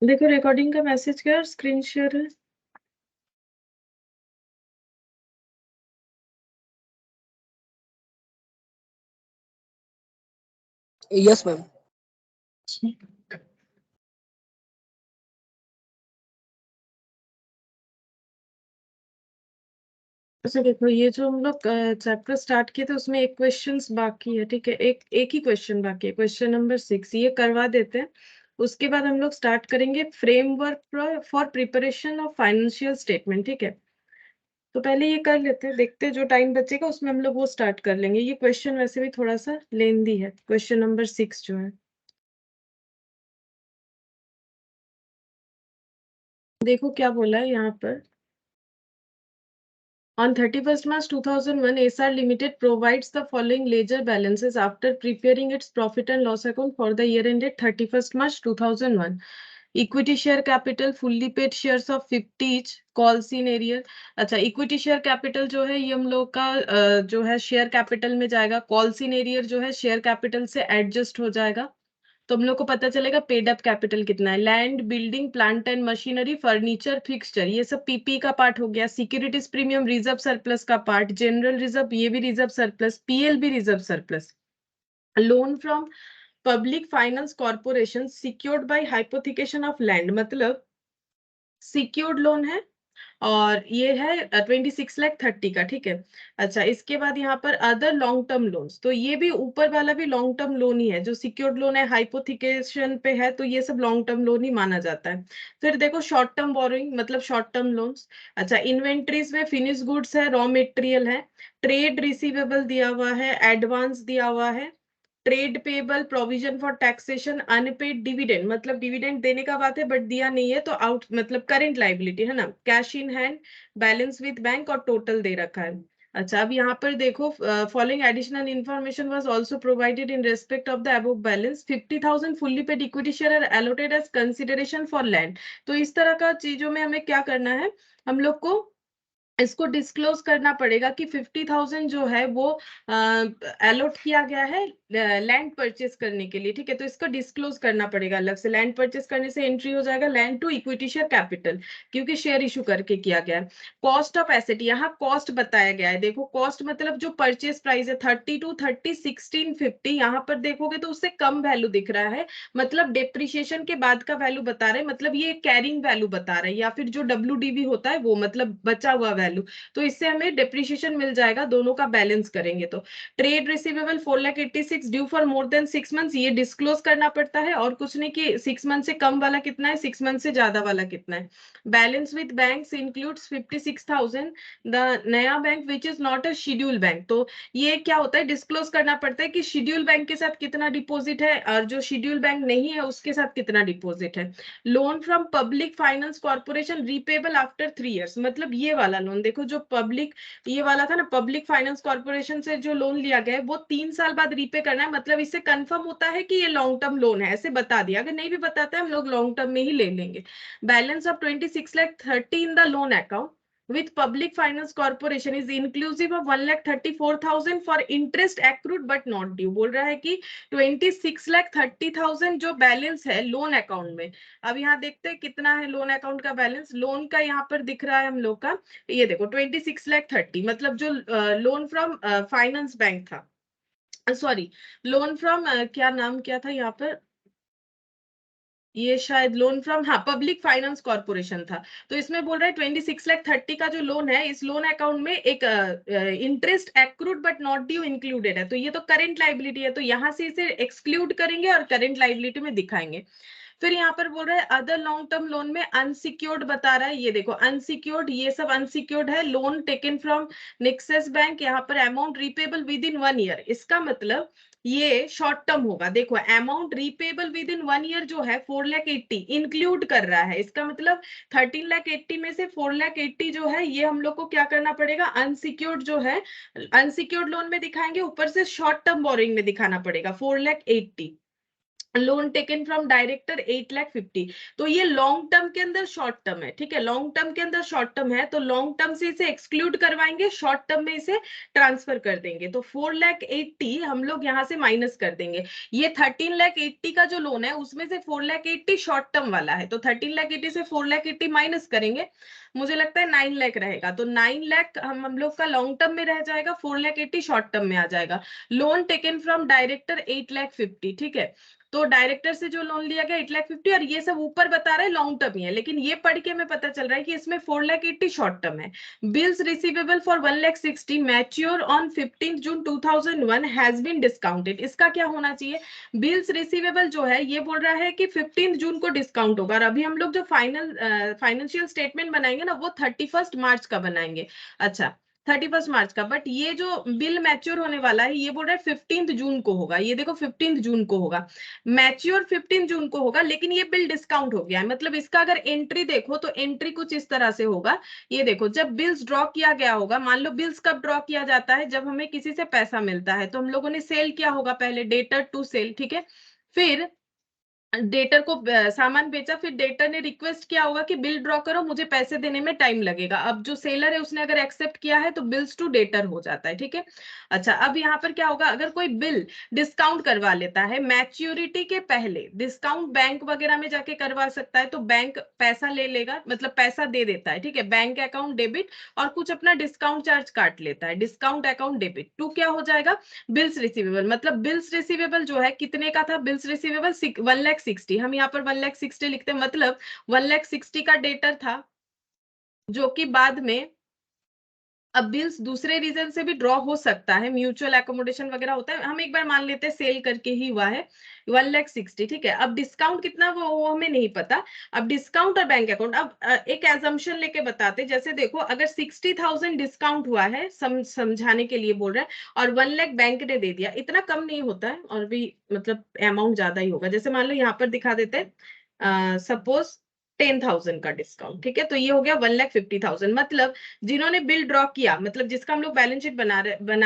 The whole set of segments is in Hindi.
देखो रिकॉर्डिंग का मैसेज कर, स्क्रीन शेयर है। Yes ma'am. अच्छा देखो, ये जो हम लोग चैप्टर स्टार्ट किए थे उसमें एक क्वेश्चंस बाकी है, ठीक है, एक एक ही क्वेश्चन बाकी है, क्वेश्चन नंबर 6, ये करवा देते हैं। उसके बाद हम लोग स्टार्ट करेंगे framework for preparation of financial statement, ठीक है। तो पहले ये कर लेते हैं, देखते हैं जो टाइम बचेगा उसमें हम लोग वो स्टार्ट कर लेंगे। ये क्वेश्चन वैसे भी थोड़ा सा लेंदी है, क्वेश्चन नंबर 6 जो है। देखो क्या बोला है यहाँ पर। On 31st March 2001, SR Limited provides the following ledger balances after preparing its profit and loss account for the year ended 31st March 2001. Equity share capital, fully paid shares of 50 each, calls in area। अच्छा, इक्विटी शेयर कैपिटल जो है ये हम लोग का जो है शेयर कैपिटल में जाएगा, कॉल्स इन एरियर जो है शेयर कैपिटल से एडजस्ट हो जाएगा। तो हम लोग को पता चलेगा पेड अप कैपिटल कितना है। Land, building, plant and machinery, furniture, fixture, ये सब पीपी का पार्ट हो गया। सिक्योरिटीज प्रीमियम रिजर्व सरप्लस का पार्ट, जनरल रिजर्व ये भी रिजर्व सरप्लस, पीएल भी reserve surplus. Loan from public finance corporation secured by hypothecation of land, मतलब सिक्योर्ड लोन है और ये है 26,30,000 का, ठीक है। अच्छा, इसके बाद यहाँ पर अदर लॉन्ग टर्म लोन्स, तो ये भी ऊपर वाला भी लॉन्ग टर्म लोन ही है। जो सिक्योर्ड लोन है हाइपोथिकेशन पे है, तो ये सब लॉन्ग टर्म लोन ही माना जाता है। फिर देखो शॉर्ट टर्म बोरोइंग मतलब शॉर्ट टर्म लोन्स। अच्छा, इन्वेंट्रीज में फिनिश गुड्स है, रॉ मटेरियल है, ट्रेड रिसीवेबल दिया हुआ है, एडवांस दिया हुआ है, trade payable, provision for taxation, unpaid dividend मतलब डिविडेंड देने का बात है बट दिया नहीं है तो आउट मतलब करेंट लाइबिलिटी है ना, cash in hand, balance with bank और टोटल दे रखा है। अच्छा, अब यहाँ पर देखो following additional information was also provided in respect of the above balance. 50,000 fully paid equity share are allotted as consideration for land. तो इस तरह का चीजों में हमें क्या करना है, हम लोग को इसको डिस्क्लोज करना पड़ेगा कि 50,000 जो है वो अलॉट किया गया है लैंड परचेस करने के लिए, ठीक है। तो इसको डिस्क्लोज करना पड़ेगा अलग से। लैंड परचेस करने से एंट्री हो जाएगा land to equity share capital, क्योंकि शेयर इशू करके किया गया है। कॉस्ट ऑफ एसेट, यहाँ कॉस्ट बताया गया है। देखो कॉस्ट मतलब जो परचेस प्राइस है 32, 30, 16, 50, यहाँ पर देखोगे तो उससे कम वैल्यू दिख रहा है, मतलब डेप्रिसिएशन के बाद का वैल्यू बता रहे हैं, मतलब ये कैरिंग वैल्यू बता रहे हैं, या फिर जो डब्ल्यू होता है वो मतलब बचा हुआ वैल्यू। तो इससे हमें डेप्रिसिएशन मिल जाएगा, दोनों का बैलेंस करेंगे तो। Trade receivable 4,86,000 due for more than 6 months, ये डिस्क्लोज करना पड़ता है और कुछ नहीं कि 6 मंथ से कम वाला कितना है, 6 मंथ से ज्यादा वाला कितना है। Balance with banks includes 56,000 the नया bank which is not a schedule bank. तो ये क्या होता है, डिस्क्लोज करना पड़ता है कि शेड्यूल बैंक के साथ कितना डिपॉजिट है और जो शेड्यूल बैंक नहीं है उसके साथ कितना डिपॉजिट है। Loan from public finance corporation repayable after 3 years, मतलब ये वाला लोन देखो जो पब्लिक ये वाला था ना, पब्लिक फाइनेंस कॉर्पोरेशन से जो लोन लिया गया है वो 3 साल बाद रीपे करना है, मतलब इससे कंफर्म होता है कि ये लॉन्ग टर्म लोन है, ऐसे बता दिया। अगर नहीं भी बताता है हम लोग लॉन्ग टर्म में ही ले लेंगे। Balance of 26,30,000 in the loan account with public finance corporation is inclusive of 1,34,000 for interest accrued but not due। बोल रहा है कि 26,30,000 जो बैलेंस है लोन अकाउंट में। अब यहाँ देखते हैं कितना है लोन अकाउंट का बैलेंस। लोन का यहाँ पर दिख रहा है हम लोग का, ये देखो 26,30,000 मतलब जो लोन फ्रॉम फाइनेंस बैंक था, सॉरी लोन फ्रॉम क्या नाम क्या था यहाँ पर, ये शायद लोन फ्रॉम हाँ पब्लिक फाइनेंस कॉर्पोरेशन था। तो इसमें बोल रहा है 26,30,000 का जो लोन है, इस लोन अकाउंट में एक interest accrued but not due included है, तो ये तो करेंट लाइबिलिटी है, तो यहाँ से इसे एक्सक्लूड करेंगे और करेंट लाइबिलिटी में दिखाएंगे। फिर यहाँ पर बोल रहा है अदर लॉन्ग टर्म लोन में अनसिक्योर्ड बता रहा है, ये देखो अनसिक्योर्ड, ये सब अनसिक्योर्ड है। Loan taken from nexus bank, यहाँ पर amount repayable with in 1 year, इसका मतलब ये शॉर्ट टर्म होगा। देखो amount repayable with in 1 year जो है 4,80,000 इंक्लूड कर रहा है, इसका मतलब 13,80,000 में से 4,80,000 जो है ये हम लोग को क्या करना पड़ेगा, अनसिक्योर्ड जो है अनसिक्योर्ड लोन में दिखाएंगे, ऊपर से शॉर्ट टर्म बोरिंग में दिखाना पड़ेगा 4,80,000। Loan taken from director 8,50,000। तो ये लॉन्ग टर्म के अंदर शॉर्ट टर्म है, ठीक है, लॉन्ग टर्म के अंदर शॉर्ट टर्म है, तो लॉन्ग टर्म से इसे एक्सक्लूड करवाएंगे, शॉर्ट टर्म में इसे ट्रांसफर कर देंगे। तो 4,80,000 हम लोग यहाँ से माइनस कर देंगे। ये 13,80,000 का जो लोन है उसमें से 4,80,000 शॉर्ट टर्म वाला है, तो 13,80,000 से 4,80,000 माइनस करेंगे, मुझे लगता है 9 लाख रहेगा। तो 9 लाख हम लोग का लॉन्ग टर्म में रह जाएगा, 4,80,000 शॉर्ट टर्म में आ जाएगा। लोन टेकन फ्रॉम डायरेक्टर 8,50,000, ठीक है। तो डायरेक्टर से जो लोन लिया गया 8,50,000, और ये सब ऊपर बता रहे हैं लॉन्ग टर्म ही है, लेकिन ये पढ़ के हमें पता चल रहा है कि इसमें 4,80,000 शॉर्ट टर्म है। Bills receivable for 1,60,000 mature on 15 June 2001 has been discounted. इसका क्या होना चाहिए? बिल्स रिसीवेबल जो है ये बोल रहा है कि 15 जून को डिस्काउंट होगा, और अभी हम लोग जो फाइनेंशियल स्टेटमेंट बनाएंगे ना वो 31 मार्च का बनाएंगे। अच्छा, 31 मार्च का, बट ये जो बिल मैच्योर होने वाला है ये बोल रहा है 15 जून को होगा। ये देखो 15 जून को होगा, मैच्योर 15 जून को होगा, लेकिन ये बिल डिस्काउंट हो गया है। मतलब इसका अगर एंट्री देखो तो एंट्री कुछ इस तरह से होगा। ये देखो, जब बिल्स ड्रॉ किया गया होगा, मान लो बिल्स कब ड्रॉ किया जाता है? जब हमें किसी से पैसा मिलता है, तो हम लोगों ने सेल किया होगा पहले, डेटर टू सेल, ठीक है। फिर डेटर को सामान बेचा, फिर डेटर ने रिक्वेस्ट किया होगा कि बिल ड्रॉ करो, मुझे पैसे देने में टाइम लगेगा। अब जो सेलर है उसने अगर एक्सेप्ट किया है तो बिल्स टू डेटर हो जाता है, ठीक है। अच्छा, अब यहाँ पर क्या होगा? अगर कोई बिल डिस्काउंट करवा लेता है मैच्योरिटी के पहले, डिस्काउंट बैंक वगैरह में जाके करवा सकता है, तो बैंक पैसा ले लेगा, मतलब पैसा दे देता है, ठीक है, बैंक अकाउंट डेबिट, और कुछ अपना डिस्काउंट चार्ज काट लेता है, डिस्काउंट अकाउंट डेबिट टू क्या हो जाएगा? Bills receivable. मतलब बिल्स रिसीवेबल जो है कितने का था? बिल्स रिसीवेबल 1,60,000, हम यहाँ पर 1,60,000 लिखते हैं, मतलब 1,60,000 का डेटर था, जो कि बाद में अब बिल्स दूसरे रीजन से भी ड्रॉ हो सकता है, म्यूचुअल एकोमोडेशन वगैरह होता है, हम एक बार मान लेते हैं सेल करके ही हुआ है 1,60,000, ठीक है। अब डिस्काउंट कितना वो हमें नहीं पता। अब डिस्काउंट और बैंक अकाउंट, अब एक एजम्पशन लेके बताते, जैसे देखो अगर 60,000 डिस्काउंट हुआ है, समझाने के लिए बोल रहे हैं, और 1 लाख बैंक ने दे दिया, इतना कम नहीं होता है, और भी मतलब अमाउंट ज्यादा ही होगा। जैसे मान लो यहाँ पर दिखा देते हैं, सपोज 10,000 का डिस्काउंट, ठीक है, तो ये हो गया 1,50,000। मतलब जिन्होंने बिल ड्रॉ किया, मतलब जिसका हम लोग बैलेंस शीट बना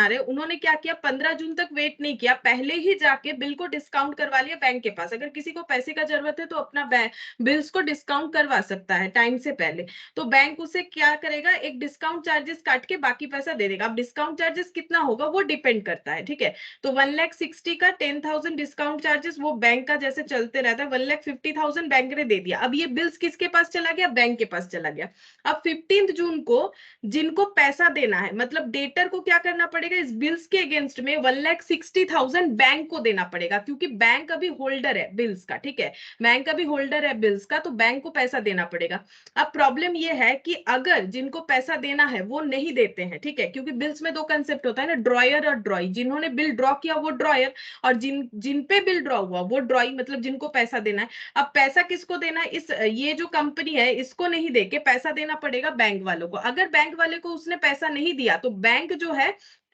रहे उन्होंने क्या किया? 15 जून तक वेट नहीं किया, पहले ही जाके बिल को डिस्काउंट करवा लिया बैंक के पास। अगर किसी को पैसे का जरूरत है तो अपना बिल्स को डिस्काउंट करवा सकता है टाइम से पहले। तो बैंक उसे क्या करेगा? एक डिस्काउंट चार्जेस काट के बाकी पैसा दे देगा। अब डिस्काउंट चार्जेस कितना होगा वो डिपेंड करता है, ठीक है। तो 1,60,000 का 10,000 डिस्काउंट चार्जेस वो बैंक का जैसे चलते रहता है, 1,50,000 बैंक ने दे दिया। अब ये बिल्स किसके पास चला गया? बैंक के पास चला गया। अब 15 जून को जिनको पैसा देना है, मतलब डेटर को क्या करना पड़ेगा? इस बिल्स के अगेंस्ट में 1,60,000 बैंक को देना पड़ेगा, क्योंकि बैंक अभी होल्डर है बिल्स का, ठीक है, बैंक अभी होल्डर है बिल्स का, तो बैंक को पैसा देना पड़ेगा। अब प्रॉब्लम ये है कि अगर जिनको पैसा देना है वो नहीं देते हैं, ठीक है, क्योंकि बिल्स में दो कंसेप्ट होता है ना, ड्रॉयर और ड्रॉई। जिन्होंने बिल ड्रॉ किया वो ड्रॉयर, और जिन पे बिल ड्रॉ हुआ वो ड्रॉई, मतलब जिनको पैसा देना है। अब पैसा किसको देना है? ये जो कंपनी है इसको नहीं देके पैसा देना पड़ेगा बैंक वालों को। अगर बैंक वाले को उसने पैसा नहीं दिया तो बैंक जो है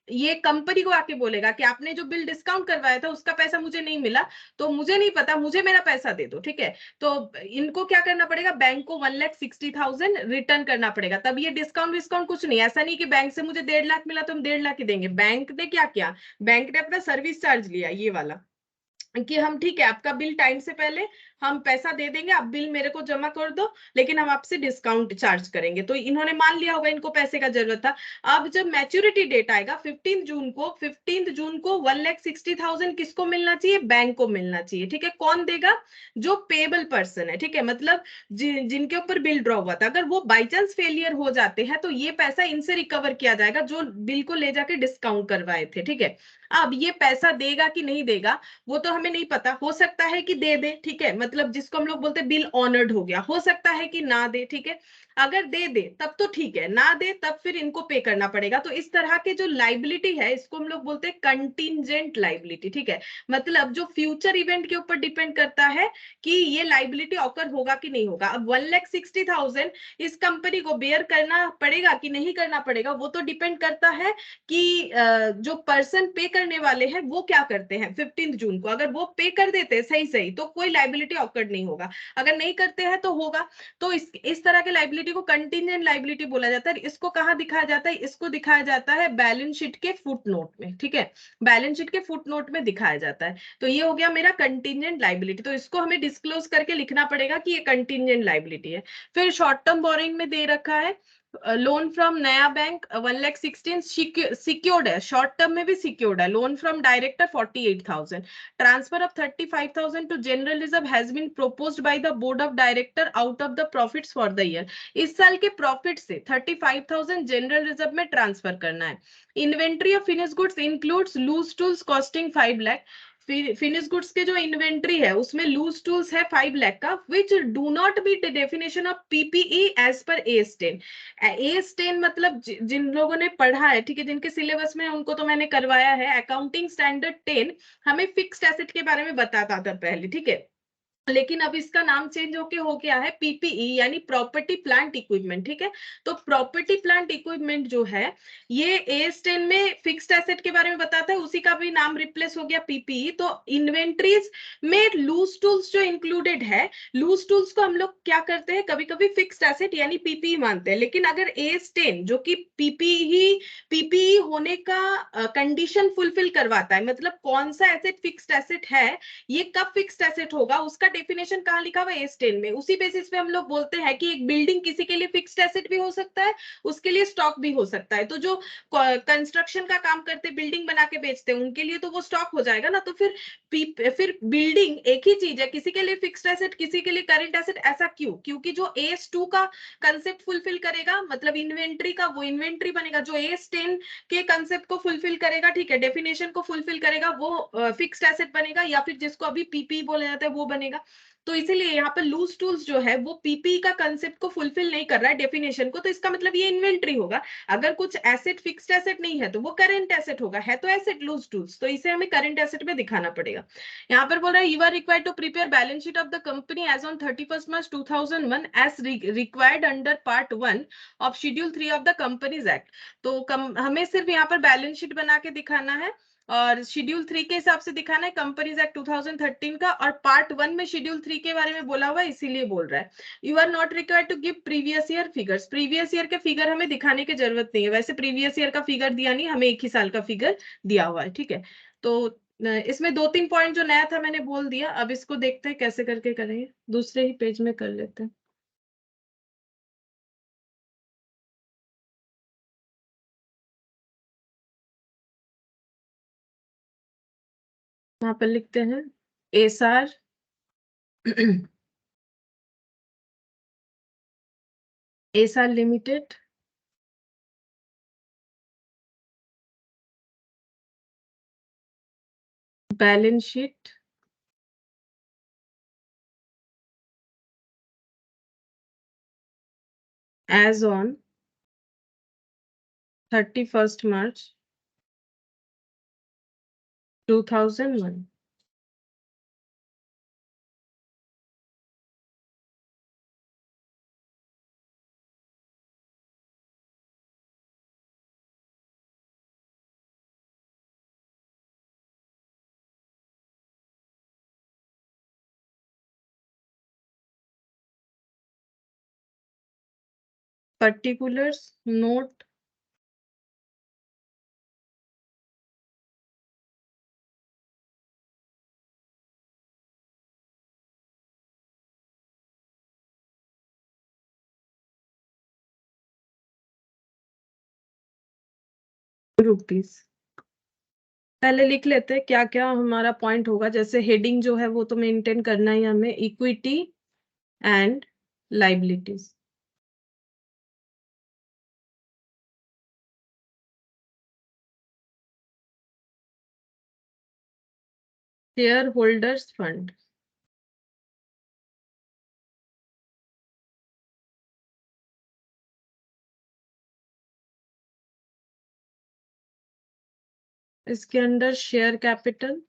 ये कंपनी को आके बोलेगा कि आपने जो बिल डिस्काउंट करवाया था उसका पैसा मुझे नहीं मिला, तो मुझे नहीं पता, मुझे मेरा पैसा दे दो, ठीक है। तो इनको क्या करना पड़ेगा? बैंक को 1,60,000 रिटर्न करना पड़ेगा। तब ये डिस्काउंट विस्काउंट कुछ नहीं, ऐसा नहीं कि बैंक से मुझे 1,50,000 मिला तो हम 1,50,000 ही देंगे। बैंक ने क्या किया? बैंक ने अपना सर्विस चार्ज लिया, ये वाला, कि हम ठीक है आपका बिल टाइम से पहले हम पैसा दे देंगे, आप बिल मेरे को जमा कर दो, लेकिन हम आपसे डिस्काउंट चार्ज करेंगे। तो इन्होंने मान लिया होगा इनको पैसे का जरूरत था। अब जब मैच्योरिटी डेट आएगा 15 जून को, 15 जून को 1,60,000 किसको मिलना चाहिए? बैंक को मिलना चाहिए, ठीक है। कौन देगा? जो पेबल पर्सन है, ठीक है, मतलब जिनके ऊपर बिल ड्रॉ हुआ था। अगर वो बाई चांस फेलियर हो जाते हैं तो ये पैसा इनसे रिकवर किया जाएगा जो बिल को ले जाके डिस्काउंट करवाए थे, ठीक है। अब ये पैसा देगा कि नहीं देगा वो तो हमें नहीं पता, हो सकता है कि दे दे, ठीक है, मतलब जिसको हम लोग बोलते हैं बिल ऑनर्ड हो गया, हो सकता है कि ना दे, ठीक है। अगर दे दे तब तो ठीक है, ना दे तब फिर इनको पे करना पड़ेगा। तो इस तरह के जो लाइबिलिटी है इसको हम लोग बोलते हैं कंटिंजेंट लाइबिलिटी, ठीक है, मतलब जो फ्यूचर इवेंट के ऊपर डिपेंड करता है कि ये लाइबिलिटी ऑकर होगा कि नहीं होगा। अब 1,60,000 इस कंपनी को बेयर करना पड़ेगा कि नहीं करना पड़ेगा, वो तो डिपेंड करता है कि जो पर्सन पे करने वाले हैं वो क्या करते हैं 15 जून को। अगर वो पे कर देते हैं सही सही तो कोई लाइबिलिटी ऑकर्ड नहीं होगा, अगर नहीं करते हैं तो होगा। तो इस तरह के लाइबिलिटी लाइबिलिटी को कंटिंजेंट लाइबिलिटी बोला जाता है। इसको कहाँ दिखाया जाता है? इसको दिखाया जाता है बैलेंस शीट के फुट नोट में, ठीक है, बैलेंस शीट के फुट नोट में दिखाया जाता है। तो ये हो गया मेरा कंटिंजेंट लाइबिलिटी, तो इसको हमें डिस्क्लोज करके लिखना पड़ेगा कि ये कंटिंजेंट लाइबिलिटी है। फिर शॉर्ट टर्म बोरिंग में दे रखा है लोन फ्रॉम नया बैंक 1,16,000 सिक्योर्ड है, शॉर्ट टर्म में भी सिक्योर्ड है। Loan from director 48,000, transfer of 35,000 to general reserve has been proposed by the board of director out of the profits for the year. इस साल के प्रॉफिट से 35,000 जनरल रिजर्व में ट्रांसफर करना है। Inventory of finish goods includes loose tools costing 5 lakh. Finish goods के जो इन्वेंट्री है उसमें लूज टूल्स है 5 लाख का, which do not meet the definition of PPE as per AS10। AS10 मतलब जिन लोगों ने पढ़ा है, ठीक है, जिनके सिलेबस में उनको तो मैंने करवाया है, अकाउंटिंग स्टैंडर्ड 10 हमें फिक्स्ड एसेट के बारे में बताता था पहले, ठीक है, लेकिन अब इसका नाम चेंज होके हो गया है पीपीई यानी प्रॉपर्टी प्लांट इक्विपमेंट, ठीक है। तो प्रॉपर्टी प्लांट इक्विपमेंट जो है ये AS10 में फिक्स्ड एसेट के बारे में बताता है, उसी का भी नाम रिप्लेस हो गया पीपीई। तो इन्वेंट्रीज में लूज टूल्स जो इंक्लूडेड है, लूज टूल्स को हम लोग क्या करते हैं, कभी कभी फिक्स्ड एसेट यानी पीपीई मानते हैं, लेकिन अगर AS10 जो कि पीपीई होने का कंडीशन फुलफिल करवाता है, मतलब कौन सा एसेट फिक्स्ड एसेट है, ये कब फिक्स्ड एसेट होगा, उसका डेफिनेशन कहाँ लिखा हुआ है AS10 में, उसी बेसिस पे हम लोग बोलते हैं कि एक बिल्डिंग किसी के लिए फिक्स्ड एसेट भी हो सकता है, उसके लिए स्टॉक भी हो सकता है। तो जो कंस्ट्रक्शन का काम करते, बिल्डिंग बना के बेचते हैं, उनके लिए तो वो स्टॉक हो जाएगा ना। तो फिर बिल्डिंग एक ही चीज है, किसी के लिए फिक्स्ड एसेट, किसी के लिए करंट एसेट, ऐसा क्यों? क्योंकि जो AS2 का कंसेप्ट फुलफिल करेगा, मतलब इन्वेंट्री का, वो इन्वेंट्री बनेगा। जो AS10 के कंसेप्ट को फुलफिल करेगा, ठीक है, डेफिनेशन को फुलफिल करेगा, वो फिक्स्ड एसेट बनेगा, या फिर जिसको अभी पीपी बोला जाता है वो बनेगा। तो इसीलिए यहाँ पर लूज टूल्स जो है वो पीपी का कंसेप्ट को फुलफिल नहीं कर रहा है, डेफिनेशन को, तो इसका मतलब ये इन्वेंट्री होगा। अगर कुछ एसेट फिक्स्ड एसेट नहीं है तो वो करंट एसेट होगा, है तो एसेट लूज टूल्स, तो इसे हमें करंट एसेट में दिखाना पड़ेगा। यहाँ पर बोल रहा है you are required to prepare balance sheet of the company as on 31 March 2001 as required under part 1 of schedule 3 of the companies act. तो हमें सिर्फ यहाँ पर बैलेंस शीट बना के दिखाना है, और शेड्यूल 3 के हिसाब से दिखाना है कंपनीज एक्ट 2013 का, और पार्ट 1 में शेड्यूल 3 के बारे में बोला हुआ है, इसीलिए बोल रहा है you are not required to give previous year figures. Previous year के फिगर हमें दिखाने की जरूरत नहीं है, वैसे प्रीवियस ईयर का फिगर दिया नहीं, हमें एक ही साल का फिगर दिया हुआ है, ठीक है। तो इसमें 2-3 पॉइंट जो नया था मैंने बोल दिया, अब इसको देखते हैं कैसे करके करेंगे, दूसरे ही पेज में कर लेते हैं। यहाँ पर लिखते हैं SR SR limited balance sheet as on 31st March 2001। particulars note rupees. पहले लिख लेते हैं क्या क्या हमारा पॉइंट होगा, जैसे हेडिंग जो है वो तो मेंटेन करना ही हमें, equity and liabilities, share holders fund, इसके अंदर share capital,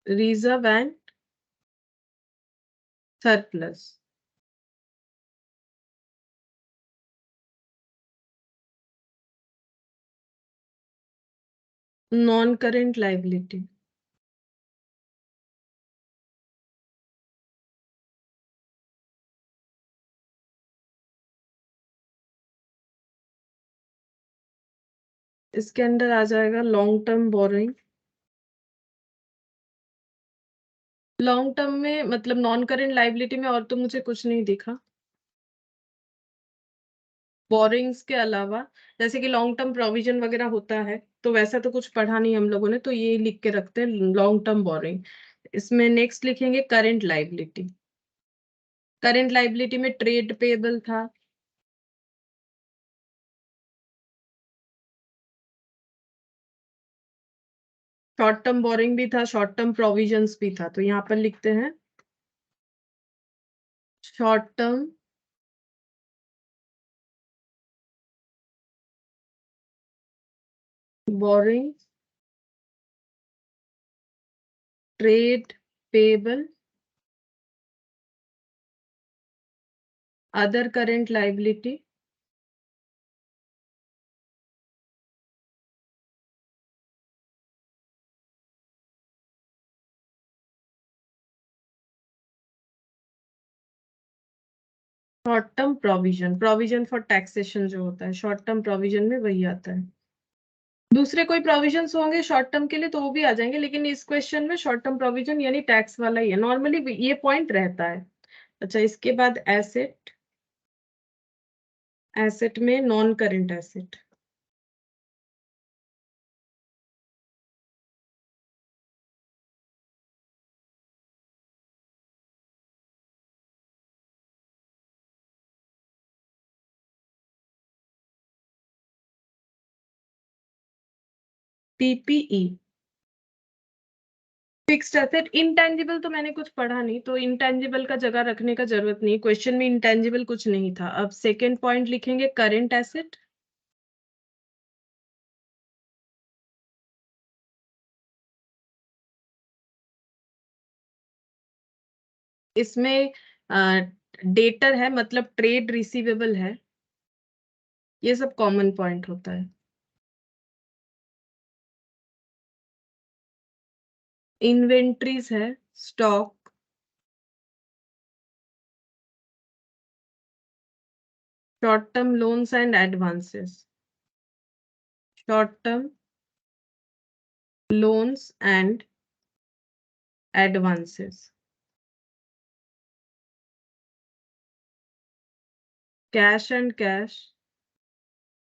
reserve and surplus. Non current liability. इसके अंदर आ जाएगा long term borrowing. Long term में मतलब नॉन करेंट लाइबिलिटी में और तो मुझे कुछ नहीं दिखा बोरिंग्स के अलावा। जैसे कि लॉन्ग टर्म प्रोविजन वगैरह होता है, तो वैसा तो कुछ पढ़ा नहीं हम लोगों ने, तो ये लिख के रखते हैं लॉन्ग टर्म बोरिंग। इसमें नेक्स्ट लिखेंगे करेंट लाइबिलिटी। करेंट लाइबिलिटी में ट्रेड पेबल था, शॉर्ट टर्म बोरिंग भी था, शॉर्ट टर्म प्रोविजंस भी था। तो यहाँ पर लिखते हैं short term borrowing, trade payable, other current liability, short term provision. Provision for taxation जो होता है शॉर्ट टर्म प्रोविजन में वही आता है। दूसरे कोई प्रोविजंस होंगे शॉर्ट टर्म के लिए तो वो भी आ जाएंगे, लेकिन इस क्वेश्चन में शॉर्ट टर्म प्रोविजन यानी टैक्स वाला ही है, नॉर्मली ये पॉइंट रहता है। अच्छा, इसके बाद एसेट। एसेट में non current asset, PPE. Fixed asset, intangible तो मैंने कुछ पढ़ा नहीं, तो इंटेंजिबल का जगह रखने का जरूरत नहीं, क्वेश्चन में इंटेंजिबल कुछ नहीं था। अब सेकेंड पॉइंट लिखेंगे करेंट एसेट। इसमें डेटर है मतलब ट्रेड रिसीवेबल है, ये सब कॉमन पॉइंट होता है। इन्वेंट्रीज है, stock, short term loans and advances, short term loans and advances, cash and cash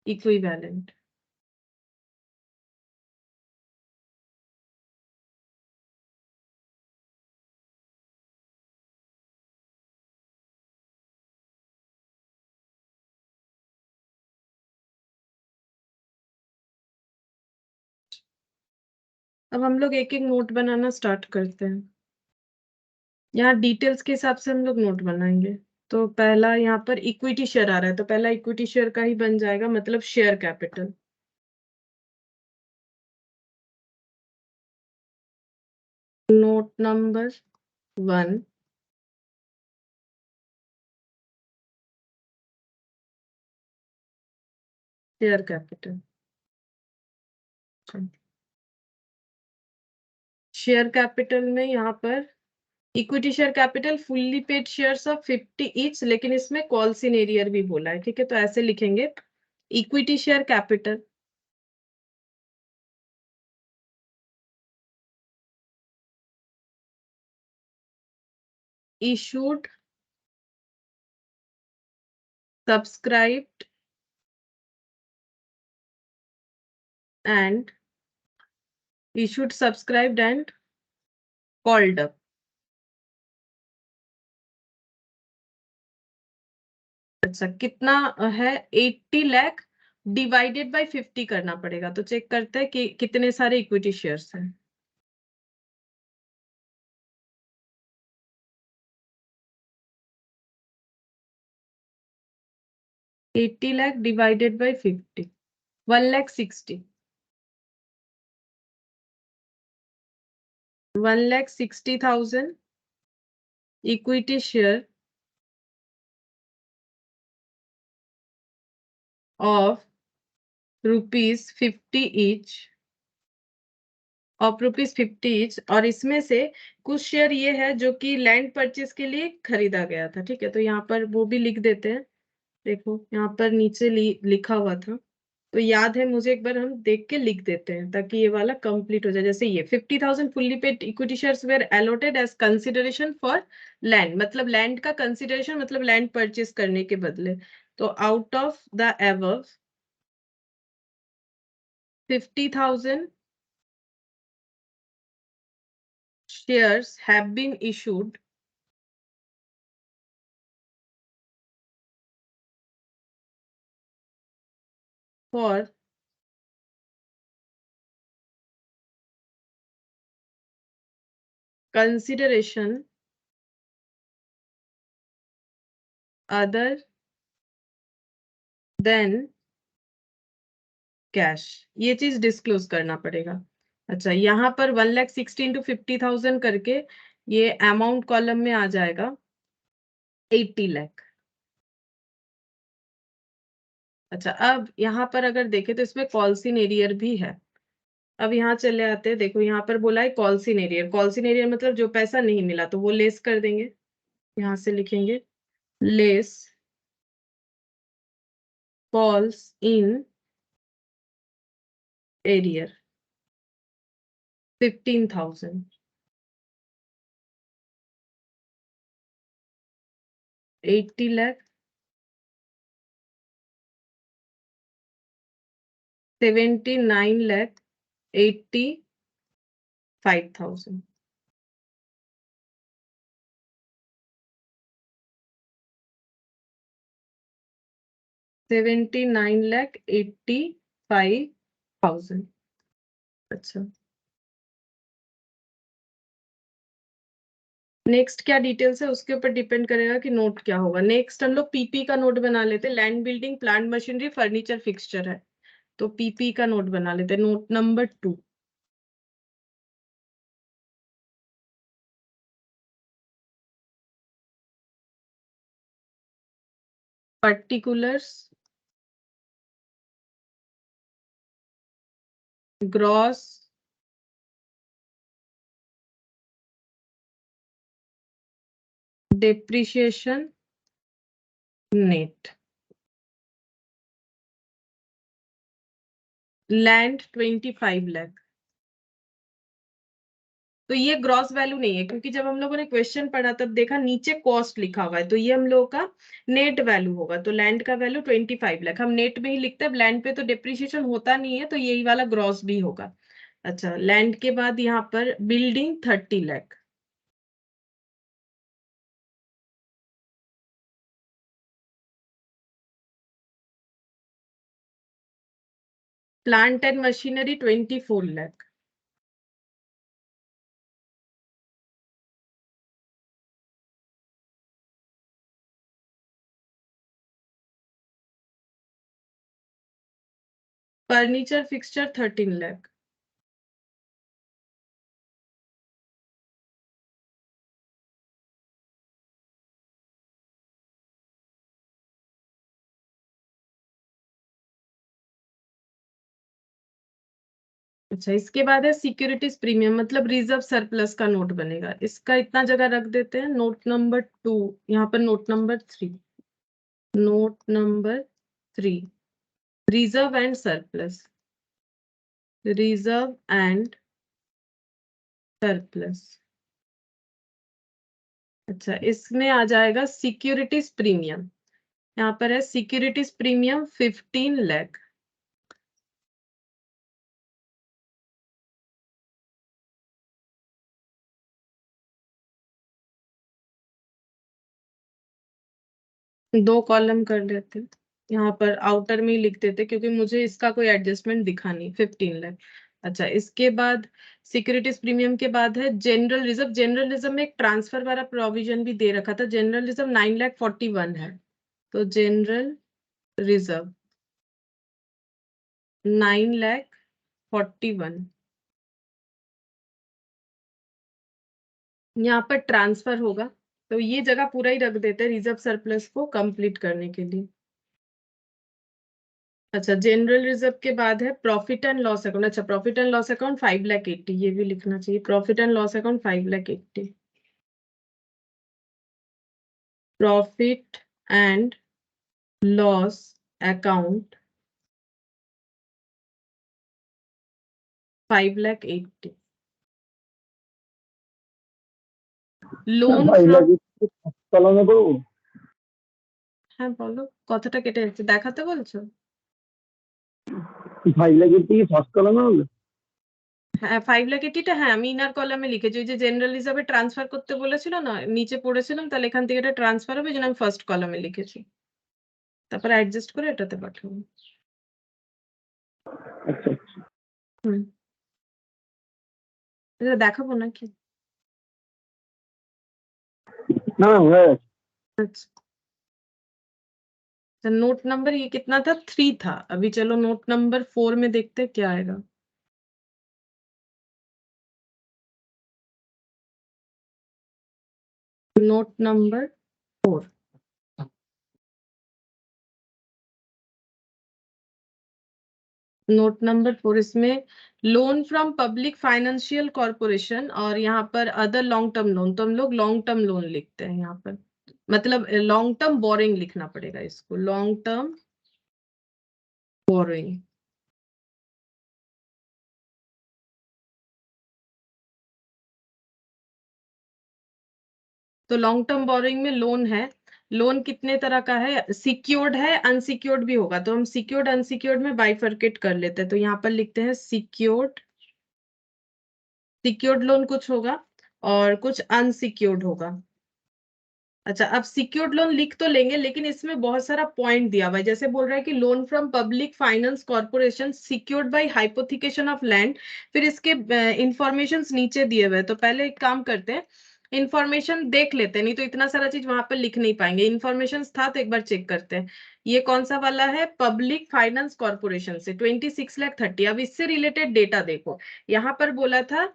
equivalent. अब हम लोग एक एक नोट बनाना स्टार्ट करते हैं। यहाँ डिटेल्स के हिसाब से हम लोग नोट बनाएंगे। तो पहला यहाँ पर इक्विटी शेयर आ रहा है, तो पहला इक्विटी शेयर का ही बन जाएगा, मतलब share capital. Note number 1, share capital. Share capital में यहाँ पर equity share capital fully paid shares of 50 each, लेकिन इसमें कॉल सिनेरियर भी बोला है, ठीक है, तो ऐसे लिखेंगे equity share capital issued, subscribed and issued, subscribed and called up। अच्छा, कितना है? 80 लाख डिवाइडेड बाय 50 करना पड़ेगा, तो चेक करते हैं कि कितने सारे इक्विटी शेयर्स हैं। Eighty lakh divided by 50, 1,60,000। 1,60,000 equity share of rupees 50 each of ₹50 और इसमें से कुछ शेयर ये है जो कि लैंड परचेज के लिए खरीदा गया था। ठीक है, तो यहाँ पर वो भी लिख देते हैं। देखो यहाँ पर नीचे लिखा हुआ था, तो याद है मुझे, एक बार हम देख के लिख देते हैं ताकि ये वाला कंप्लीट हो जाए। जैसे ये 50,000 fully paid equity shares were allotted as consideration for land, मतलब लैंड का कंसिडरेशन मतलब लैंड परचेज करने के बदले। तो out of the above 50,000 shares have been issued for consideration other than cash. ये चीज डिस्क्लोज करना पड़ेगा। अच्छा, यहाँ पर 1,60,000 into 50,000 करके ये अमाउंट कॉलम में आ जाएगा 80 लाख। अच्छा, अब यहाँ पर अगर देखें तो इसमें कॉल्सिन एरियर भी है। अब यहाँ चले आते हैं, देखो यहाँ पर बोला है कॉल्सिन एरियर। कॉल्सिन एरियर मतलब जो पैसा नहीं मिला तो वो लेस कर देंगे। यहाँ से लिखेंगे less calls in arrear 15,000, 80 lakh, 79 lakh 85,000। 79,85,000। अच्छा, नेक्स्ट क्या डिटेल्स है उसके ऊपर डिपेंड करेगा कि नोट क्या होगा। नेक्स्ट हम लोग पीपी का नोट बना लेते हैं। Land building plant machinery furniture fixture है, तो पीपी का नोट बना लेते हैं। Note number 2, particulars gross depreciation net. Land 25 lakh. तो ये ग्रॉस वैल्यू नहीं है, क्योंकि जब हम लोगों ने क्वेश्चन पढ़ा तब देखा नीचे कॉस्ट लिखा हुआ है, तो ये हम लोगों का नेट वैल्यू होगा। तो लैंड का वैल्यू 25 लाख हम नेट में ही लिखते हैं। लैंड पे तो डिप्रिसिएशन होता नहीं है, तो यही वाला ग्रॉस भी होगा। अच्छा, लैंड के बाद यहाँ पर building 30 lakh. Plant and machinery 24 lakh. Furniture fixture 13 lakh. अच्छा, इसके बाद है सिक्योरिटीज प्रीमियम, मतलब रिजर्व सरप्लस का नोट बनेगा। इसका इतना जगह रख देते हैं। नोट नंबर 2, यहाँ पर note number 3, note number 3, reserve and surplus, reserve and surplus. अच्छा, इसमें आ जाएगा सिक्योरिटीज प्रीमियम। यहाँ पर है सिक्योरिटीज प्रीमियम 15 लाख। दो कॉलम कर लेते हैं, यहाँ पर आउटर में ही लिख देते क्योंकि मुझे इसका कोई एडजस्टमेंट दिखा नहीं। 15 लाख। अच्छा, इसके बाद सिक्योरिटीज प्रीमियम के बाद है जनरल रिजर्व। जनरल रिजर्व में एक ट्रांसफर वाला प्रोविजन भी दे रखा था। जनरल रिजर्व 9,41 है, तो जनरल रिजर्व 9,41। यहाँ पर ट्रांसफर होगा, तो ये जगह पूरा ही रख देते हैं रिजर्व सरप्लस को कंप्लीट करने के लिए। अच्छा, जनरल रिजर्व के बाद है प्रॉफिट एंड लॉस अकाउंट। अच्छा, प्रॉफिट एंड लॉस अकाउंट 5,80,000, ये भी लिखना चाहिए। Profit and loss account 5,80,000। Profit and loss account 5,80,000। Loan ভাই ফ্রম, লাগে চালানো করবো। হ্যাঁ বলো, কথাটা কেটে যাচ্ছে, দেখাতে বলছো? 5 লাখের থেকে ফার্স্ট কলামে হবে। হ্যাঁ 5,80,000টা, হ্যাঁ আমি ইনার কলামে লিখেছি। ওই যে জেনারেল হিসাবে ট্রান্সফার করতে বলেছিল না, নিচে পড়েছিলাম, তাহলে এখান থেকে এটা ট্রান্সফার হবে, এই জন্য আমি ফার্স্ট কলামে লিখেছি। তারপরে অ্যাডজাস্ট করে এটাতে পাঠাবো। আচ্ছা হুম, এটা দেখাবো নাকি? না হয়ে গেছে। अच्छा, तो नोट नंबर ये कितना था? 3 था। अभी चलो नोट नंबर 4 में देखते हैं क्या आएगा। नोट नंबर 4, नोट नंबर 4, इसमें loan from public financial corporation और यहाँ पर अदर लॉन्ग टर्म लोन, तो हम लोग लॉन्ग टर्म लोन लिखते हैं यहाँ पर। मतलब लॉन्ग टर्म बोरिंग लिखना पड़ेगा इसको, लॉन्ग टर्म बोरिंग। तो लॉन्ग टर्म बोरिंग में लोन है। लोन कितने तरह का है? सिक्योर्ड है, अनसिक्योर्ड भी होगा, तो हम सिक्योर्ड अनसिक्योर्ड में बाइफरकेट कर लेते हैं। तो यहाँ पर लिखते हैं सिक्योर्ड। सिक्योर्ड लोन कुछ होगा और कुछ अनसिक्योर्ड होगा। अच्छा, अब सिक्योर्ड लोन लिख तो लेंगे, लेकिन इसमें बहुत सारा पॉइंट दिया हुआ है। जैसे बोल रहा है कि loan from public finance corporation secured by hypothecation of land. फिर इसके इंफॉर्मेशन नीचे दिए हुए हैं। तो पहले एक काम करते हैं, इंफॉर्मेशन देख लेते हैं, नहीं तो इतना सारा चीज वहां पर लिख नहीं पाएंगे। इंफॉर्मेशन था तो एक बार चेक करते हैं। ये कौन सा वाला है? पब्लिक फाइनेंस कॉर्पोरेशन से 26,30,000। अब इससे रिलेटेड डेटा देखो, यहाँ पर बोला था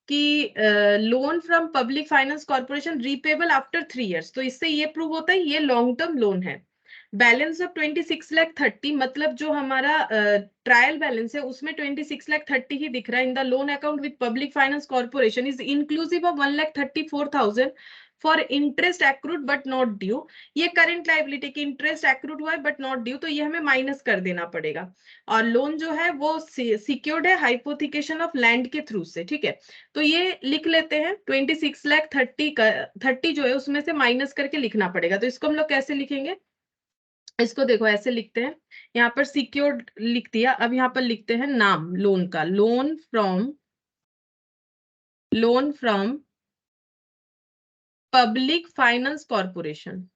कि loan from public finance corporation repayable after 3 years। तो इससे ये प्रूव होता है ये लॉन्ग टर्म लोन है। बैलेंस ऑफ 26,30,000, मतलब जो हमारा ट्रायल बैलेंस है उसमें 26,30,000 ही दिख रहा है। In the loan account with public finance corporation is inclusive of 1,34,000 for interest accrued but not due. ये करंट लाइबिलिटी की इंटरेस्ट एक्रूड हुआ है बट नॉट ड्यू, तो ये हमें माइनस कर देना पड़ेगा। और लोन जो है वो सिक्योर्ड है हाइपोथिकेशन ऑफ लैंड के थ्रू से, ठीक है। तो ये लिख लेते हैं 26,30,000 का 30 जो है उसमें से माइनस करके लिखना पड़ेगा। तो इसको हम लोग कैसे लिखेंगे? इसको देखो ऐसे लिखते हैं, यहाँ पर सिक्योर्ड लिख दिया। अब यहाँ पर लिखते हैं नाम लोन का, loan from public finance corporation.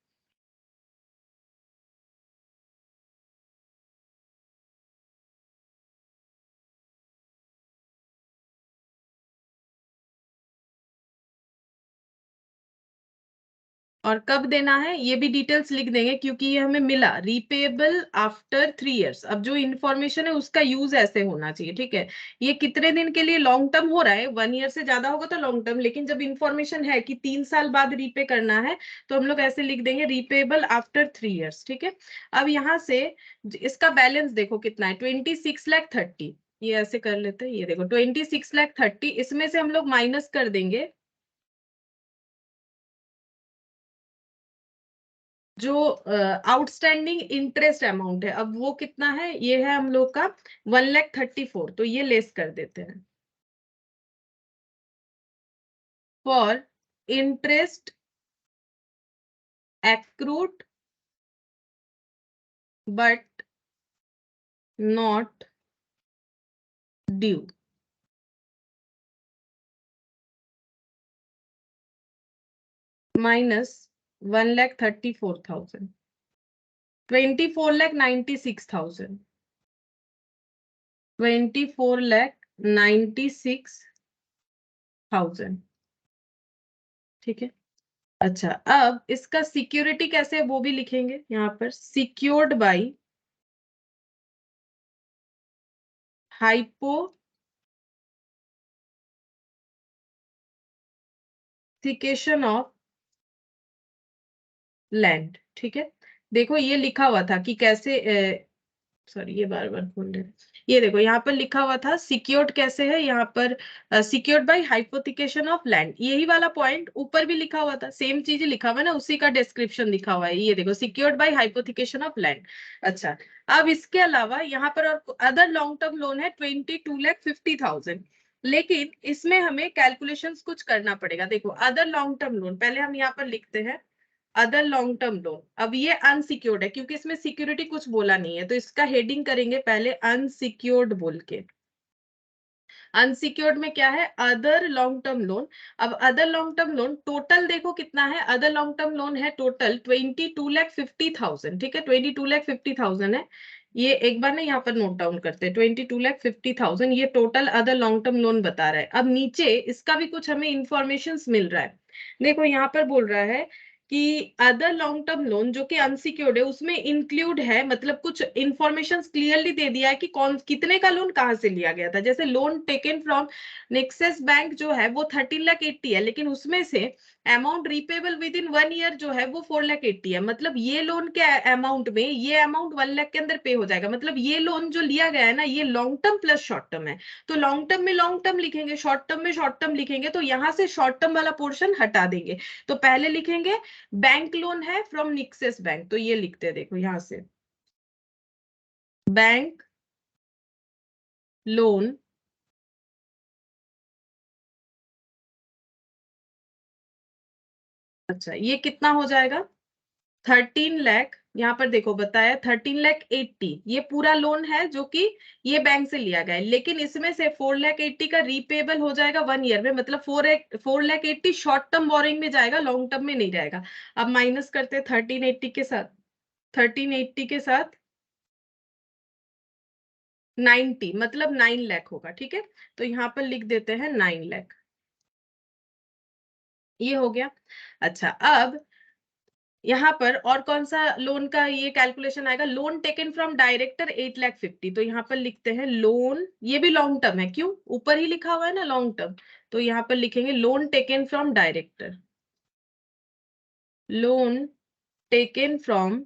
और कब देना है ये भी डिटेल्स लिख देंगे, क्योंकि ये हमें मिला रीपेबल आफ्टर 3 years। अब जो इन्फॉर्मेशन है उसका यूज ऐसे होना चाहिए, ठीक है। ये कितने दिन के लिए लॉन्ग टर्म हो रहा है? 1 year से ज्यादा होगा तो लॉन्ग टर्म, लेकिन जब इन्फॉर्मेशन है कि 3 साल बाद रीपे करना है तो हम लोग ऐसे लिख देंगे रीपेबल आफ्टर 3 years, ठीक है। अब यहाँ से इसका बैलेंस देखो कितना है, 26,30,000। ये ऐसे कर लेते हैं, ये देखो 26,30,000, इसमें से हम लोग माइनस कर देंगे जो आउटस्टैंडिंग इंटरेस्ट अमाउंट है। अब वो कितना है? ये है हम लोग का 1,34,000, तो ये लेस कर देते हैं। For interest accrued but not due, minus 1,34,000, 24,96,000, 24,96,000, ठीक है। अच्छा, अब इसका सिक्योरिटी कैसे है वो भी लिखेंगे यहाँ पर, secured by hypothecation of land, ठीक है। देखो ये लिखा हुआ था कि कैसे सॉरी ये बार बार खोल रहे हैं। ये देखो यहाँ पर लिखा हुआ था सिक्योर्ड कैसे है, यहाँ पर secured by hypothecation of land, यही वाला पॉइंट ऊपर भी लिखा हुआ था, सेम चीज लिखा हुआ है ना, उसी का डिस्क्रिप्शन लिखा हुआ है। ये देखो secured by hypothecation of land. अच्छा, अब इसके अलावा यहाँ पर और अदर लॉन्ग टर्म लोन है 22,50,000, लेकिन इसमें हमें कैलकुलेशंस कुछ करना पड़ेगा। देखो अदर लॉन्ग टर्म लोन, पहले हम यहाँ पर लिखते हैं अदर लॉन्ग टर्म लोन। अब ये अनसिक्योर्ड है क्योंकि इसमें सिक्योरिटी कुछ बोला नहीं है, तो इसका हेडिंग करेंगे पहले अनसिक्योर्ड बोल के। अनसिक्योर्ड में क्या है, अदर लॉन्ग टर्म लोन। अब other long term loan total देखो कितना है, अदर लॉन्ग टर्म लोन है टोटल 22,50,000, ठीक है 22,50,000 है। ये एक बार ना यहाँ पर नोट डाउन करते हैं, 22,50,000 ये total other long term loan बता रहा है। अब नीचे इसका भी कुछ हमें इंफॉर्मेशन मिल रहा है। देखो यहाँ पर बोल रहा है कि अदर लॉन्ग टर्म लोन जो कि अनसिक्योर्ड है उसमें इंक्लूड है, मतलब कुछ इंफॉर्मेशन क्लियरली दे दिया है कि कौन कितने का लोन कहाँ से लिया गया था। जैसे loan taken from Nexus bank जो है वो 13,80,000 है, लेकिन उसमें से amount repayable with in 1 year जो है वो 4,80,000 है। मतलब ये लोन के अमाउंट में ये अमाउंट 1 लाख के अंदर पे हो जाएगा। मतलब ये लोन जो लिया गया है ना, ये long term plus short term है। तो लॉन्ग टर्म में लॉन्ग टर्म लिखेंगे, शॉर्ट टर्म में शॉर्ट टर्म लिखेंगे, तो यहाँ से शॉर्ट टर्म वाला पोर्शन हटा देंगे। तो पहले लिखेंगे बैंक लोन है फ्रॉम निक्सेस बैंक, तो ये लिखते हैं देखो यहां से बैंक लोन अच्छा ये कितना हो जाएगा 13 लाख, यहाँ पर देखो बताया 13,80,000 ये पूरा लोन है जो कि ये बैंक से लिया गया है, लेकिन इसमें से 4,80,000 का रीपेबल हो जाएगा 1 ईयर में, मतलब 4,80,000 शॉर्ट टर्म बोरिंग में जाएगा, लॉन्ग टर्म में नहीं जाएगा। अब माइनस करते हैं 1380 के साथ, 1380 के साथ 90, मतलब 9 लाख होगा, ठीक है। तो यहाँ पर लिख देते हैं 9 लाख, ये हो गया। अच्छा, अब यहाँ पर और कौन सा लोन का ये कैलकुलेशन आएगा, लोन टेकन फ्रॉम डायरेक्टर 8,50,000, तो यहाँ पर लिखते हैं लोन, ये भी लॉन्ग टर्म है, क्यों ऊपर ही लिखा हुआ है ना लॉन्ग टर्म, तो यहाँ पर लिखेंगे loan taken from director, loan taken from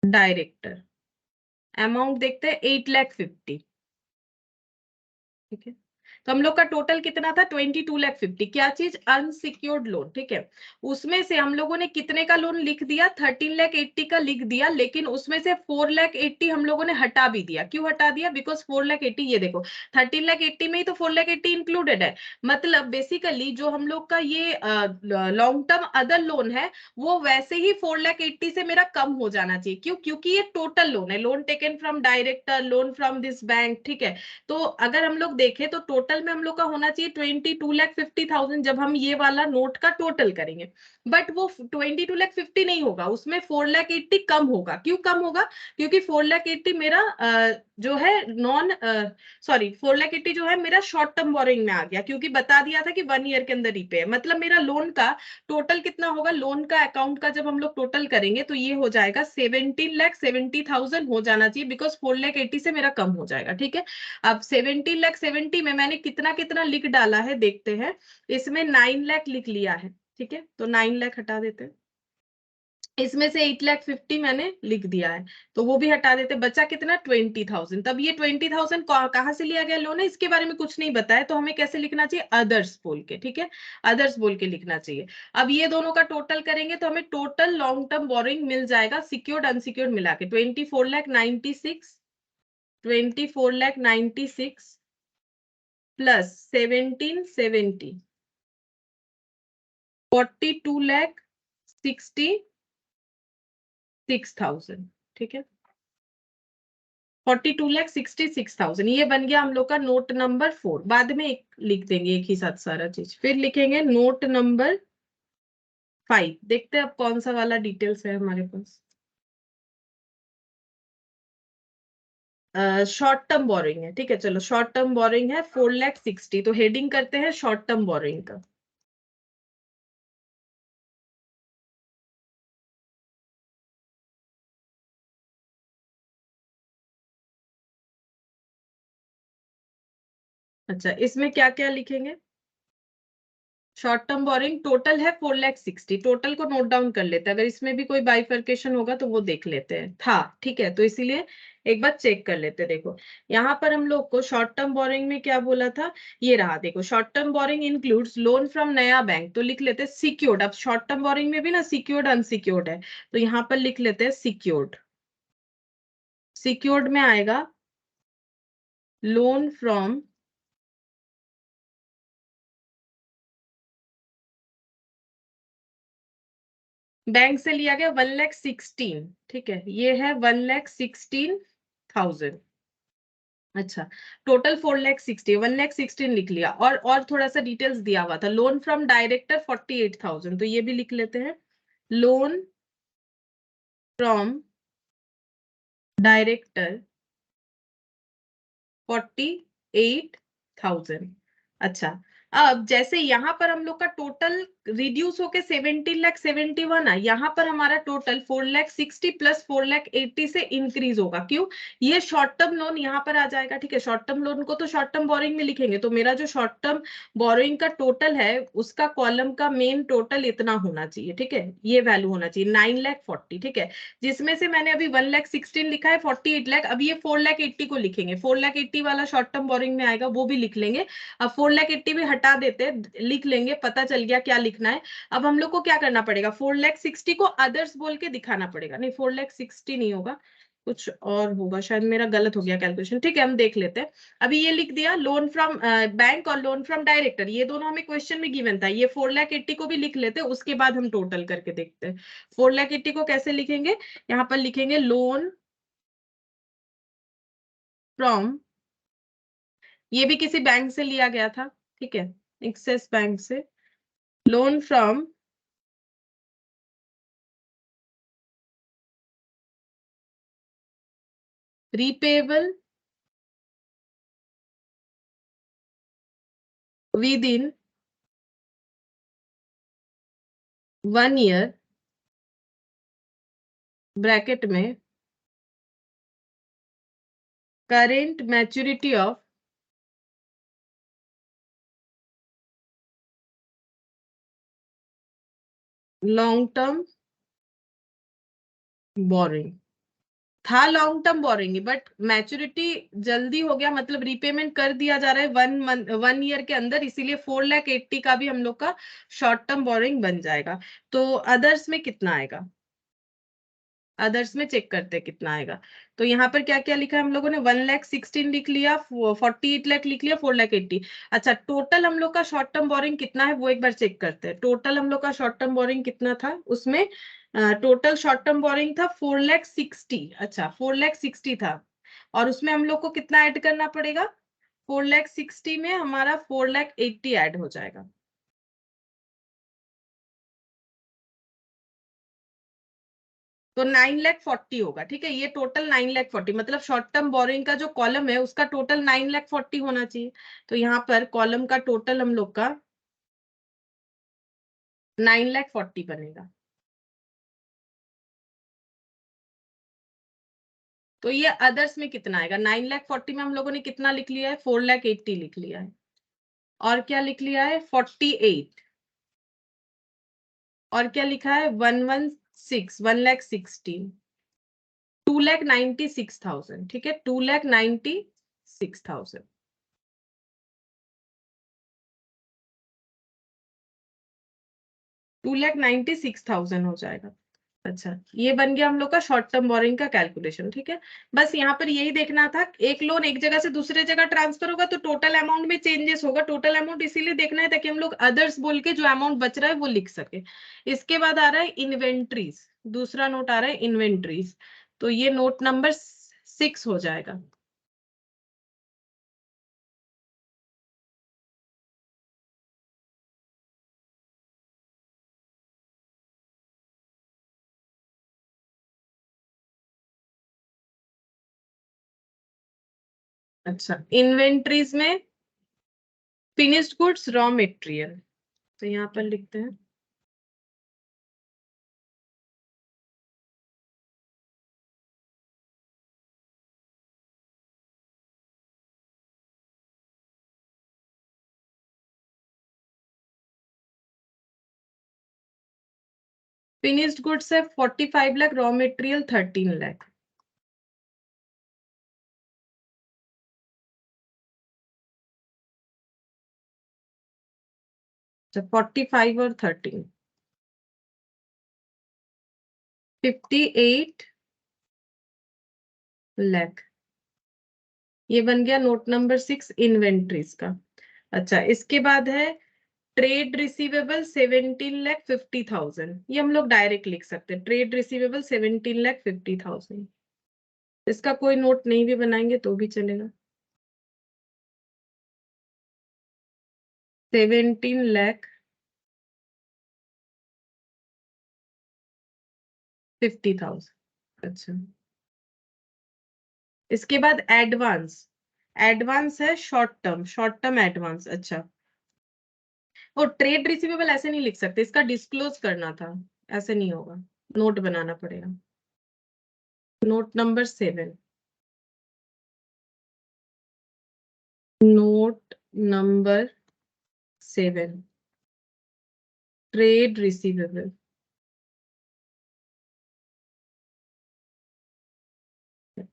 director, amount देखते हैं 8,50,000, ठीक है। तो हम लोग का टोटल कितना था 22,50,000, क्या चीज अनसिक्योर्ड लोन, ठीक है। उसमें से हम लोगों ने कितने का लोन लिख दिया 13,80,000 का लिख दिया, लेकिन उसमें से 4,80,000 हम लोगों ने हटा भी दिया। क्यों हटा दिया, बिकॉज 4,80,000 ये देखो 13,80,000 में ही तो 4,80,000 इंक्लूडेड है। मतलब बेसिकली जो हम लोग का ये लॉन्ग टर्म अदर लोन है वो वैसे ही 4,80,000 से मेरा कम हो जाना चाहिए। क्यों, क्योंकि ये टोटल लोन है, loan taken from director, loan from this bank, ठीक है। तो अगर हम लोग देखें तो टोटल में हम लोग का होना चाहिए 22,50,000 जब हम ये वाला नोट का टोटल करेंगे। बट वो 22,50,000 नहीं होगा, उसमें 4,80,000 कम होगा। क्यों कम होगा, क्योंकि 4,80,000 मेरा जो है नॉन सॉरी 4,80,000 जो है मेरा शॉर्ट टर्म बोरिंग में आ गया, क्योंकि बता दिया था कि 1 ईयर के अंदर रीपे है। मतलब मेरा लोन का टोटल कितना होगा, लोन का अकाउंट का जब हम लोग टोटल करेंगे तो ये हो जाएगा 17,70,000 हो जाना चाहिए, बिकॉज 4,80,000 से मेरा कम हो जाएगा, ठीक है। अब 17,70,000 में मैंने कितना कितना लिख डाला है देखते हैं, इसमें 9 लाख लिख लिया है, ठीक है। तो 9 लाख हटा देते हैं, इसमें से 8,50,000 मैंने लिख दिया है, तो वो भी हटा देते, बचा कितना 20,000। तब ये 20,000 कहाँ से लिया गया लोन है इसके बारे में कुछ नहीं बताया, तो हमें कैसे लिखना चाहिए, अदर्स बोल के, ठीक है, अदर्स बोल के लिखना चाहिए। अब ये दोनों का टोटल करेंगे तो हमें टोटल लॉन्ग टर्म बोरिंग मिल जाएगा सिक्योर्ड अनसिक्योर्ड मिला के 24,96,000, 24,96,000 प्लस 1,770, 42,66,000, ठीक है। 42,66,000 ये बन गया हम लोग का नोट नंबर 4। बाद में एक लिख देंगे एक ही साथ सारा चीज, फिर लिखेंगे नोट नंबर 5। देखते हैं अब कौन सा वाला डिटेल्स है हमारे पास। शॉर्ट टर्म बोरिंग है, ठीक है, चलो शॉर्ट टर्म बोरिंग है 4,60,000, तो हेडिंग करते हैं शॉर्ट टर्म बोरिंग का। अच्छा, इसमें क्या क्या लिखेंगे, शॉर्ट टर्म बोरिंग टोटल है 4,60,000। टोटल को नोट डाउन कर लेते हैं, अगर इसमें भी कोई बाइफर्केशन होगा तो वो देख लेते हैं। था ठीक है, तो इसीलिए एक बार चेक कर लेते हैं। देखो यहाँ पर हम लोग को शॉर्ट टर्म बोरिंग में क्या बोला था, ये रहा। देखो short term borrowing includes loan from नया बैंक, तो लिख लेते हैं सिक्योर्ड। अब शॉर्ट टर्म बोरिंग में भी ना सिक्योर्ड अनसिक्योर्ड है, तो यहाँ पर लिख लेते हैं सिक्योर्ड। सिक्योर्ड में आएगा लोन फ्रॉम बैंक से लिया गया 1,16,000। ठीक है, ये है 1,16,000। अच्छा, टोटल 4,60,000, 1,16,000 लिख लिया। और थोड़ा सा डिटेल्स दिया हुआ था, लोन फ्रॉम डायरेक्टर 48,000, तो ये भी लिख लेते हैं। Loan from director 48,000। अच्छा, अब जैसे यहाँ पर हम लोग का टोटल रिड्यूस होके 17,71,000 है, यहाँ पर हमारा टोटल 4,60,000 प्लस 4,80,000 से इंक्रीज होगा। क्यों? ये शॉर्ट टर्म लोन यहाँ पर आ जाएगा। ठीक है, शॉर्ट टर्म लोन को तो शॉर्ट टर्म बोरिंग में लिखेंगे, तो मेरा जो शॉर्ट टर्म बोरिंग का टोटल है उसका कॉलम का मेन टोटल इतना होना चाहिए। ठीक है, ये वैल्यू होना चाहिए 9,40,000। ठीक है, जिसमें से मैंने अभी 1,16,000 लिखा है, 48,00,000। अब ये 4,80,000 को लिखेंगे, 4,80,000 वाला शॉर्ट टर्म बोरिंग में आएगा, वो भी लिख लेंगे। अब 4,80,000 भी हटा देते, लिख लेंगे, पता चल गया क्या लिखना है। अब हम लोग को क्या करना पड़ेगा, 4,60,000 को अदर्स बोल के दिखाना पड़ेगा। नहीं, 4,60,000 नहीं होगा, कुछ और होगा शायद, मेरा गलत हो गया कैलकुलेशन। ठीक है, हम देख लेते हैं। अभी ये लिख दिया लोन फ्रॉम बैंक और लोन फ्रॉम डायरेक्टर, ये दोनों हमें क्वेश्चन में गिवन था। ये 4,80,000 को भी लिख लेते हैं, उसके बाद हम टोटल करके देखते हैं। 4,80,000 को कैसे लिखेंगे, यहाँ पर लिखेंगे लोन फ्रॉम, ये भी किसी बैंक से लिया गया था। ठीक है, एक्सिस बैंक से। Loan from repayable within 1 year, bracket में current maturity of long term borrowing. था long term borrowing, but maturity जल्दी हो गया, मतलब रीपेमेंट कर दिया जा रहा है 1 ईयर के अंदर, इसीलिए 4,80,000 का भी हम लोग का शॉर्ट टर्म बोरिंग बन जाएगा। तो अदर्स में कितना आएगा, अदर्स में चेक करते हैं कितना आएगा। तो यहाँ पर क्या क्या लिखा है हम लोगों ने, 1,16,000 लिख लिया, 48,00,000 लिख लिया, 4,80,000। अच्छा, टोटल हम लोग का शॉर्ट टर्म बोरिंग कितना है वो एक बार चेक करते हैं। टोटल हम लोग का शॉर्ट टर्म बोरिंग कितना था, उसमें टोटल शॉर्ट टर्म बोरिंग था 4,60,000। अच्छा, 4,60,000 था, और उसमें हम लोग को कितना ऐड करना पड़ेगा, 4,60,000 में हमारा 4,80,000 ऐड हो जाएगा। तो 9,40,000 होगा। ठीक है, ये टोटल 9,40,000, मतलब शॉर्ट टर्म बोरिंग का जो कॉलम है उसका टोटल 9,40,000 होना चाहिए। तो यहाँ पर कॉलम का टोटल हम लोग का 9,40,000 बनेगा। तो ये अदर्स में कितना आएगा, 9,40,000 में हम लोगों ने कितना लिख लिया है, 4,80,000 लिख लिया है। और क्या लिख लिया है, 48। और क्या लिखा है, 1,16,000, 2,96,000। ठीक है, 2,96,000, 2,96,000 हो जाएगा। अच्छा, ये बन गया हम लोग का शॉर्ट टर्म बोरिंग का कैलकुलेशन। ठीक है, बस यहाँ पर यही देखना था, एक लोन एक जगह से दूसरे जगह ट्रांसफर होगा तो टोटल अमाउंट में चेंजेस होगा। टोटल अमाउंट इसीलिए देखना है ताकि हम लोग अदर्स बोल के जो अमाउंट बच रहा है वो लिख सके। इसके बाद आ रहा है इन्वेंट्रीज, दूसरा नोट आ रहा है इन्वेंट्रीज, तो ये नोट नंबर 6 हो जाएगा। अच्छा, इन्वेंट्रीज में फिनिश्ड गुड्स रॉ मटेरियल, तो यहाँ पर लिखते हैं फिनिश्ड गुड्स है 45 लाख, रॉ मटेरियल 13 लाख। अच्छा 45 और 13, 58 लाख। ये बन गया नोट नंबर 6 इन्वेंट्रीज का। अच्छा इसके बाद है ट्रेड रिसीवेबल 17,50,000। ये हम लोग डायरेक्ट लिख सकते हैं, ट्रेड रिसीवेबल 17,50,000। इसका कोई नोट नहीं भी बनाएंगे तो भी चलेगा। 17,50,000। अच्छा इसके बाद एडवांस, एडवांस है शॉर्ट टर्म एडवांस। अच्छा और ट्रेड रिसीवेबल ऐसे नहीं लिख सकते, इसका डिस्क्लोज करना था, ऐसे नहीं होगा, नोट बनाना पड़ेगा। Note number 7, note number 7, trade receivable.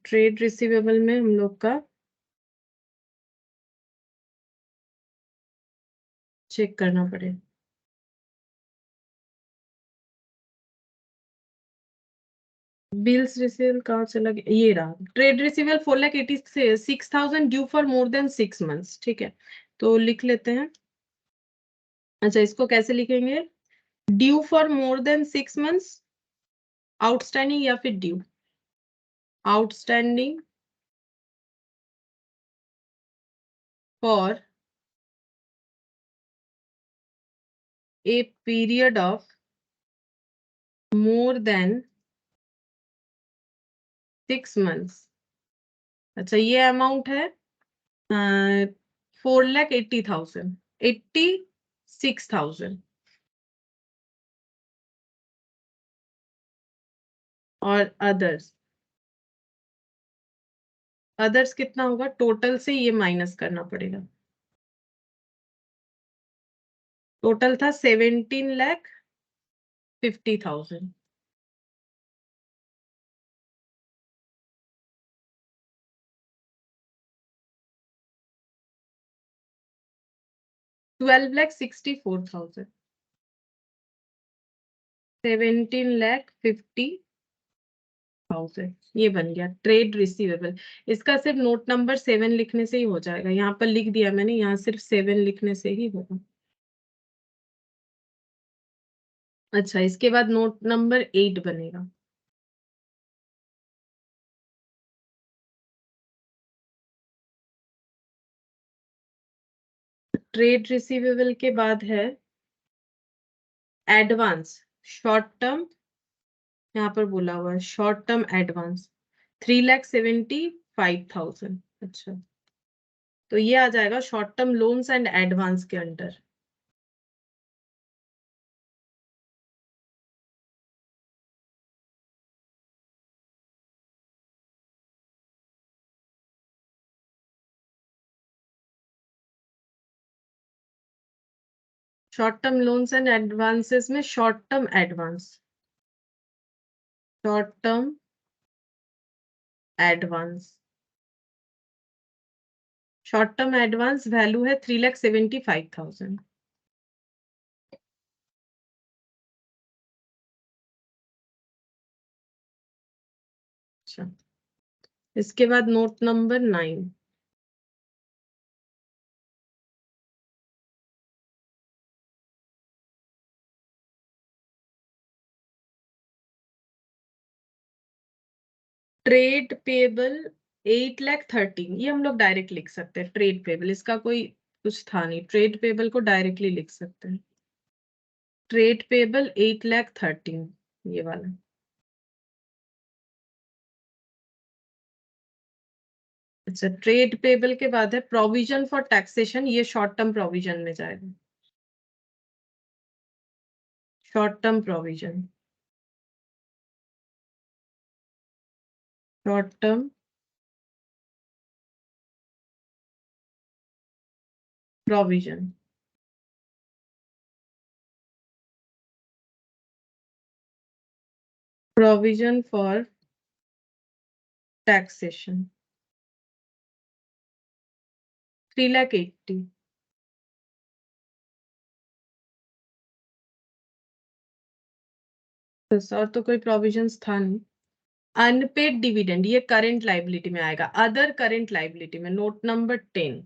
Trade receivable में हम लोग का चेक करना पड़ेगा। बिल्स रिसीवेबल कहाँ चला गया, ये रहा। Trade receivable 4,86,000 due for more than 6 months. ठीक है तो लिख लेते हैं। अच्छा इसको कैसे लिखेंगे, due for more than 6 months, outstanding या फिर due, outstanding for a period of more than 6 months. अच्छा ये अमाउंट है 4,80,000, 86,000। और अदर्स, अदर्स कितना होगा, टोटल से ये माइनस करना पड़ेगा। टोटल था 17,50,000। 12,64,000। 17,50,000 ये बन गया ट्रेड रिसीवेबल। इसका सिर्फ नोट नंबर 7 लिखने से ही हो जाएगा, यहाँ पर लिख दिया मैंने, यहाँ सिर्फ 7 लिखने से ही होगा। अच्छा इसके बाद नोट नंबर 8 बनेगा। ट्रेड रिसीवेबल के बाद है एडवांस शॉर्ट टर्म, यहाँ पर बोला हुआ है शॉर्ट टर्म एडवांस 3,75,000। अच्छा तो ये आ जाएगा short term loans and advance के अंडर। Short term loans and advances में short term advance, short term advance, short term advance value है 3,75,000। अच्छा इसके बाद नोट नंबर 9, ट्रेड पेबल 8,13,000। ये हम लोग डायरेक्ट लिख सकते हैं, ट्रेड पेबल, इसका कोई कुछ था नहीं, ट्रेड पेबल को डायरेक्टली लिख सकते हैं। ट्रेड पेबल 8,13,000 ये वाला। अच्छा ट्रेड पेबल के बाद है प्रोविजन फॉर टैक्सेशन, ये शॉर्ट टर्म प्रोविजन में जाएगा, short term provision, short term provision. provision for taxation 3,80,000. बस और तो कोई प्रोविजंस था नहीं। अनपेड डिविडेंड ये करंट लाइबिलिटी में आएगा, अदर करंट लाइबिलिटी में, नोट नंबर 10।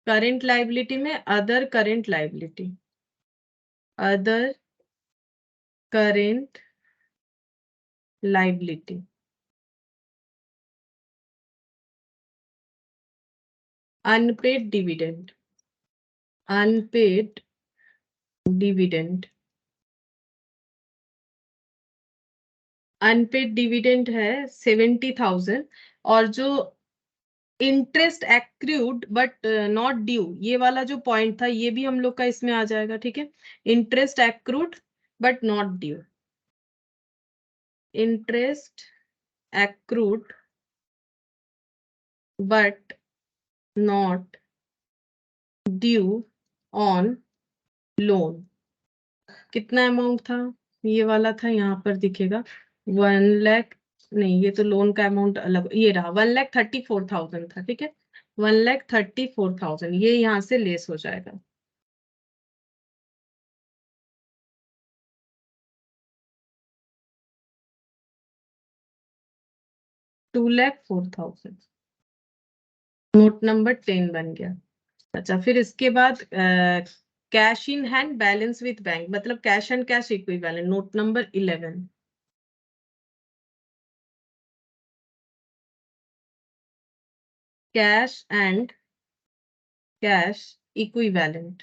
करंट लाइबिलिटी में other current liability, other current liability, unpaid dividend, unpaid dividend, unpaid dividend है 70,000। और जो interest accrued but not due, ये वाला जो पॉइंट था ये भी हम लोग का इसमें आ जाएगा, ठीक है। Interest accrued but not due, interest accrued but not due on loan, कितना अमाउंट था, ये वाला था, यहाँ पर दिखेगा 1,00,000, नहीं ये तो लोन का अमाउंट अलग, ये रहा 1,34,000 था, ठीक है। 1,34,000 ये यहाँ से लेस हो जाएगा। $2,04,000 नोट नंबर 10 बन गया। अच्छा, फिर इसके बाद cash in hand balance with bank, मतलब cash and cash equivalent, note number 11। Cash and cash equivalent,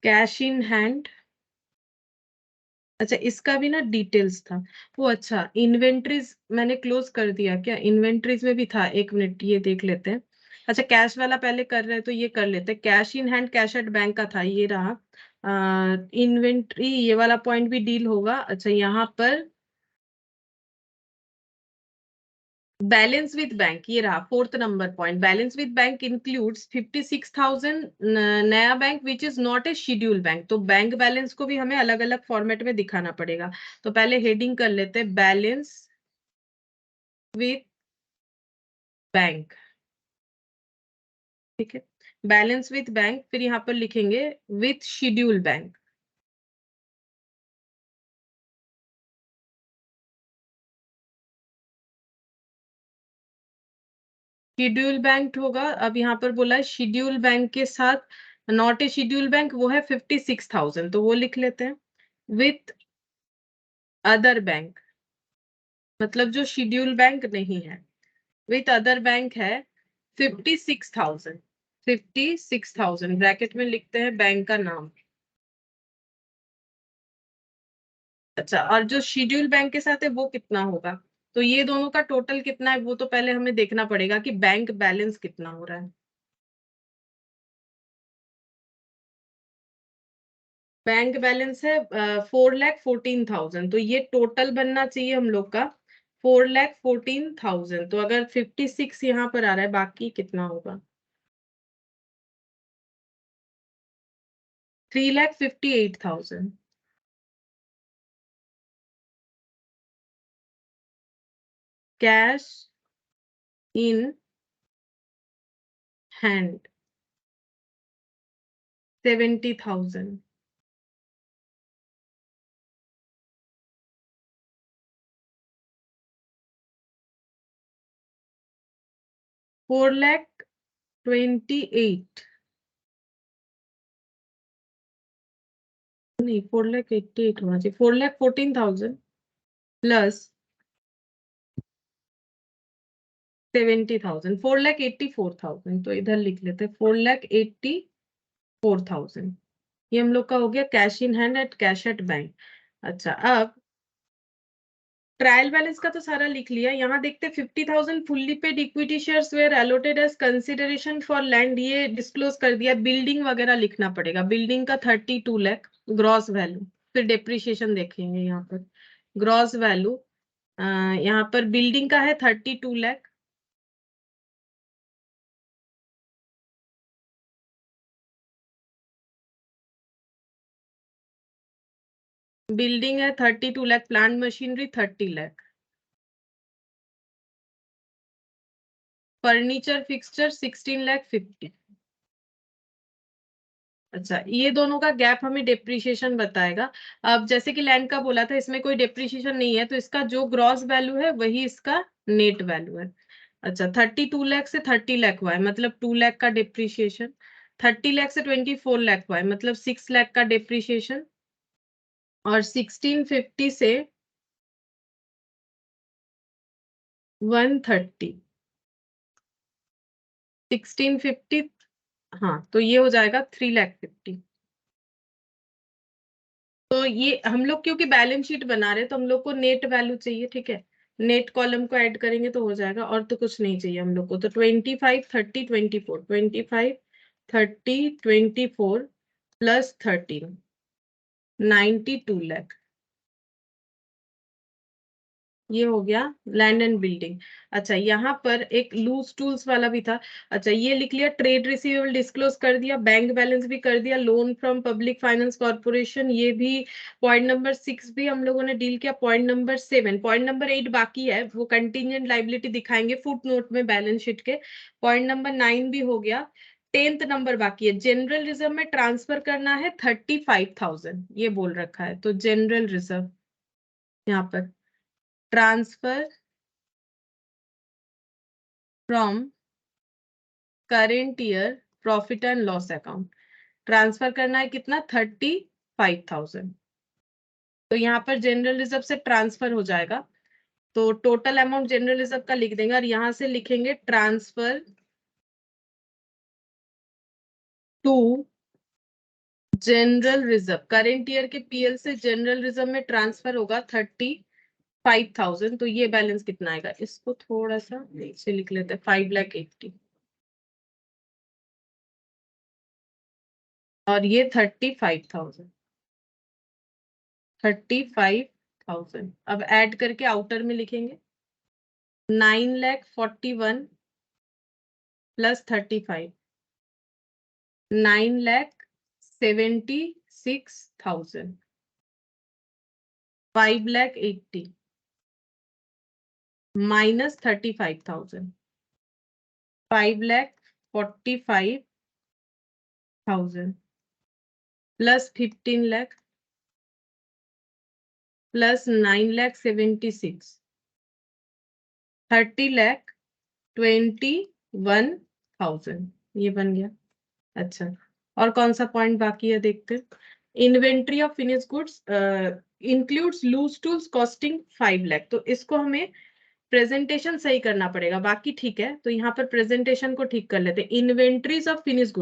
cash in hand. अच्छा, इसका भी ना डिटेल्स था वो। अच्छा, इन्वेंट्रीज मैंने क्लोज कर दिया क्या? इन्वेंट्रीज में भी था, एक मिनट ये देख लेते हैं। अच्छा, कैश वाला पहले कर रहे हैं तो ये कर लेते हैं। Cash in hand cash at bank का था, ये रहा। इन्वेंट्री ये वाला पॉइंट भी डील होगा। अच्छा, यहाँ पर बैलेंस विद बैंक, ये रहा fourth number point. Balance with bank includes 56,000 नया bank which is not a schedule bank. तो बैंक बैलेंस को भी हमें अलग अलग फॉर्मेट में दिखाना पड़ेगा। तो पहले हेडिंग कर लेते हैं, बैलेंस विथ बैंक, ठीक है। बैलेंस विथ बैंक, फिर यहाँ पर लिखेंगे with schedule bank. Schedule bank होगा, अब यहाँ पर बोला है शेड्यूल बैंक के साथ नॉट ए शेड्यूल बैंक, वो है 56,000, तो वो लिख लेते हैं। विथ अदर बैंक, मतलब जो शेड्यूल बैंक नहीं है, विथ अदर बैंक है 56,000। 56,000 ब्रैकेट में लिखते हैं बैंक का नाम। अच्छा, और जो शेड्यूल बैंक के साथ है वो कितना होगा? तो ये दोनों का टोटल कितना है वो तो पहले हमें देखना पड़ेगा कि बैंक बैलेंस कितना हो रहा है। बैंक बैलेंस है 4,14,000, तो ये टोटल बनना चाहिए हम लोग का 4,14,000। तो अगर 56 यहाँ पर आ रहा है, बाकी कितना होगा? 3,58,000। Cash in hand 70,000। 4,28,000 नहीं, 4,88,000 होना चाहिए। 4,14,000 प्लस 70,000, 4,84,000। तो इधर लिख लेते हैं 4,84,000। ये हम लोग का हो गया cash in hand eight cash at bank. अच्छा, अब ट्रायल बैलेंस का तो सारा लिख लिया। यहाँ देखते 50,000 fully paid equity shares were allotted as consideration for land, ये डिस्क्लोज कर दिया। बिल्डिंग वगैरह लिखना पड़ेगा। बिल्डिंग का 32 लाख ग्रॉस वैल्यू, फिर डेप्रिसिएशन देखेंगे यहाँ पर। ग्रॉस वैल्यू यहाँ पर बिल्डिंग का है 32 लाख, बिल्डिंग है 32 lakh, plant machinery 30 lakh, furniture fixture 16 lakh 50। अच्छा, ये दोनों का गैप हमें डेप्रिसिएशन बताएगा। अब जैसे कि लैंड का बोला था, इसमें कोई डेप्रिसिएशन नहीं है, तो इसका जो ग्रॉस वैल्यू है वही इसका नेट वैल्यू है। अच्छा, 32 लाख से 30 लाख हुआ है, मतलब 2 लाख का डेप्रिसिएशन। 30 लाख से 24 लाख हुआ है, मतलब 6 लाख का डेप्रिसिएशन। और 1650 से 130, 1650, हाँ तो ये हो जाएगा 3 लाख 50। तो ये हम लोग क्योंकि बैलेंस शीट बना रहे हैं तो हम लोग को नेट वैल्यू चाहिए, ठीक है। नेट कॉलम को ऐड करेंगे तो हो जाएगा, और तो कुछ नहीं चाहिए हम लोग को। तो 25 30 24, 25 30 24 प्लस 13, 92 लाख। ये हो गया लैंड एंड बिल्डिंग। अच्छा, यहाँ पर एक लूज टूल्स वाला भी था। अच्छा, ये लिख लिया, ट्रेड रिसीवेबल डिस्क्लोज कर दिया, बैंक बैलेंस भी कर दिया, loan from public finance corporation ये भी। पॉइंट नंबर 6 भी हम लोगों ने डील किया। पॉइंट नंबर 7, पॉइंट नंबर 8 बाकी है, वो कंटीजेंट लाइबिलिटी दिखाएंगे फुट नोट में बैलेंस शीट के। पॉइंट नंबर 9 भी हो गया। 10th नंबर बाकी है, जनरल रिजर्व में ट्रांसफर करना है 35,000, ये बोल रखा है। तो जनरल रिजर्व यहाँ पर transfer from current year profit and loss account, transfer करना है कितना, 35,000। तो यहाँ पर जनरल रिजर्व से ट्रांसफर हो जाएगा, तो टोटल अमाउंट जनरल रिजर्व का लिख देंगे, और यहाँ से लिखेंगे transfer to general reserve. Current year के पीएल से जनरल रिजर्व में ट्रांसफर होगा 35,000। तो ये बैलेंस कितना आएगा, इसको थोड़ा सा नीचे लिख लेते हैं, 5,80,000, और ये 35,000, 35,000। अब ऐड करके आउटर में लिखेंगे 9,41,000 plus 35, 9,76,000, 5,80,000 minus 35,000, 5,45,000 plus 15 lakh plus 9,76,000, 30,21,000, ये बन गया। अच्छा, और कौन सा पॉइंट बाकी है देखते हैं। Inventory of finish goods includes loose tools costing 5 lakh, तो इसको हमें प्रेजेंटेशन सही करना पड़ेगा, बाकी ठीक है। तो यहाँ पर प्रेजेंटेशन को ठीक कर लेते हैं। इन्वेंट्रीज ऑफ फिनिश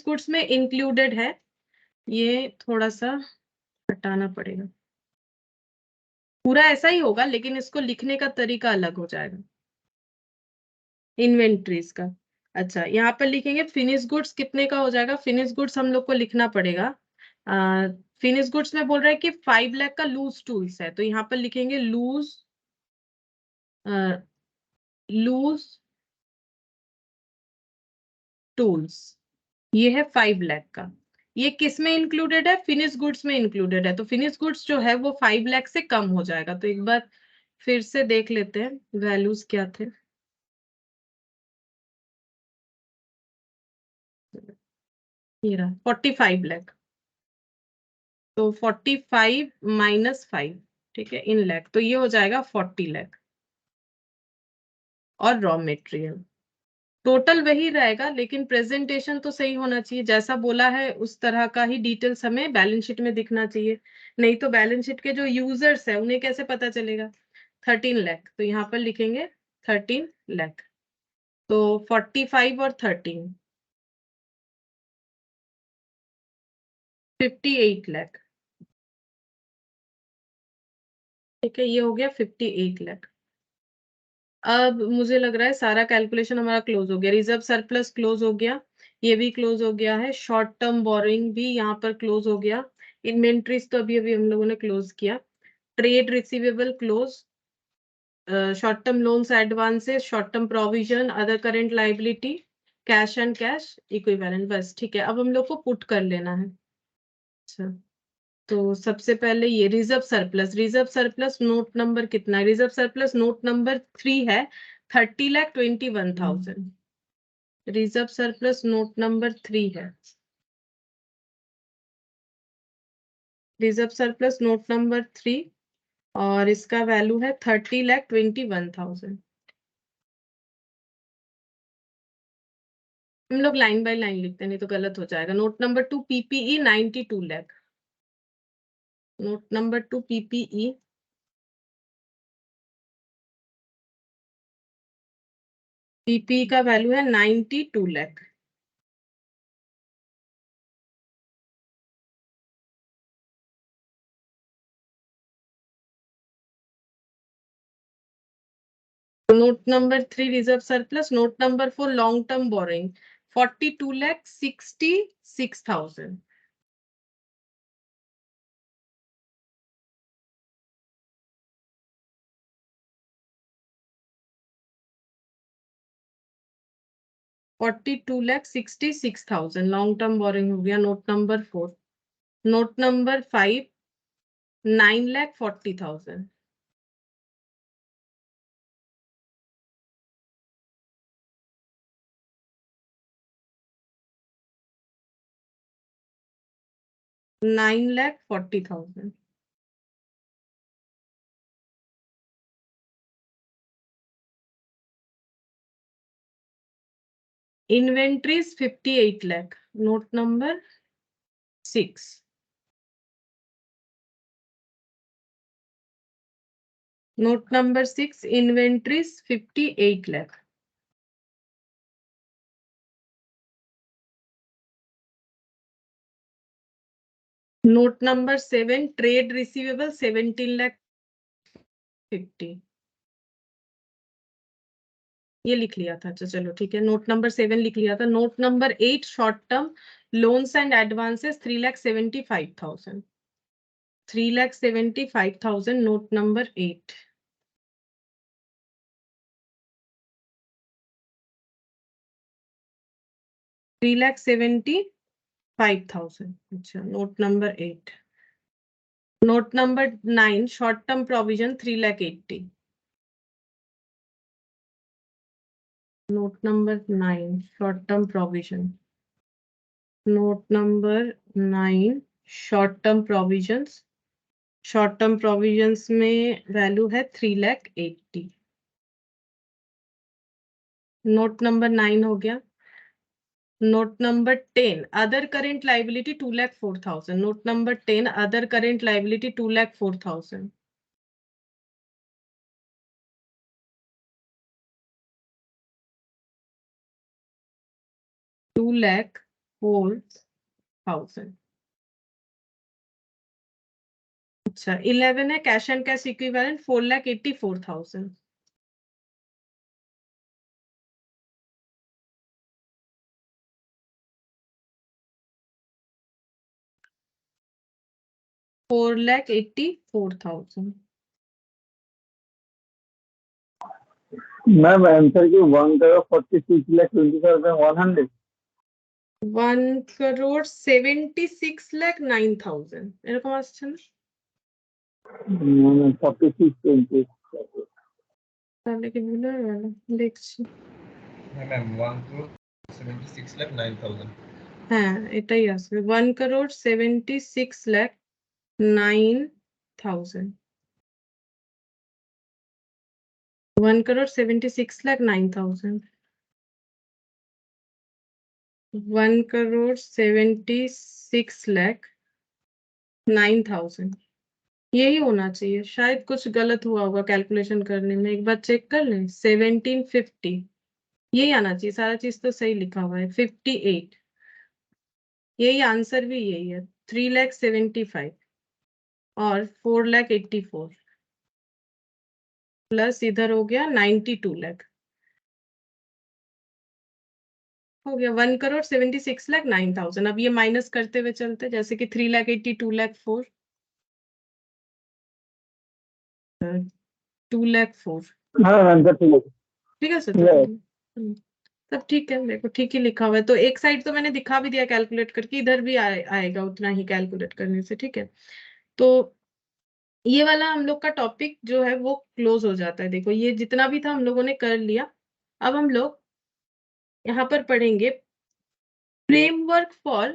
गुड्स में इंक्लूडेड है, ये थोड़ा सा हटाना पड़ेगा। पूरा ऐसा ही होगा लेकिन इसको लिखने का तरीका अलग हो जाएगा इन्वेंट्रीज का। अच्छा, यहाँ पर लिखेंगे फिनिश गुड्स कितने का हो जाएगा। फिनिश गुड्स हम लोग को लिखना पड़ेगा, फिनिश गुड्स में बोल रहा है कि 5 लाख का लूज टूल्स है, तो यहाँ पर लिखेंगे लूज टूल्स, ये है 5 लाख का। ये किस में इंक्लूडेड है, फिनिश गुड्स में इंक्लूडेड है। तो फिनिश गुड्स जो है वो 5 लाख से कम हो जाएगा। तो एक बार फिर से देख लेते हैं वैल्यूज क्या थे। ये रहा 45 लाख, तो 45 माइनस 5, ठीक है, इन लाख, तो ये हो जाएगा 40 लाख। और रॉ मेटेरियल टोटल वही रहेगा, लेकिन प्रेजेंटेशन तो सही होना चाहिए, जैसा बोला है उस तरह का ही डिटेल्स हमें बैलेंस शीट में दिखना चाहिए। नहीं तो बैलेंस शीट के जो यूजर्स है उन्हें कैसे पता चलेगा। 13 लाख, तो यहाँ पर लिखेंगे 13 लाख, तो 45 और 13, 58 लाख, ठीक है, ये हो गया 58 लाख। अब मुझे लग रहा है सारा कैलकुलेशन हमारा क्लोज हो गया। रिजर्व सरप्लस क्लोज हो गया, ये भी क्लोज हो गया है। शॉर्ट टर्म बोरोइंग भी यहाँ पर क्लोज हो गया। इन्वेंट्रीज तो अभी अभी हम लोगों ने क्लोज किया। Trade receivable close, short term loans advances, short term provision, other current liability, cash and cash equivalent, बस ठीक है। अब हम लोग को पुट कर लेना है। अच्छा, तो सबसे पहले ये रिजर्व सरप्लस नोट नंबर कितना है? रिजर्व सरप्लस नोट नंबर 3 है 30,21,000। रिजर्व सरप्लस नोट नंबर 3 है। रिजर्व सरप्लस नोट नंबर 3 और इसका वैल्यू है 30,21,000। हम लोग लाइन बाय लाइन लिखते हैं, नहीं तो गलत हो जाएगा। Note number 2 PPE 92 lakh. Note number 2 PPE का वैल्यू है 92 lakh. Note number 3 reserve surplus. Note number 4 long term boring 42,66,000। $42,66,000 long term boring हो गया note number 4। Note number 5 9,40,000। $9,40,000। Inventories 58 lakh. Note number 6। Note number 6 inventories 58 lakh. Note number 7 trade receivable 17,50,000। ये लिख लिया था। अच्छा चलो ठीक है, नोट नंबर 7 लिख लिया था। Note number 8 short term loans and advances 3,75,000। 3,75,000 note number 8। $3,75,000। अच्छा note number 8। Note number 9 short term provision 3,80,000। Note number 9 short term provision. Note number 9 short term provisions. Short term provisions में वैल्यू है 3,80,000। नोट नंबर 9 हो गया। Note number 10 other current liability 2,04,000। Note number 10 other current liability 2,04,000। $2,04,000। अच्छा 11 है cash and cash equivalent 4,84,000। $4,84,000। Ma'am answer की 1,46,25,100। 1,76,09,000 এরকম আসছে না? 4620। তাহলে কি ভুল হয়ে গেল? দেখছি। হ্যাঁ ম্যাম 1,76,09,000। হ্যাঁ এটাই আসবে 1,76,09,000। 1,76,09,000। 1,76,09,000 यही होना चाहिए। शायद कुछ गलत हुआ होगा कैलकुलेशन करने में, एक बार चेक कर लें। 1750 यही आना चाहिए। सारा चीज तो सही लिखा हुआ है। 58 यही आंसर भी यही है। 3,75,000 और 4,84,000 प्लस इधर हो गया 92 लाख। हो गया 1,76,09,000। अब ये माइनस करते हुए चलते, जैसे कि 3,82,000 2,04,000 2,04,000 हाँ आंसर ठीक है। ঠিক আছে তো? Yes. হুম। सब ठीक है, देखो ठीक ही लिखा हुआ है। तो एक साइड तो मैंने दिखा भी दिया कैलकुलेट करके, इधर भी आएगा उतना ही कैलकुलेट करने से, ठीक है। तो ये वाला हम लोग का टॉपिक जो है वो क्लोज हो जाता है। देखो ये जितना भी था हम लोगों ने कर लिया। अब हम लोग यहाँ पर पढ़ेंगे फ्रेमवर्क फॉर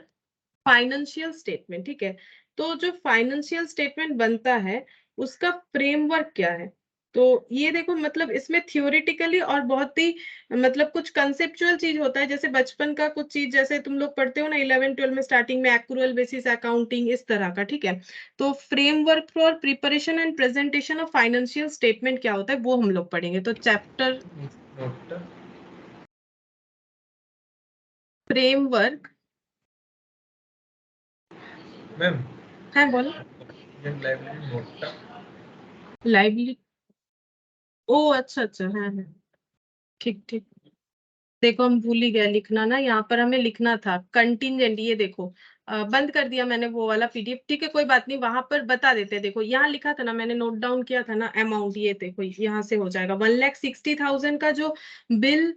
फाइनेंशियल स्टेटमेंट, ठीक है। तो जो फाइनेंशियल स्टेटमेंट बनता है उसका फ्रेमवर्क क्या है। तो ये देखो मतलब इसमें थियोरिटिकली और बहुत ही मतलब कुछ कंसेप्चुअल चीज होता है, जैसे बचपन का कुछ चीज जैसे तुम लोग पढ़ते हो ना 11 12 में स्टार्टिंग में एक्रूअल बेसिस अकाउंटिंग इस तरह का, ठीक है। तो framework for preparation and presentation of financial statement क्या होता है वो हम लोग पढ़ेंगे। तो चैप्टर फ्रेमवर्क, मैम है बोलो। लाइब्रेरी, ओ अच्छा अच्छा, हाँ, ठीक ठीक। देखो हम भूल ही गए लिखना ना, यहाँ पर हमें लिखना था कंटिजेंट। ये देखो बंद कर दिया मैंने वो वाला पीडीएफ, ठीक है कोई बात नहीं, वहां पर बता देते हैं। देखो यहाँ लिखा था ना, मैंने नोट डाउन किया था ना अमाउंट, ये देखो यहाँ से हो जाएगा 1,60,000 का जो बिल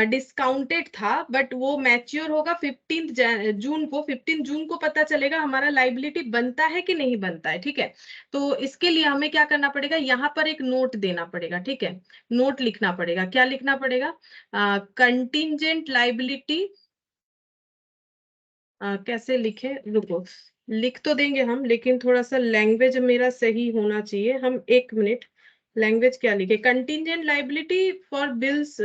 डिस्काउंटेड था, बट वो मैच्योर होगा 15 जून को। 15 जून को पता चलेगा हमारा लाइबिलिटी बनता है कि नहीं बनता है, ठीक है। तो इसके लिए हमें क्या करना पड़ेगा, यहाँ पर एक नोट देना पड़ेगा, ठीक है। नोट लिखना पड़ेगा, क्या लिखना पड़ेगा, कंटिजेंट लाइबिलिटी। कैसे लिखे, रुको लिख तो देंगे हम, लेकिन थोड़ा सा लैंग्वेज मेरा सही होना चाहिए। हम एक मिनट, लैंग्वेज क्या लिखे, contingent liability for bills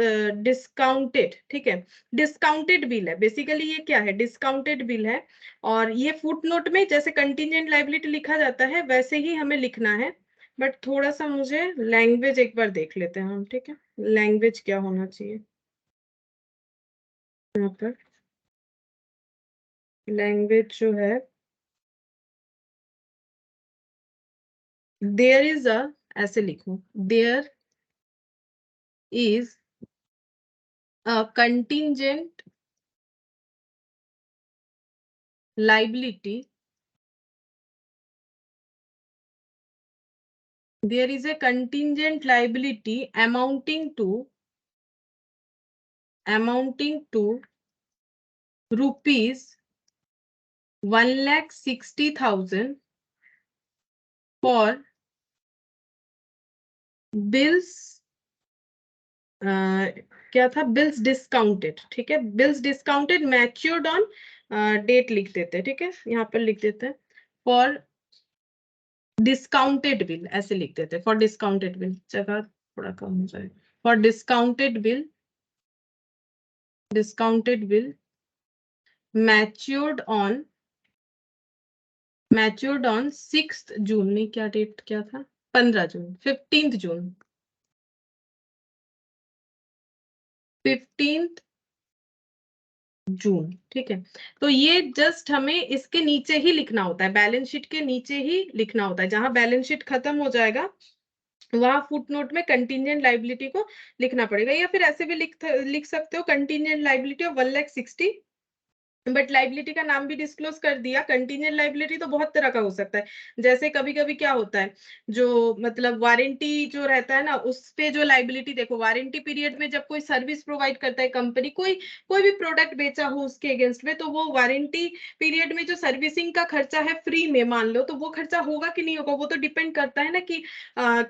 discounted, ठीक है। डिस्काउंटेड बिल है बेसिकली, ये क्या है, डिस्काउंटेड बिल है। और ये फुट नोट में जैसे कंटिजेंट लाइबिलिटी लिखा जाता है वैसे ही हमें लिखना है। बट थोड़ा सा मुझे लैंग्वेज एक बार देख लेते हैं हम, ठीक है। लैंग्वेज क्या होना चाहिए यहाँ पर, लैंग्वेज जो है देयर इज अ, ऐसे लिखो, there is a contingent liability, there is a contingent liability amounting to rupees 1,60,000 for bills, क्या था, बिल्स डिस्काउंटेड, ठीक है। Bills discounted matured on, date लिख देते हैं, ठीक है, यहाँ पर लिख देते हैं फॉर डिस्काउंटेड बिल, ऐसे लिख देते हैं फॉर डिस्काउंटेड बिल, जगह थोड़ा कम हो जाए, for discounted bill matured on 6 जून, नहीं क्या डेट क्या था, 15 जून, 15 जून, 15 जून, ठीक है। तो ये जस्ट हमें इसके नीचे ही लिखना होता है, बैलेंस शीट के नीचे ही लिखना होता है, जहां बैलेंस शीट खत्म हो जाएगा वहां फुटनोट में कंटिजेंट लाइबिलिटी को लिखना पड़ेगा। या फिर ऐसे भी लिख सकते हो contingent liability of 1,60,000, but liability का नाम भी डिस्क्लोज कर दिया। कंटिजेंट लाइबिलिटी तो बहुत तरह का हो सकता है, जैसे कभी कभी क्या होता है, जो मतलब वारंटी जो रहता है ना उस पे जो लाइबिलिटी, देखो वारंटी पीरियड में जब कोई सर्विस प्रोवाइड करता है कंपनी, कोई भी प्रोडक्ट बेचा हो उसके अगेंस्ट में, तो वो वारंटी पीरियड में जो सर्विसिंग का खर्चा है फ्री में मान लो, तो वो खर्चा होगा कि नहीं होगा वो तो डिपेंड करता है ना कि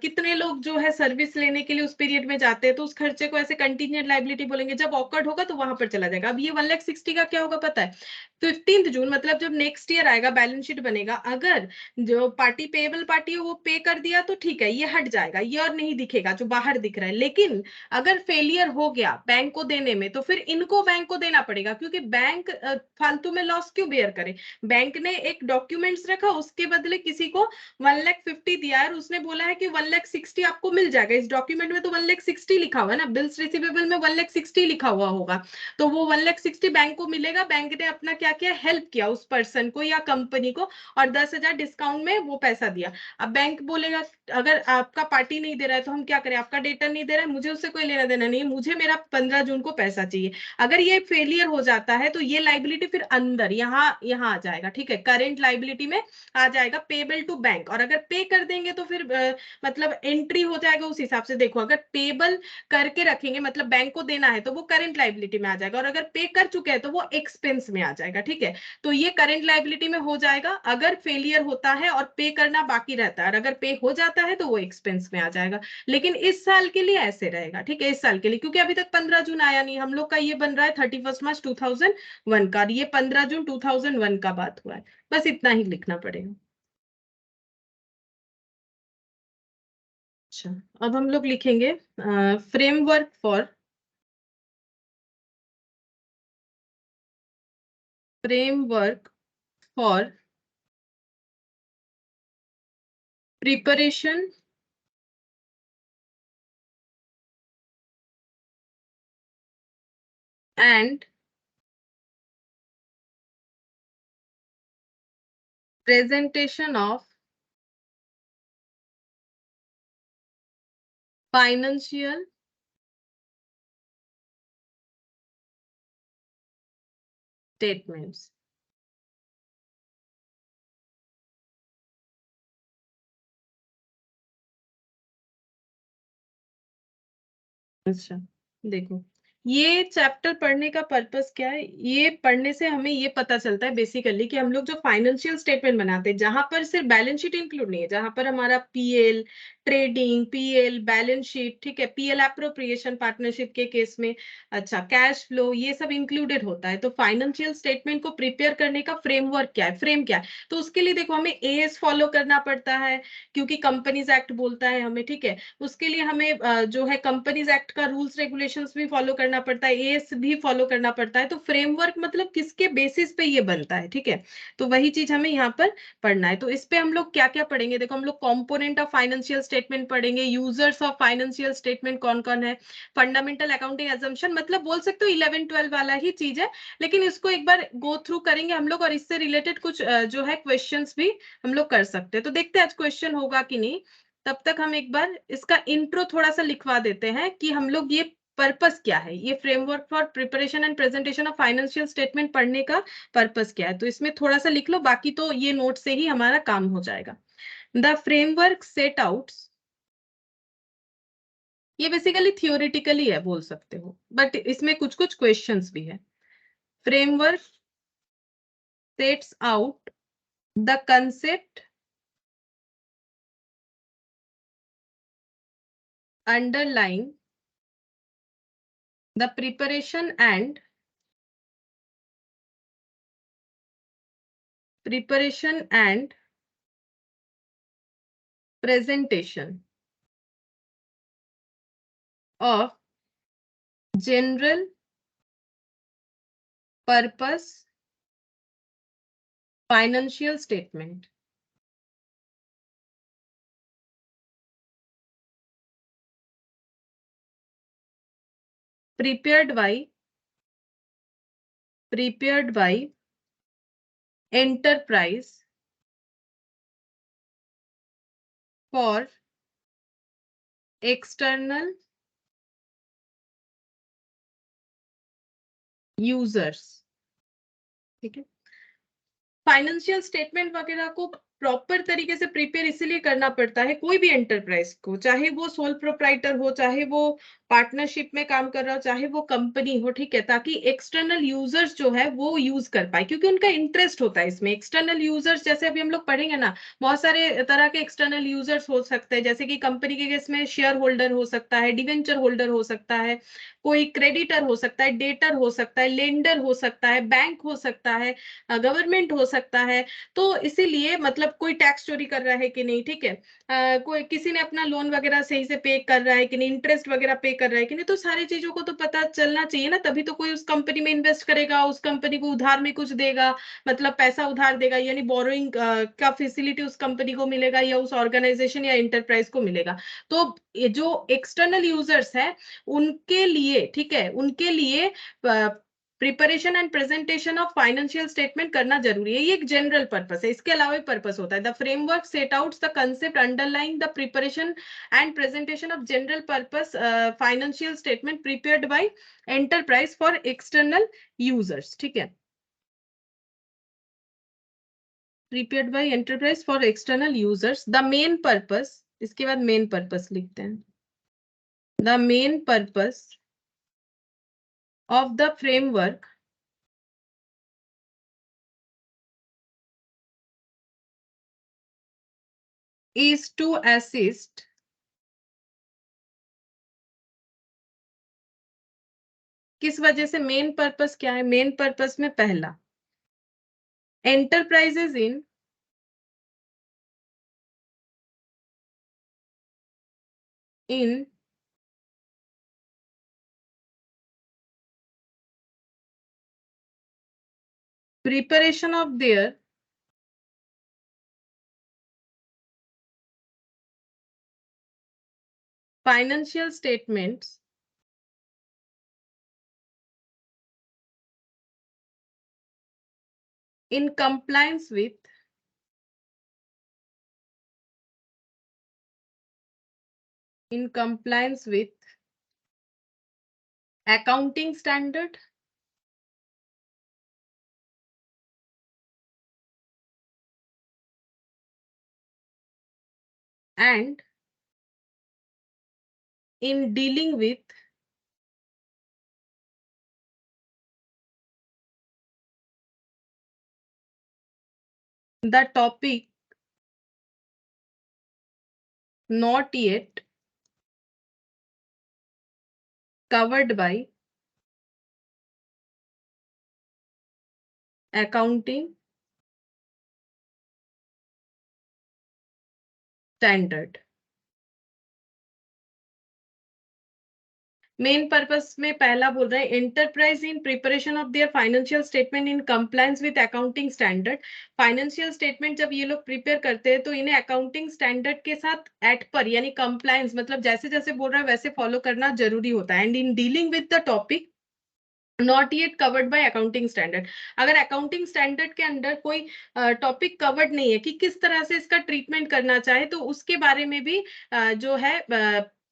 कितने लोग जो है सर्विस लेने के लिए उस पीरियड में जाते हैं, तो उस खर्चे को ऐसे कंटिजेंट लाइबिलिटी बोलेंगे। जब ऑकर्ड होगा तो वहां पर चला जाएगा। अब ये 1,60,000 का क्या होगा पता है, 15 जून मतलब जब नेक्स्ट ईयर आएगा बैलेंस शीट बनेगा, अगर जो पार्टी पेएबल पार्टी है वो पे कर दिया तो ठीक है, ये हट जाएगा, ये और नहीं दिखेगा जो बाहर दिख रहा है। लेकिन अगर फेलियर हो गया बैंक को देने में, तो फिर इनको बैंक को देना पड़ेगा, क्योंकि बैंक फालतू में लॉस क्यों बेयर करे। बैंक ने एक डॉक्यूमेंट्स रखा, उसके बदले किसी को 1,50,000 दिया है, उसने बोला है कि 1,60,000 आपको मिल जाएगा। इस डॉक्यूमेंट में तो 1,60,000 लिखा हुआ है ना, बिल्स रिसीवेबल में 1,60,000 लिखा हुआ होगा, तो वो 1,60,000 बैंक को मिलेगा। बैंक बैंक ने अपना क्या किया, हेल्प किया उस पर्सन को या कंपनी को, और 10,000 डिस्काउंट में वो पैसा दिया। अब बैंक बोलेगा अगर आपका पार्टी नहीं दे रहा है तो हम क्या करें, आपका डेटा नहीं दे रहा है, मुझे उससे कोई लेना देना नहीं है, मुझे मेरा 15 जून को पैसा चाहिए। अगर ये फेलियर हो जाता है तो ये लाइबिलिटी फिर अंदर यहाँ आ जाएगा, ठीक है, करेंट लाइबिलिटी में आ जाएगा, पेबल टू बैंक। और अगर पे कर देंगे तो फिर मतलब एंट्री हो जाएगा उस हिसाब से। देखो अगर पेबल करके रखेंगे मतलब बैंक को देना है तो वो करंट लाइबिलिटी में आ जाएगा, और अगर पे कर चुके हैं तो वो एक्सपेंस में आ जाएगा, ठीक है। तो ये करंट लाइबिलिटी में हो जाएगा अगर फेलियर होता है और पे करना बाकी रहता है, और अगर पे हो जाता है तो वो एक्सपेंस में आ जाएगा। लेकिन इस साल के लिए ऐसे रहेगा, ठीक है, इस साल के लिए, क्योंकि अभी तक 15 जून आया नहीं, हम लोग का ये बन रहा है 31 मार्च 2001 का, ये 15 जून 2001 का बात हुआ है। बस इतना ही लिखना पड़ेगा। अच्छा, अब हम लोग लिखेंगे framework for preparation and presentation of financial statements. अच्छा, देखो ये चैप्टर पढ़ने का पर्पस क्या है, ये पढ़ने से हमें ये पता चलता है बेसिकली कि हम लोग जो फाइनेंशियल स्टेटमेंट बनाते हैं जहां पर सिर्फ बैलेंस शीट इंक्लूड नहीं है, जहां पर हमारा PL, trading, PL, balance sheet, ठीक है, पीएल एप्रोप्रिएशन पार्टनरशिप के केस में, अच्छा, कैश फ्लो, ये सब इंक्लूडेड होता है। तो फाइनेंशियल स्टेटमेंट को प्रिपेयर करने का फ्रेमवर्क क्या है, फ्रेम क्या है, तो उसके लिए देखो हमें एएस फॉलो करना पड़ता है क्योंकि कंपनीज एक्ट बोलता है हमें, ठीक है। उसके लिए हमें जो है कंपनीज एक्ट का रूल्स रेगुलेशंस भी फॉलो करना पड़ता है, एएस भी फॉलो करना पड़ता है। तो फ्रेमवर्क मतलब किसके बेसिस पे ये बनता है, ठीक है, तो वही चीज हमें यहाँ पर पढ़ना है। तो इस पे हम लोग क्या क्या पढ़ेंगे, देखो हम लोग कंपोनेंट ऑफ फाइनेंशियल स्टेटमेंट पढ़ेंगे, यूजर्स ऑफ फाइनेंशियल स्टेटमेंट कौन कौन है, फंडामेंटल अकाउंटिंग एजम्पशन, मतलब बोल सकते हो 11-12 वाला ही चीज है, लेकिन इसको एक बार गो थ्रू करेंगे हम लोग, और इससे रिलेटेड कुछ जो है क्वेश्चंस भी हम लोग कर सकते हैं। तो देखते हैं आज क्वेश्चन होगा कि नहीं। तब तक हम एक बार इसका इंट्रो थोड़ा सा लिखवा देते हैं कि हम लोग ये पर्पस क्या है, ये framework for preparation and presentation of financial statement पढ़ने का पर्पस क्या है। तो इसमें थोड़ा सा लिख लो, बाकी तो ये नोट से ही हमारा काम हो जाएगा। द फ्रेमवर्क सेट आउट, ये बेसिकली थियोरिटिकली है बोल सकते हो, बट इसमें कुछ कुछ क्वेश्चंस भी है। Framework sets out the concept underlying the preparation and presentation of general purpose financial statement prepared by enterprise for external users, ठीक है। फाइनेंशियल स्टेटमेंट वगैरह को प्रॉपर तरीके से प्रिपेयर इसलिए करना पड़ता है कोई भी एंटरप्राइज को, चाहे वो सोल प्रोप्राइटर हो, चाहे वो पार्टनरशिप में काम कर रहा हो, चाहे वो कंपनी हो, ठीक है, ताकि एक्सटर्नल यूजर्स जो है वो यूज कर पाए, क्योंकि उनका इंटरेस्ट होता है इसमें। एक्सटर्नल यूजर्स जैसे अभी हम लोग पढ़ेंगे ना, बहुत सारे तरह के एक्सटर्नल यूजर्स हो सकते हैं, जैसे कि कंपनी के केस में शेयर होल्डर हो सकता है, डिवेंचर होल्डर हो सकता है, कोई क्रेडिटर हो सकता है, डेटर हो सकता है, लेंडर हो सकता है, बैंक हो सकता है, गवर्नमेंट हो सकता है। तो इसीलिए मतलब कोई टैक्स चोरी कर रहा है कि नहीं, ठीक है, कोई किसी ने अपना लोन वगैरह सही से पे कर रहा है कि नहीं, इंटरेस्ट वगैरह पे कर रहा है कि नहीं, तो सारी चीजों को तो पता चलना चाहिए ना, तभी तो कोई उस कंपनी में इन्वेस्ट करेगा, उस कंपनी को उधार में कुछ देगा, मतलब पैसा उधार देगा, यानी बोरोइंग का फैसिलिटी उस कंपनी को मिलेगा या उस ऑर्गेनाइजेशन या इंटरप्राइज को मिलेगा। तो ये जो एक्सटर्नल यूजर्स है उनके लिए, ठीक है, उनके लिए preparation and presentation of financial statement करना जरूरी है, ये एक जनरल पर्पस है, इसके अलावा पर्पस होता है। The framework set out the concept underlying the preparation and presentation of general purpose financial statement prepared by enterprise for external users. ठीक है, prepared by enterprise for external users. The main purpose, इसके बाद main purpose लिखते हैं। The main purpose of the framework is to assist किस वजह से, मेन पर्पस क्या है, मेन पर्पस में पहला enterprises in preparation of their financial statements in compliance with accounting standard and in dealing with the topic not yet covered by accounting standard। Main purpose में पहला बोल रहा है enterprise in preparation of their financial statement in compliance with accounting standard. Financial statement जब ये लोग प्रिपेयर करते हैं तो इन्हें अकाउंटिंग स्टैंडर्ड के साथ एट पर यानी कंप्लायंस मतलब जैसे जैसे बोल रहा है वैसे फॉलो करना जरूरी होता है। And in dealing with the topic not yet covered by accounting standard. अगर अकाउंटिंग स्टैंडर्ड के अंडर कोई टॉपिक कवर्ड नहीं है कि किस तरह से इसका ट्रीटमेंट करना चाहे तो उसके बारे में भी जो है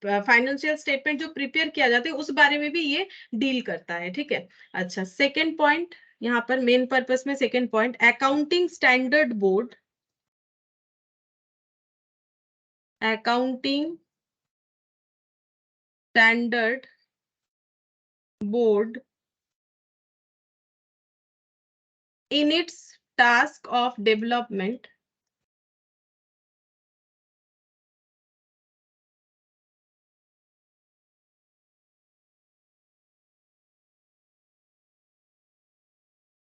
फाइनेंशियल स्टेटमेंट जो प्रिपेयर किया जाता है उस बारे में भी ये डील करता है। ठीक है, अच्छा सेकेंड पॉइंट यहाँ पर मेन पर्पस में second point accounting standard board, accounting standard board in its task of development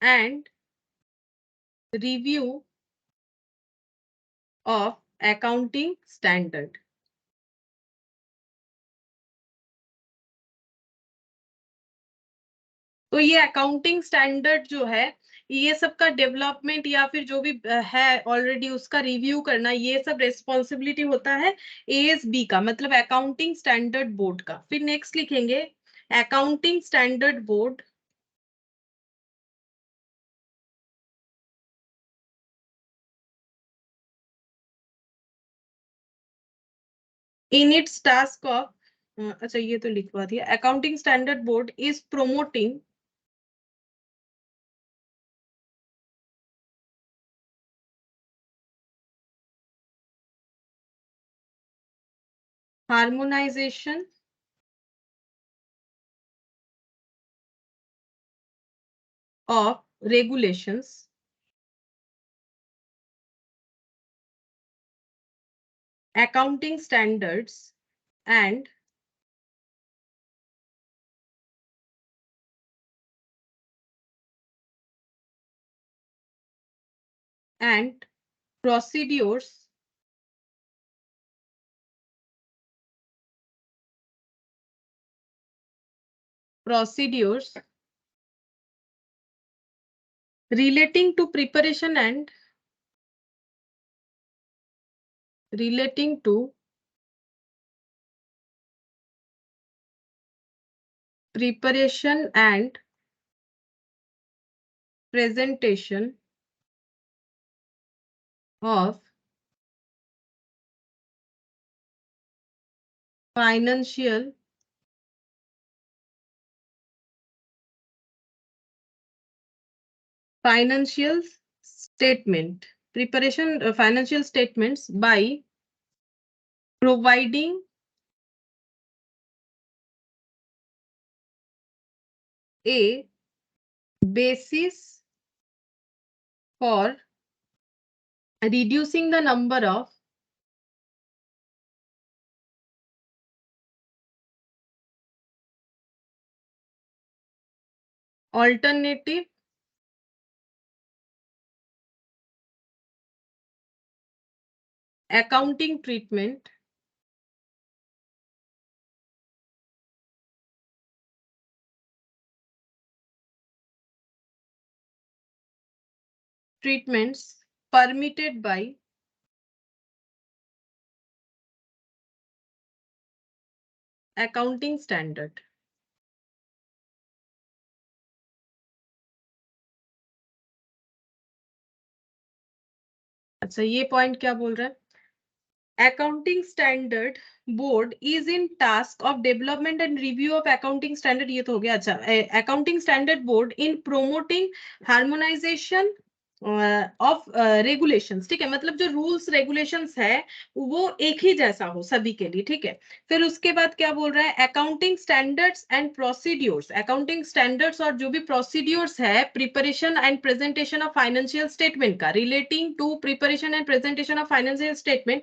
and review of accounting standard। तो ये अकाउंटिंग स्टैंडर्ड जो है ये सब का डेवलपमेंट या फिर जो भी है ऑलरेडी उसका रिव्यू करना ये सब रेस्पॉन्सिबिलिटी होता है एएसबी का मतलब अकाउंटिंग स्टैंडर्ड बोर्ड का। फिर नेक्स्ट लिखेंगे accounting standard board in its task of, अच्छा ये तो लिखवा दिया, accounting standard board is promoting harmonization of regulations accounting standards and procedures relating to preparation and relating to preparation and presentation of financial statement, preparation financial statements by providing a basis for reducing the number of alternative accounting treatments permitted by accounting standard. अच्छा, ये पॉइंट क्या बोल रहा है? Accounting Standard Board is in task of development and review of accounting standard. ये तो हो गया. अच्छा, Accounting Standard Board in promoting harmonization of regulations. ठीक है, मतलब जो rules regulations है वो एक ही जैसा हो सभी के लिए. ठीक है, फिर उसके बाद क्या बोल रहा है? Accounting standards and procedures. Accounting standards और जो भी procedures है preparation and presentation of financial statement का, relating to preparation and presentation of financial statement,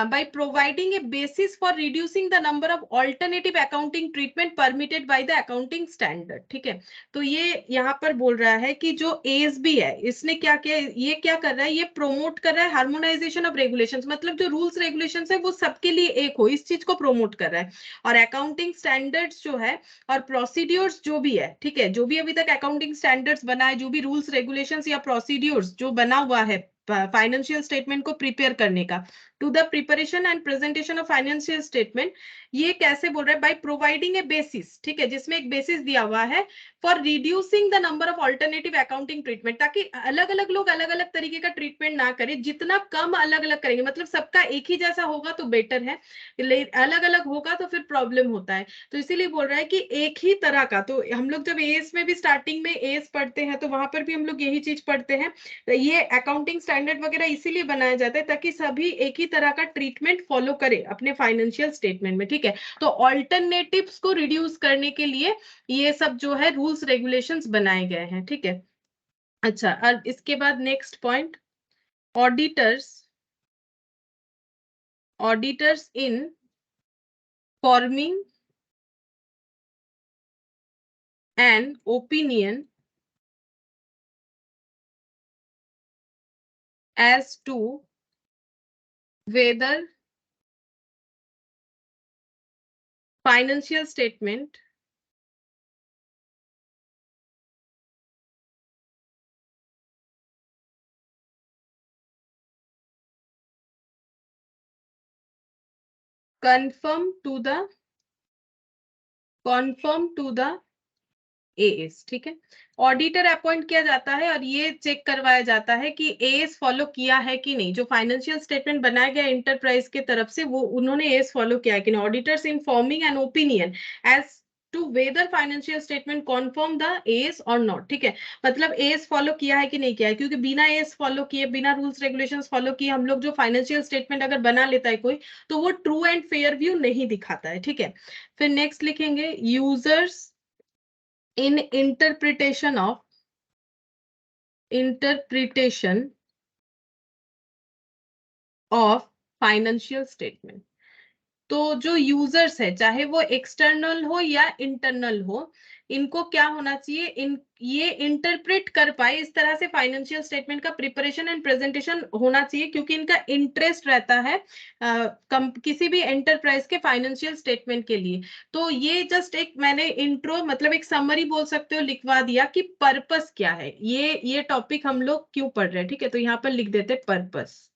by providing a basis for reducing the number of alternative accounting treatment permitted by the accounting standard. ठीक है, तो ये यहाँ पर बोल रहा है कि जो ASB है इसने क्या किया, ये क्या कर रहा है, ये प्रोमोट कर रहा है हार्मोनाइजेशन ऑफ रेगुलेशंस, मतलब जो रूल्स रेगुलेशंस है वो सबके लिए एक हो, इस चीज को प्रोमोट कर रहा है. और अकाउंटिंग स्टैंडर्ड्स जो है और प्रोसीड्योर्स जो भी है, ठीक है, जो भी अभी तक अकाउंटिंग स्टैंडर्ड्स बना है, जो भी रूल्स रेगुलेशंस या प्रोसीड्योर्स जो बना हुआ है फाइनेंशियल स्टेटमेंट को प्रिपेयर करने का, to the preparation and presentation of financial statement, ये कैसे बोल रहा है? By providing a basis. ठीक है, जिसमें एक बेसिस दिया हुआ है for reducing the number of alternative accounting treatment, ताकि अलग अलग लोग अलग अलग तरीके का ट्रीटमेंट ना करें, जितना कम अलग अलग करेंगे, मतलब सबका एक ही जैसा होगा तो बेटर है, अलग अलग होगा तो फिर प्रॉब्लम होता है. तो इसीलिए बोल रहा है कि एक ही तरह का, तो हम लोग जब एएस में भी स्टार्टिंग में एएस पढ़ते हैं तो वहां पर भी हम लोग यही चीज पढ़ते हैं. ये अकाउंटिंग स्टैंडर्ड वगैरह इसीलिए बनाया जाता है ताकि सभी एक ही तरह का ट्रीटमेंट फॉलो करे अपने फाइनेंशियल स्टेटमेंट में. ठीक है, तो ऑल्टरनेटिव्स को रिड्यूस करने के लिए ये सब जो है रूल्स रेगुलेशंस बनाए गए हैं. ठीक है, अच्छा, और इसके बाद next point, auditors in forming an opinion as to whether financial statement conform to the as. ठीक है, ऑडिटर अपॉइंट किया जाता है और ये चेक करवाया जाता है कि एएस फॉलो किया है कि नहीं, जो फाइनेंशियल स्टेटमेंट बनाया गया एंटरप्राइज के तरफ से वो उन्होंने एएस फॉलो किया है कि नहीं. Auditors in forming an opinion as to whether financial statement conform the AS और नॉट. ठीक है, मतलब एएस फॉलो किया है कि नहीं किया है, क्योंकि बिना एएस फॉलो किए, बिना रूल्स रेगुलेशंस फॉलो किए हम लोग जो फाइनेंशियल स्टेटमेंट अगर बना लेता है कोई, तो वो ट्रू एंड फेयर व्यू नहीं दिखाता है. ठीक है, फिर नेक्स्ट लिखेंगे users in interpretation of financial statement. तो जो यूजर्स है, चाहे वो एक्सटर्नल हो या इंटरनल हो, इनको क्या होना चाहिए, ये इंटरप्रेट कर पाए इस तरह से फाइनेंशियल स्टेटमेंट का प्रिपरेशन एंड प्रेजेंटेशन होना चाहिए, क्योंकि इनका इंटरेस्ट रहता है किसी भी एंटरप्राइज के फाइनेंशियल स्टेटमेंट के लिए. तो ये जस्ट एक मैंने इंट्रो, मतलब एक समरी बोल सकते हो, लिखवा दिया कि पर्पस क्या है, ये टॉपिक हम लोग क्यों पढ़ रहे हैं. ठीक है, तो यहाँ पर लिख देते पर्पस.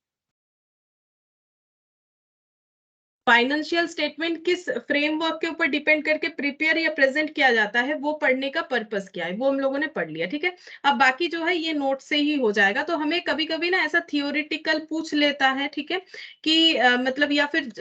फाइनेंशियल स्टेटमेंट किस फ्रेमवर्क के ऊपर डिपेंड करके प्रिपेयर या प्रेजेंट किया जाता है, वो पढ़ने का पर्पस क्या है, वो हम लोगों ने पढ़ लिया। ठीक है, अब बाकी जो है ये नोट से ही हो जाएगा। तो हमें कभी कभी ना ऐसा थियोरिटिकल पूछ लेता है, ठीक है, कि मतलब या फिर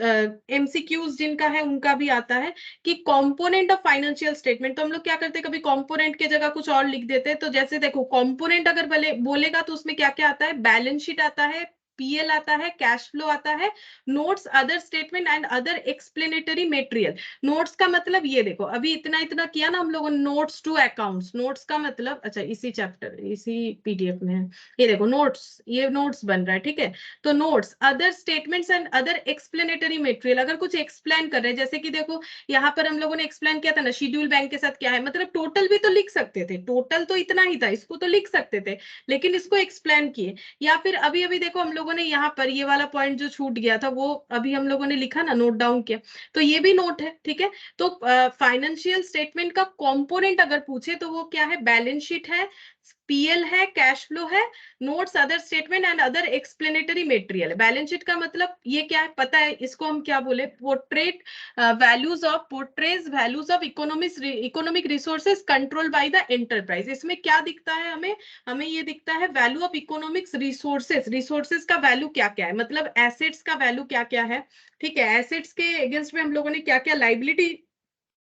एमसीक्यूज जिनका है उनका भी आता है कि कंपोनेंट ऑफ फाइनेंशियल स्टेटमेंट। तो हम लोग क्या करते हैं, कभी कंपोनेंट की जगह कुछ और लिख देते हैं। तो जैसे देखो कंपोनेंट अगर बोलेगा तो उसमें क्या क्या आता है, बैलेंस शीट आता है, पीएल आता है, कैश फ्लो आता है, notes, other statement and other explanatory material. Notes का मतलब ये देखो, अभी इतना इतना किया ना हम लोगों ने, नोट्स टू अकाउंट्स। नोट्स का मतलब, अच्छा इसी चैप्टर इसी पीडीएफ में है, ये देखो नोट्स, ये नोट्स बन रहा है। ठीक है, तो notes, other statements and other explanatory material, अगर कुछ एक्सप्लेन कर रहे हैं, जैसे कि देखो यहाँ पर हम लोगों ने एक्सप्लेन किया था ना शेड्यूल बैंक के साथ क्या है, मतलब टोटल भी तो लिख सकते थे, टोटल तो इतना ही था, इसको तो लिख सकते थे, लेकिन इसको एक्सप्लेन किए। या फिर अभी अभी देखो हम लोगों ने यहाँ पर ये वाला पॉइंट जो छूट गया था वो अभी हम लोगों ने लिखा ना, नोट डाउन किया, तो ये भी नोट है। ठीक है, तो फाइनेंशियल स्टेटमेंट का कंपोनेंट अगर पूछे तो वो क्या है, बैलेंस शीट है, पीएल है, कैश फ्लो है, notes, other statement and other explanatory material. Balance sheet का मतलब ये क्या है पता है, इसको हम क्या बोले, portrays values of economic resources control by the enterprise. इसमें क्या दिखता है हमें, हमें ये दिखता है value of economics resources, resources का वैल्यू क्या क्या है, मतलब एसेट्स का वैल्यू क्या क्या है। ठीक है, एसेट्स के अगेंस्ट में हम लोगों ने क्या क्या लाइबिलिटी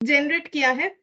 जनरेट किया है,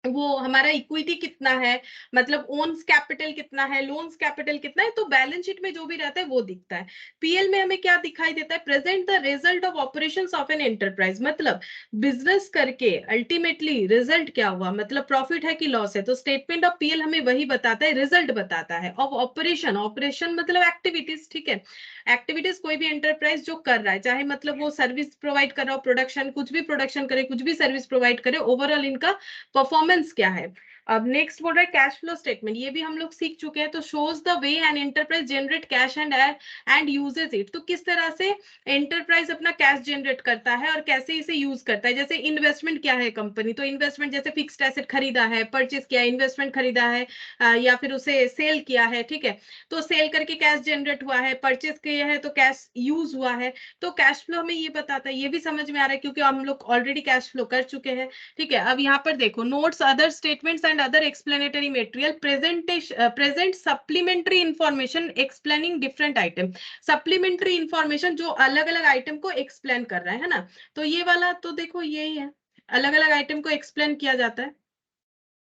वो हमारा इक्विटी कितना है, मतलब ओन्स कैपिटल कितना है, लोन्स कैपिटल कितना है, तो बैलेंस शीट में जो भी रहता है वो दिखता है। पीएल में हमें क्या दिखाई देता है, present the result of operations of an enterprise, मतलब बिजनेस करके अल्टीमेटली रिजल्ट क्या हुआ, मतलब प्रॉफिट है कि लॉस है। तो स्टेटमेंट ऑफ पीएल हमें वही बताता है, रिजल्ट बताता है। ऑफ ऑपरेशन, ऑपरेशन मतलब एक्टिविटीज। ठीक है, एक्टिविटीज कोई भी एंटरप्राइज जो कर रहा है, चाहे मतलब वो सर्विस प्रोवाइड कर रहा हो, प्रोडक्शन, कुछ भी प्रोडक्शन करे, कुछ भी सर्विस प्रोवाइड करे, ओवरऑल इनका परफॉर्मेंस क्या है। अब नेक्स्ट बोल रहा है कैश फ्लो स्टेटमेंट, ये भी हम लोग सीख चुके हैं। तो shows the way an enterprise generate cash and uses it, तो किस तरह से एंटरप्राइज अपना कैश जनरेट करता है और कैसे इसे यूज करता है। जैसे इन्वेस्टमेंट क्या है कंपनी, तो इन्वेस्टमेंट जैसे फिक्स्ड एसेट खरीदा है, परचेज किया, इन्वेस्टमेंट खरीदा है, या फिर उसे सेल किया है। ठीक है, तो सेल करके कैश जनरेट हुआ है, परचेज किया है तो कैश यूज हुआ है। तो कैश फ्लो हमें ये बताता है, ये भी समझ में आ रहा है क्योंकि हम लोग ऑलरेडी कैश फ्लो कर चुके हैं। ठीक है, अब यहाँ पर देखो notes, other statements and other explanatory material, present supplementary information explaining different item. Supplementary information जो अलग अलग आइटम को एक्सप्लेन कर रहा है ना, तो ये वाला तो देखो यही है, अलग अलग आइटम को एक्सप्लेन किया जाता है।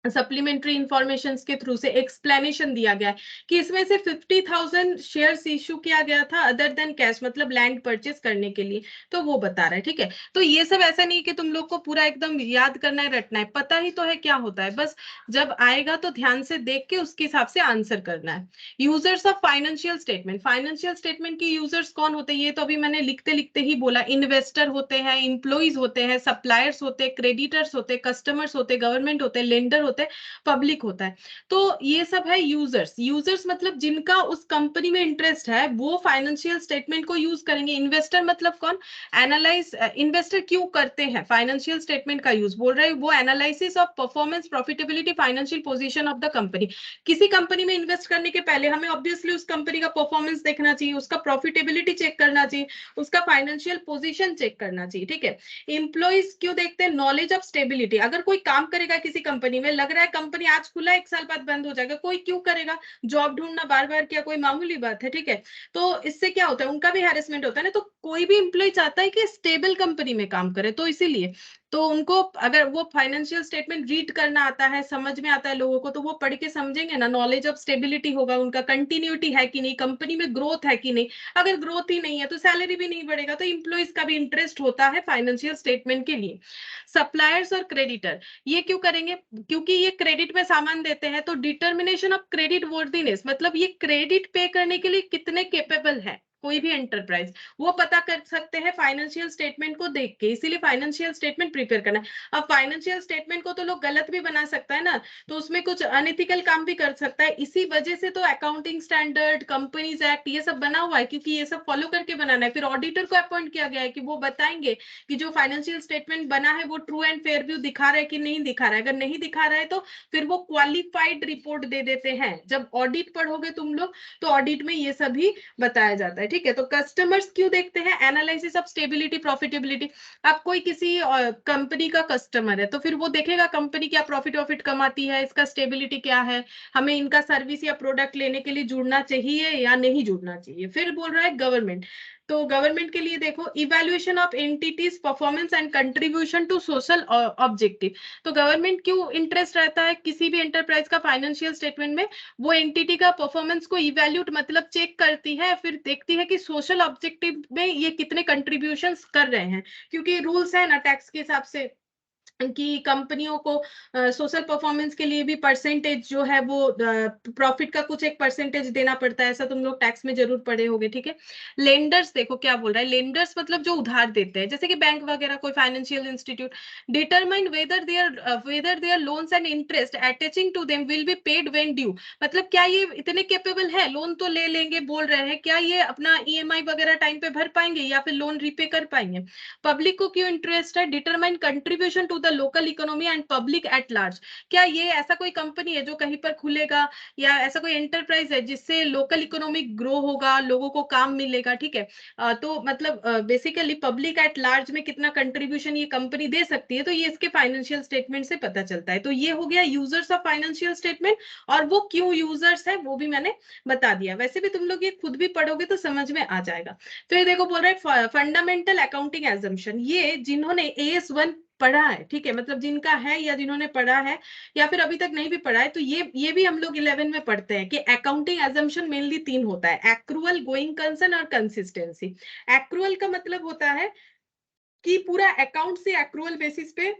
सप्लीमेंट्री इंफॉर्मेशन के थ्रू से एक्सप्लेनेशन दिया गया है कि इसमें से 50,000 शेयर्स इशू किया गया था अदर देन कैश, मतलब लैंड परचेस करने के लिए, तो वो बता रहा है। ठीक है, तो ये सब ऐसा नहीं कि तुम लोग को पूरा एकदम याद करना है, रटना है, पता ही तो है क्या होता है, बस जब आएगा तो ध्यान से देख के उसके हिसाब से आंसर करना है। Users of financial statement, financial statement की यूजर्स कौन होते हैं, ये तो अभी मैंने लिखते लिखते ही बोला, इन्वेस्टर होते हैं, इंप्लॉइज होते हैं, सप्लायर्स होते हैं, क्रेडिटर्स होते हैं, कस्टमर्स होते हैं, गवर्नमेंट होते हैं, लेंडर होते हैं, पब्लिक होता है। तो ये सब है यूजर्स। यूजर्स मतलब जिनका उस कंपनी में इंटरेस्ट है वो फाइनेंशियल स्टेटमेंट को यूज करेंगे। इन्वेस्टर मतलब कौन, एनालाइज, इन्वेस्टर क्यों करते हैं फाइनेंशियल स्टेटमेंट का यूज, बोल रहे हैं वो analysis of performance, profitability, financial position of the company. किसी कंपनी में इन्वेस्ट करने के पहले हमें ऑब्वियसली उस कंपनी का परफॉर्मेंस देखना चाहिए, उसका प्रॉफिटेबिलिटी चेक करना चाहिए, उसका फाइनेंशियल पोजीशन चेक करना चाहिए। ठीक है, इंप्लॉइज क्यों देखते हैं, नॉलेज ऑफ स्टेबिलिटी, अगर कोई काम करेगा किसी कंपनी में, लग रहा है कंपनी आज खुला 1 साल बाद बंद हो जाएगा, कोई क्यों करेगा, जॉब ढूंढना बार बार क्या कोई मामूली बात है। ठीक है, तो इससे क्या होता है, उनका भी हैरेसमेंट होता है ना, तो कोई भी इंप्लॉय चाहता है कि स्टेबल कंपनी में काम करे, तो इसीलिए तो उनको अगर वो फाइनेंशियल स्टेटमेंट रीड करना आता है, समझ में आता है लोगों को, तो वो पढ़ के समझेंगे ना, नॉलेज ऑफ स्टेबिलिटी होगा उनका, कंटिन्यूटी है कि नहीं, कंपनी में ग्रोथ है कि नहीं, अगर ग्रोथ ही नहीं है तो सैलरी भी नहीं बढ़ेगा, तो इंप्लॉइज का भी इंटरेस्ट होता है फाइनेंशियल स्टेटमेंट के लिए। सप्लायर्स और क्रेडिटर, ये क्यों करेंगे, क्योंकि ये क्रेडिट में सामान देते हैं, तो डिटर्मिनेशन ऑफ क्रेडिट वर्दीनेस, मतलब ये क्रेडिट पे करने के लिए कितने केपेबल है कोई भी एंटरप्राइज, वो पता कर सकते हैं फाइनेंशियल स्टेटमेंट को देख के, इसीलिए फाइनेंशियल स्टेटमेंट प्रिपेयर करना है। अब फाइनेंशियल स्टेटमेंट को तो लोग गलत भी बना सकता है ना, तो उसमें कुछ अनएथिकल काम भी कर सकता है, इसी वजह से तो अकाउंटिंग स्टैंडर्ड, कंपनीज एक्ट, ये सब बना हुआ है, क्योंकि ये सब फॉलो करके बनाना है। फिर ऑडिटर को अपॉइंट किया गया है कि वो बताएंगे कि जो फाइनेंशियल स्टेटमेंट बना है वो ट्रू एंड फेयर व्यू दिखा रहा है कि नहीं दिखा रहा है, अगर नहीं दिखा रहा है तो फिर वो क्वालिफाइड रिपोर्ट दे देते हैं। जब ऑडिट पढ़ोगे तुम लोग तो ऑडिट में ये सभी बताया जाता है। ठीक है। तो कस्टमर्स क्यों देखते हैं? Analysis of stability, profitability. अब कोई किसी कंपनी का कस्टमर है तो फिर वो देखेगा कंपनी क्या प्रॉफिट कमाती है, इसका स्टेबिलिटी क्या है, हमें इनका सर्विस या प्रोडक्ट लेने के लिए जुड़ना चाहिए या नहीं जुड़ना चाहिए। फिर बोल रहा है गवर्नमेंट, तो गवर्नमेंट के लिए देखो, evaluation of entities performance and contribution to social objective. तो गवर्नमेंट क्यों इंटरेस्ट रहता है किसी भी एंटरप्राइज का फाइनेंशियल स्टेटमेंट में? वो एंटिटी का परफॉर्मेंस को इवैल्यूट मतलब चेक करती है, फिर देखती है कि सोशल ऑब्जेक्टिव में ये कितने कंट्रीब्यूशंस कर रहे हैं, क्योंकि रूल्स है ना टैक्स के हिसाब से कि कंपनियों को सोशल परफॉर्मेंस के लिए भी परसेंटेज जो है वो प्रॉफिट का कुछ एक परसेंटेज देना पड़ता है, ऐसा तुम लोग टैक्स में जरूर पढ़े होंगे, ठीक है। लेंडर्स देखो क्या बोल रहा है, लेंडर्स मतलब जो उधार देते हैं, जैसे कि बैंक वगैरह, कोई financial institute, determine whether their loans and interest attaching to them will be paid when due. मतलब क्या ये इतने कैपेबल है, लोन तो ले लेंगे बोल रहे हैं, क्या ये अपना ईएमआई वगैरह टाइम पे भर पाएंगे या फिर लोन रीपे कर पाएंगे? पब्लिक को क्यों इंटरेस्ट है? Determine contribution to the local economy and public at large. क्या ये ऐसा कोई कंपनी है जो कहीं पर खुलेगा या ऐसा कोई एंटरप्राइज है जिससे लोकल इकोनॉमी ग्रो होगा, लोगों को काम मिलेगा, ठीक है। तो मतलब बेसिकली पब्लिक एट लार्ज में कितना कंट्रीब्यूशन ये कंपनी दे सकती है, तो ये इसके फाइनेंशियल स्टेटमेंट से पता चलता है। तो ये हो गया यूजर्स ऑफ फाइनेंशियल स्टेटमेंट, और वो क्यों यूजर्स है वो भी मैंने बता दिया। वैसे भी तुम लोग ये खुद भी पढ़ोगे तो समझ में आ जाएगा। तो ये देखो बोल रहा है फंडामेंटल अकाउंटिंग एजम्पशन, ये जिन्होंने AS1 पढ़ा है, ठीक है, मतलब जिनका है या जिन्होंने पढ़ा है या फिर अभी तक नहीं भी पढ़ा है, तो ये भी हम लोग 11 में पढ़ते हैं कि अकाउंटिंग एजम्पशन मेनली 3 होता है, एक्रूअल, गोइंग कंसर्न और कंसिस्टेंसी। एक्रूअल का मतलब होता है कि पूरा अकाउंट से एक्रूअल बेसिस पे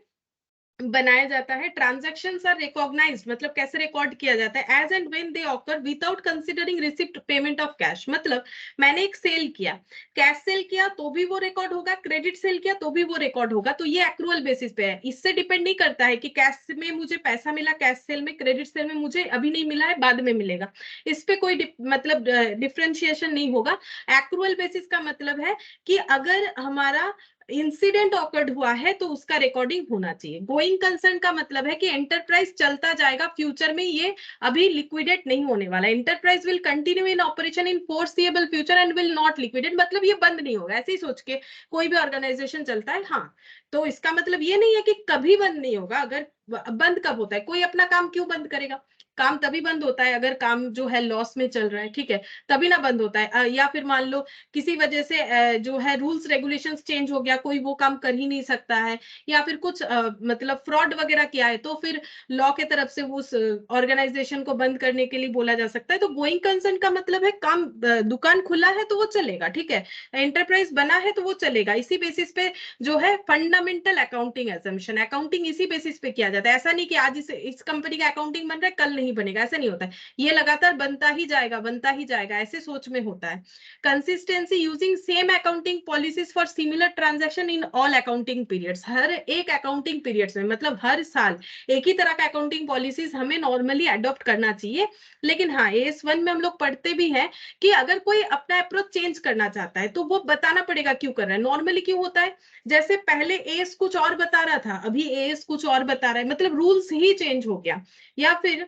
बनाया जाता है। ट्रांजैक्शंस आर रिकॉग्नाइज्ड, मतलब कैसे रिकॉर्ड किया जाता है, as and when they occur without considering receipt payment of cash. मतलब मैंने एक सेल किया, कैश सेल किया तो भी वो रिकॉर्ड होगा, क्रेडिट सेल किया तो भी वो रिकॉर्ड होगा। तो ये एक्रूअल बेसिस पे है, इससे डिपेंड नहीं करता है कि कैश में मुझे पैसा मिला, कैश सेल में, क्रेडिट सेल में मुझे अभी नहीं मिला है, बाद में मिलेगा, इस पे कोई मतलब डिफ्रेंशिएशन नहीं होगा। एक्रूअल बेसिस का मतलब है कि अगर हमारा इंसिडेंट ऑकर्ड हुआ है तो उसका रिकॉर्डिंग होना चाहिए। गोइंग कंसर्न का मतलब है कि एंटरप्राइज चलता जाएगा, फ्यूचर में ये अभी लिक्विडेट नहीं होने वाला। Enterprise will continue in operation in foreseeable future and will not liquidate, मतलब ये बंद नहीं होगा। ऐसे ही सोच के कोई भी ऑर्गेनाइजेशन चलता है, हाँ। तो इसका मतलब ये नहीं है कि कभी बंद नहीं होगा। अगर बंद कब होता है, कोई अपना काम क्यों बंद करेगा? काम तभी बंद होता है अगर काम जो है लॉस में चल रहा है, ठीक है, तभी ना बंद होता है। या फिर मान लो किसी वजह से जो है रूल्स रेगुलेशंस चेंज हो गया, कोई वो काम कर ही नहीं सकता है, या फिर कुछ मतलब फ्रॉड वगैरह किया है, तो फिर लॉ के तरफ से उस ऑर्गेनाइजेशन को बंद करने के लिए बोला जा सकता है। तो गोइंग कंसर्न का मतलब है काम, दुकान खुला है तो वो चलेगा, ठीक है, एंटरप्राइज बना है तो वो चलेगा। इसी बेसिस पे जो है फंडामेंटल अकाउंटिंग एजम्पशन, अकाउंटिंग इसी बेसिस पे किया जाता है। ऐसा नहीं कि आज इस कंपनी का अकाउंटिंग बन रहा है कल नहीं बनेगा, ऐसा नहीं होता है। ये लगातार बनता ही जाएगा, ऐसे सोच में होता है। Consistency, using same accounting policies for similar transaction in all accounting periods. हर एक अकाउंटिंग पीरियड्स में, मतलब हर साल एक ही तरह का अकाउंटिंग पॉलिसीज हमें नॉर्मली अडॉप्ट करना चाहिए। लेकिन हाँ, AS1 में हम लोग पढ़ते भी हैं कि अगर कोई अपना अप्रोच चेंज करना चाहता है तो वो बताना पड़ेगा क्यों कर रहा है। नॉर्मली क्यों होता है, जैसे पहले AS कुछ और बता रहा था, अभी AS कुछ और बता रहा है, मतलब रूल्स ही चेंज हो गया। या फिर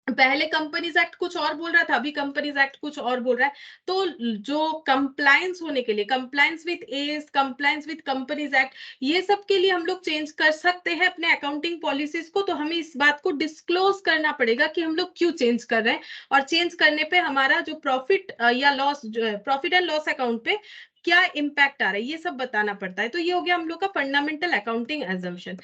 पहले कंपनीज एक्ट कुछ और बोल रहा था, अभी कंपनीज एक्ट कुछ और बोल रहा है। तो जो कंप्लायंस होने के लिए, compliance with S, compliance with companies act, ये सब के लिए हम लोग चेंज कर सकते हैं अपने अकाउंटिंग पॉलिसीज को। तो हमें इस बात को डिस्क्लोज करना पड़ेगा कि हम लोग क्यों चेंज कर रहे हैं, और चेंज करने पे हमारा जो प्रॉफिट या loss, profit and loss account पे क्या इम्पैक्ट आ रहा है, ये सब बताना पड़ता है। तो ये हो गया हम लोग का फंडामेंटल अकाउंटिंग एजम्पशन।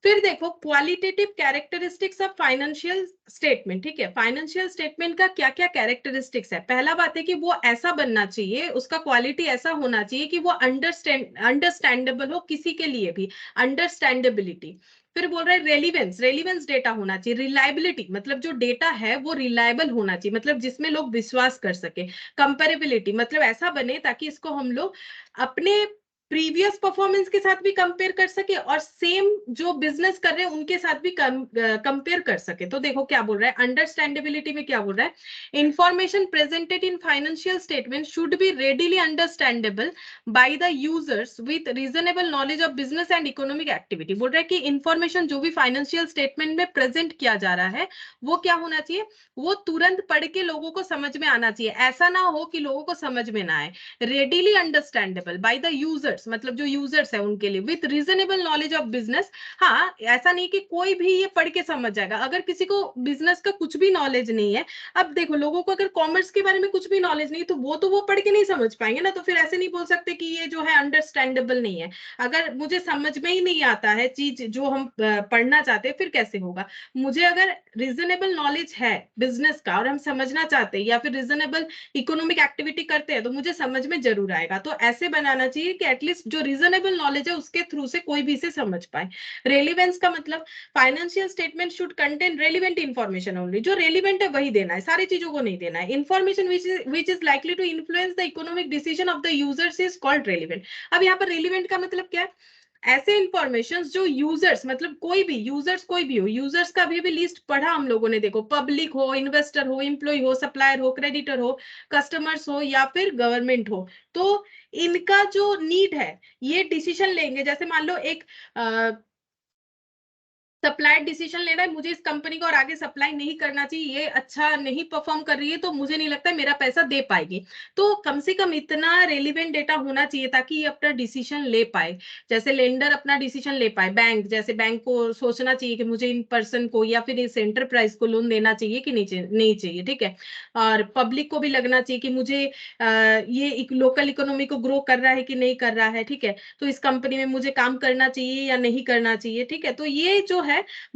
फिर देखो qualitative characteristics of financial statement, ठीक है, फाइनेंशियल स्टेटमेंट का क्या क्या कैरेक्टरिस्टिक्स है। पहला बात है कि वो ऐसा बनना चाहिए, उसका क्वालिटी ऐसा होना चाहिए कि वो अंडरस्टैंडेबल हो किसी के लिए भी, अंडरस्टैंडेबिलिटी। फिर बोल रहे हैं रेलिवेंस, रेलिवेंस डेटा होना चाहिए। रिलायबिलिटी, मतलब जो डेटा है वो रिलायबल होना चाहिए, मतलब जिसमें लोग विश्वास कर सके। कंपेरेबिलिटी, मतलब ऐसा बने ताकि इसको हम लोग अपने प्रीवियस परफॉर्मेंस के साथ भी कंपेयर कर सके और सेम जो बिजनेस कर रहे हैं उनके साथ भी कंपेयर कर सके। तो देखो क्या बोल रहा है, अंडरस्टैंडेबिलिटी में क्या बोल रहा है, information presented in financial statement should be readily understandable by the users with reasonable knowledge of business and economic activity. बोल रहा है कि इंफॉर्मेशन जो भी फाइनेंशियल स्टेटमेंट में प्रेजेंट किया जा रहा है वो क्या होना चाहिए, वो तुरंत पढ़ के लोगों को समझ में आना चाहिए। ऐसा ना हो कि लोगों को समझ में ना आए। Readily understandable by the users, मतलब जो यूजर्स है उनके लिए, with reasonable knowledge of business. हाँ, ऐसा नहीं कि कोई भी ये पढ़ के समझ जाएगा। अगर किसी को बिजनेस का कुछ भी नॉलेज नहीं है, अब देखो लोगों को अगर कॉमर्स के बारे में कुछ भी नॉलेज नहीं, तो वो पढ़ के नहीं समझ पाएंगे ना। तो फिर ऐसे नहीं बोल सकते कि ये जो है अंडरस्टैंडेबल नहीं है। अगर मुझे समझ में ही नहीं आता है चीज जो हम पढ़ना चाहते हैं, फिर कैसे होगा। मुझे अगर रीजनेबल नॉलेज है बिजनेस का और हम समझना चाहते हैं, या फिर रीजनेबल इकोनॉमिक एक्टिविटी करते हैं, तो मुझे समझ में जरूर आएगा। तो ऐसे बनाना चाहिए कि एटलीस्ट जो रीजनेबल नॉलेज है उसके थ्रू से कोई भी इसे समझ पाए। रेलिवेंस का मतलब financial statement should contain relevant information only, जो रेलिवेंट है वही देना है, सारी चीजों को नहीं देना है। Information which is likely to influence the economic decision of the users is called relevant. अब यहाँ पर रेलिवेंट का मतलब क्या है, ऐसे इंफॉर्मेशन जो यूजर्स, मतलब कोई भी यूजर्स, कोई भी हो, यूजर्स का भी लिस्ट पढ़ा हम लोगों ने। देखो, पब्लिक हो, इन्वेस्टर हो, एम्प्लॉय हो, सप्लायर हो, क्रेडिटर हो, कस्टमर्स हो, या फिर गवर्नमेंट हो, तो इनका जो नीड है ये डिसीजन लेंगे। जैसे मान लो एक सप्लाई डिसीजन लेना है, मुझे इस कंपनी को और आगे सप्लाई नहीं करना चाहिए, ये अच्छा नहीं परफॉर्म कर रही है, तो मुझे नहीं लगता मेरा पैसा दे पाएगी। तो कम से कम इतना रेलिवेंट डेटा होना चाहिए ताकि ये अपना डिसीजन ले पाए। जैसे लेंडर अपना डिसीजन ले पाए, बैंक, जैसे बैंक को सोचना चाहिए कि मुझे इन पर्सन को या फिर इस एंटरप्राइज को लोन देना चाहिए कि नहीं चाहिए, ठीक है। और पब्लिक को भी लगना चाहिए कि मुझे ये लोकल इकोनॉमी को ग्रो कर रहा है कि नहीं कर रहा है, ठीक है। तो इस कंपनी में मुझे काम करना चाहिए या नहीं करना चाहिए, ठीक है। तो ये जो है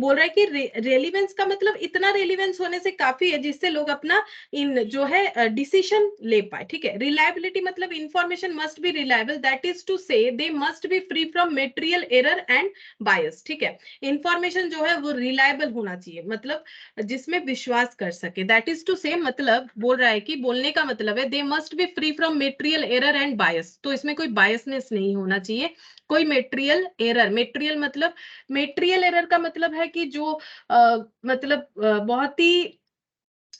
बोल रहा है कि रेलिवेंस का मतलब इतना रेलिवेंस होने से काफी है जिससे लोग अपना इन जो है डिसीजन ले पाए, ठीक है। रिलायबिलिटी मतलब information must be reliable, that is to say they must be free from material error and bias, ठीक है। इंफॉर्मेशन जो है वो रिलायबल होना चाहिए, मतलब जिसमें विश्वास कर सके। दैट इज टू से मतलब बोल रहा है कि बोलने का मतलब है दे must be free from material error and बायस, तो इसमें कोई बायसनेस नहीं होना चाहिए, कोई मेटेरियल एरर। मेटेरियल मतलब, मेटेरियल एरर का मतलब है कि जो मतलब बहुत ही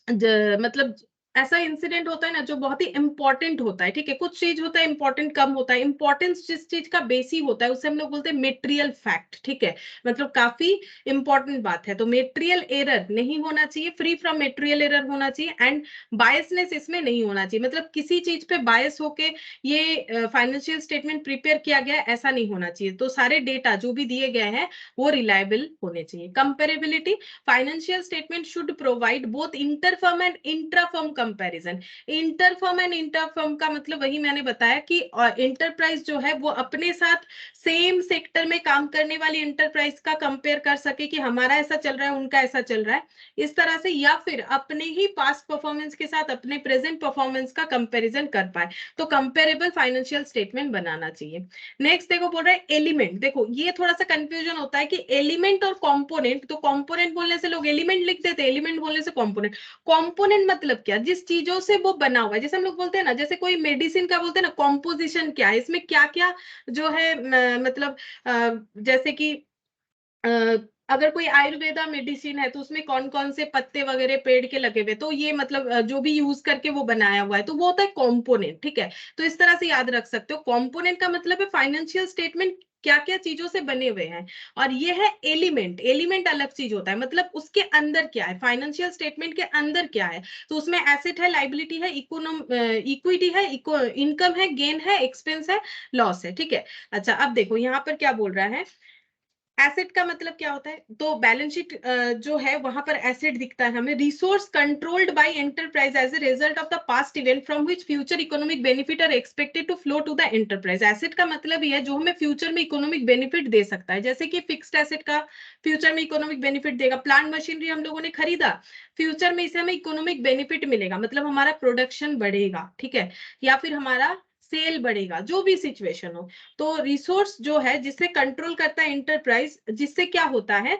मतलब ऐसा इंसिडेंट होता है ना जो बहुत ही इंपॉर्टेंट होता है, ठीक है। कुछ चीज होता है इंपॉर्टेंट कम होता है, इंपॉर्टेंस जिस चीज का बेसी होता है उसे हम लोग बोलते हैं मेटेरियल फैक्ट, ठीक है। मतलब काफी इंपॉर्टेंट बात है। तो मेटेरियल एरर नहीं होना चाहिए, फ्री फ्रॉम मेटेरियल एरर होना चाहिए, एंड बायसनेस इसमें नहीं होना चाहिए, मतलब किसी चीज पे बायस होके ये फाइनेंशियल स्टेटमेंट प्रिपेयर किया गया है ऐसा नहीं होना चाहिए। तो सारे डेटा जो भी दिए गए हैं वो रिलायबल होने चाहिए। Comparability, financial statement should provide both inter-firm and इंट्राफर्म comparison. Inter-firm and inter-firm का मतलब वही मैंने बताया कि इंटरप्राइज जो है वो अपने साथ सेम सेक्टर में काम करने वाली इंटरप्राइज का कंपेयर कर सके कि हमारा ऐसा चल रहा है, उनका ऐसा चल रहा है, इस तरह से, या फिर अपने ही पास्ट परफॉर्मेंस के साथ अपने प्रेजेंट परफॉर्मेंस का कंपैरिजन कर पाए। तो कंपेरेबल फाइनेंशियल स्टेटमेंट बनाना चाहिए। नेक्स्ट देखो बोल रहा है एलिमेंट। देखो ये थोड़ा सा कंफ्यूजन होता है कि एलिमेंट और कंपोनेंट, तो कंपोनेंट बोलने से लोग एलिमेंट लिख देते हैं, एलिमेंट बोलने से कंपोनेंट। कंपोनेंट मतलब क्या, जिस चीजों से वो बना हुआ है। जैसे हम लोग बोलते हैं ना, जैसे कोई मेडिसिन का बोलते हैं ना कॉम्पोजिशन क्या है, इसमें क्या क्या जो है मतलब जैसे कि अगर कोई आयुर्वेदा मेडिसिन है तो उसमें कौन कौन से पत्ते वगैरह पेड़ के लगे हुए, तो ये मतलब जो भी यूज करके वो बनाया हुआ है, तो वो होता है कंपोनेंट, ठीक है। तो इस तरह से याद रख सकते हो, कंपोनेंट का मतलब है फाइनेंशियल स्टेटमेंट क्या क्या चीजों से बने हुए हैं। और ये है एलिमेंट, एलिमेंट अलग चीज होता है, मतलब उसके अंदर क्या है, फाइनेंशियल स्टेटमेंट के अंदर क्या है। तो उसमें एसेट है, लाइबिलिटी है, इक्विटी है, इनकम है, गेन है, एक्सपेंस है, लॉस है, ठीक है। अच्छा, अब देखो यहाँ पर क्या बोल रहा है, एसेट का मतलब क्या होता है, तो बैलेंस शीट जो है वहां पर एसेट दिखता है हमें। Resource controlled by enterprise as a result of the past event from which future economic benefit are expected to flow to the enterprise. Asset का मतलब ये है जो हमें फ्यूचर में इकोनॉमिक बेनिफिट दे सकता है, जैसे कि फिक्स्ड एसेट का फ्यूचर में इकोनॉमिक बेनिफिट देगा। प्लांट मशीनरी हम लोगों ने खरीदा, फ्यूचर में इसे हमें इकोनॉमिक बेनिफिट मिलेगा, मतलब हमारा प्रोडक्शन बढ़ेगा, ठीक है, या फिर हमारा सेल बढ़ेगा, जो भी सिचुएशन हो। तो रिसोर्स जो है जिससे कंट्रोल करता है इंटरप्राइज, जिससे क्या होता है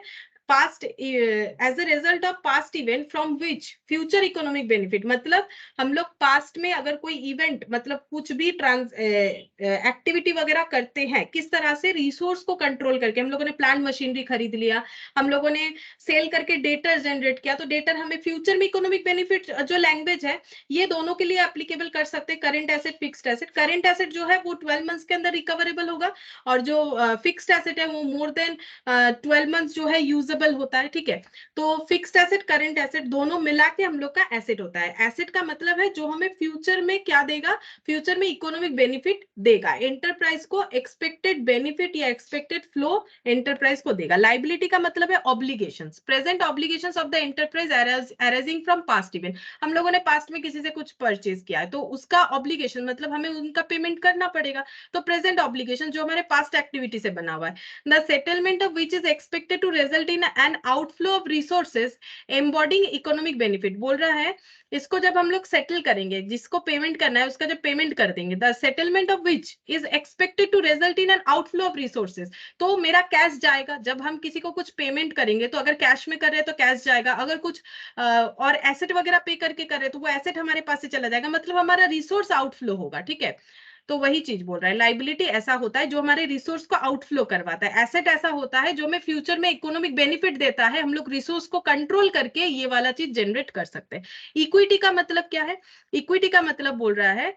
past as a result of past event from which future economic benefit, मतलब हम लोग पास्ट में अगर कोई इवेंट मतलब कुछ भी एक्टिविटी वगैरह करते हैं, किस तरह से रिसोर्स को कंट्रोल करके, हम लोगों ने प्लांट मशीनरी खरीद लिया, हम लोगों ने सेल करके डेटर जनरेट किया, तो डेटर हमें फ्यूचर में इकोनॉमिक बेनिफिट जो लैंग्वेज है ये दोनों के लिए एप्लीकेबल कर सकते हैं। Current asset, fixed asset, current asset जो है वो 12 मंथ्स के अंदर रिकवरेबल होगा और जो फिक्स्ड एसेट है वो मोर देन 12 मंथ्स जो है यूजेबल होता है। ठीक है, तो फिक्स्ड एसेट करंट एसेट दोनों मिला के हम लोग का एसेट होता है। एसेट का मतलब है जो हमें फ्यूचर में क्या देगा, फ्यूचर में इकोनॉमिक बेनिफिट देगा, एंटरप्राइज को एक्सपेक्टेड बेनिफिट या एक्सपेक्टेड फ्लो एंटरप्राइज को देगा। लाइबिलिटी का मतलब है obligations, present obligations of the enterprise arising from past event. हम लोगों ने पास्ट में किसी से कुछ परचेज किया है तो उसका ऑब्लिगेशन मतलब हमें उनका पेमेंट करना पड़ेगा, तो प्रेजेंट ऑब्लिगेशन जो हमारे पास्ट एक्टिविटी से बना हुआ है। The settlement of which is expected to result in an outflow of resources embodying economic benefit, बोल रहा है इसको जब हम लोग सेटल करेंगे, जिसको पेमेंट करना है उसका जब पेमेंट कर देंगे, the settlement of which is expected to result in an outflow of resources, तो मेरा कैश जाएगा। जब हम किसी को कुछ पेमेंट करेंगे तो अगर कैश में कर रहे हैं तो कैश जाएगा, अगर कुछ और एसेट वगैरह पे करके कर रहे हैं तो वो एसेट हमारे पास से चला जाएगा, मतलब हमारा रिसोर्स आउटफ्लो होगा। ठीक है, तो वही चीज बोल रहा है, लाइबिलिटी ऐसा होता है जो हमारे रिसोर्स को आउटफ्लो करवाता है, एसेट ऐसा होता है जो हमें फ्यूचर में इकोनॉमिक बेनिफिट देता है, हम लोग रिसोर्स को कंट्रोल करके ये वाला चीज जनरेट कर सकते हैं। इक्विटी का मतलब क्या है, इक्विटी का मतलब बोल रहा है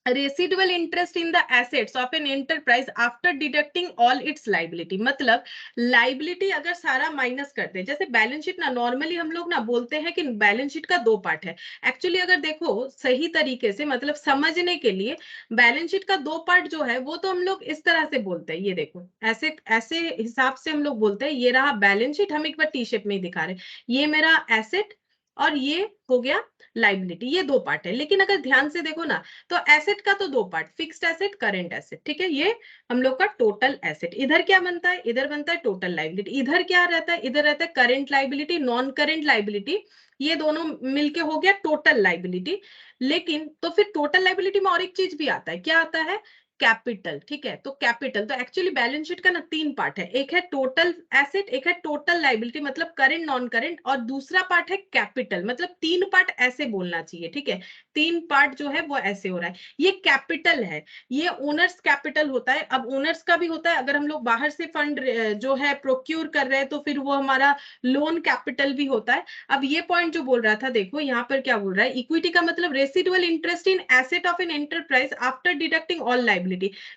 residual interest in the assets of an enterprise after deducting all its liability, मतलब लाइबिलिटी अगर सारा माइनस करते हैं, जैसे बैलेंस शीट ना, नॉर्मली हम लोग ना बोलते हैं कि बैलेंस शीट का दो पार्ट है। एक्चुअली अगर देखो सही तरीके से मतलब समझने के लिए, बैलेंस शीट का दो पार्ट जो है वो तो हम लोग इस तरह से बोलते हैं, ये देखो ऐसे ऐसे हिसाब से हम लोग बोलते हैं, ये रहा बैलेंस शीट, हम एक बार टी शेप में ही दिखा रहे हैं, ये मेरा एसेट और ये हो गया लाइबिलिटी, ये दो पार्ट है। लेकिन अगर ध्यान से देखो ना तो एसेट का तो दो part, fixed asset, current asset. ठीक है, ये हम लोग का टोटल एसेट। इधर क्या बनता है, इधर बनता है टोटल लाइबिलिटी। इधर क्या रहता है, इधर रहता है current liability, non current liability, ये दोनों मिलके हो गया टोटल लाइबिलिटी। लेकिन तो फिर टोटल लाइबिलिटी में और एक चीज भी आता है, क्या आता है, कैपिटल। ठीक है, तो कैपिटल, तो एक्चुअली बैलेंस शीट का ना तीन पार्ट है, एक है टोटल एसेट, एक है टोटल लाइबिलिटी मतलब करंट नॉन करंट, और दूसरा पार्ट है कैपिटल, मतलब तीन पार्ट ऐसे बोलना चाहिए। ठीक है, तीन पार्ट जो है वो ऐसे हो रहा है, ये कैपिटल है, ये ओनर्स कैपिटल होता है। अब ओनर्स का भी होता है, अगर हम लोग बाहर से फंड जो है प्रोक्यूर कर रहे हैं तो फिर वो हमारा लोन कैपिटल भी होता है। अब ये पॉइंट जो बोल रहा था, देखो यहाँ पर क्या बोल रहा है, इक्विटी का मतलब residual interest in asset of an enterprise after deducting all liability,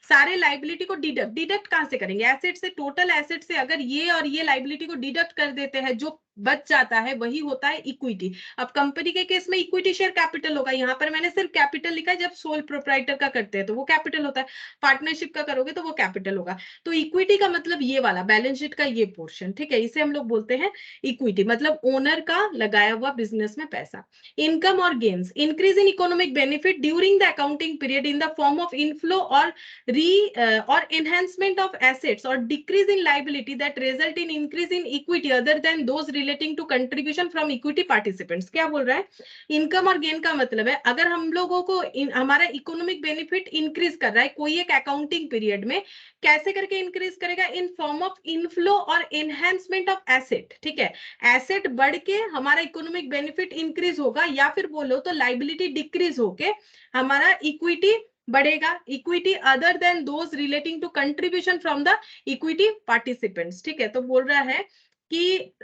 सारे लाइबिलिटी को डिडक्ट कहां से करेंगे, एसेट से, टोटल एसेट से अगर ये और ये लाइबिलिटी को डिडक्ट कर देते हैं, जो बच जाता है वही होता है इक्विटी। अब कंपनी के केस में इक्विटी शेयर कैपिटल होगा, यहाँ पर मैंने सिर्फ कैपिटल लिखा है, जब सोल प्रोप्राइटर का करते हैं तो वो कैपिटल होता है, पार्टनरशिप का करोगे तो वो कैपिटल होगा। तो इक्विटी का मतलब ये वाला बैलेंस शीट का ये पोर्शन, ठीक है, इसे हम लोग बोलते हैं इक्विटी, मतलब ओनर का लगाया हुआ बिजनेस में पैसा। इनकम और gains, increase in economic benefit during the accounting period in the form of inflow और और enhancement of assets or decrease in liability that result in increase in equity other than those relating to contribution from equity participants। क्या बोल रहा है, इनकम और गेन का मतलब है अगर हम लोगों को हमारा इकोनॉमिक बेनिफिट इंक्रीज कर रहा है कोई एक अकाउंटिंग पीरियड में, कैसे करके इंक्रीज करेगा, इन फॉर्म ऑफ इनफ्लो और एनहेंसमेंट ऑफ एसेट। ठीक है, एसेट बढ़ के हमारा इकोनॉमिक बेनिफिट इंक्रीज होगा, या फिर बोलो तो लाइबिलिटी डिक्रीज होके हमारा इक्विटी बढ़ेगा, equity other than those relating to contribution from the equity participants. ठीक है, तो बोल रहा है कि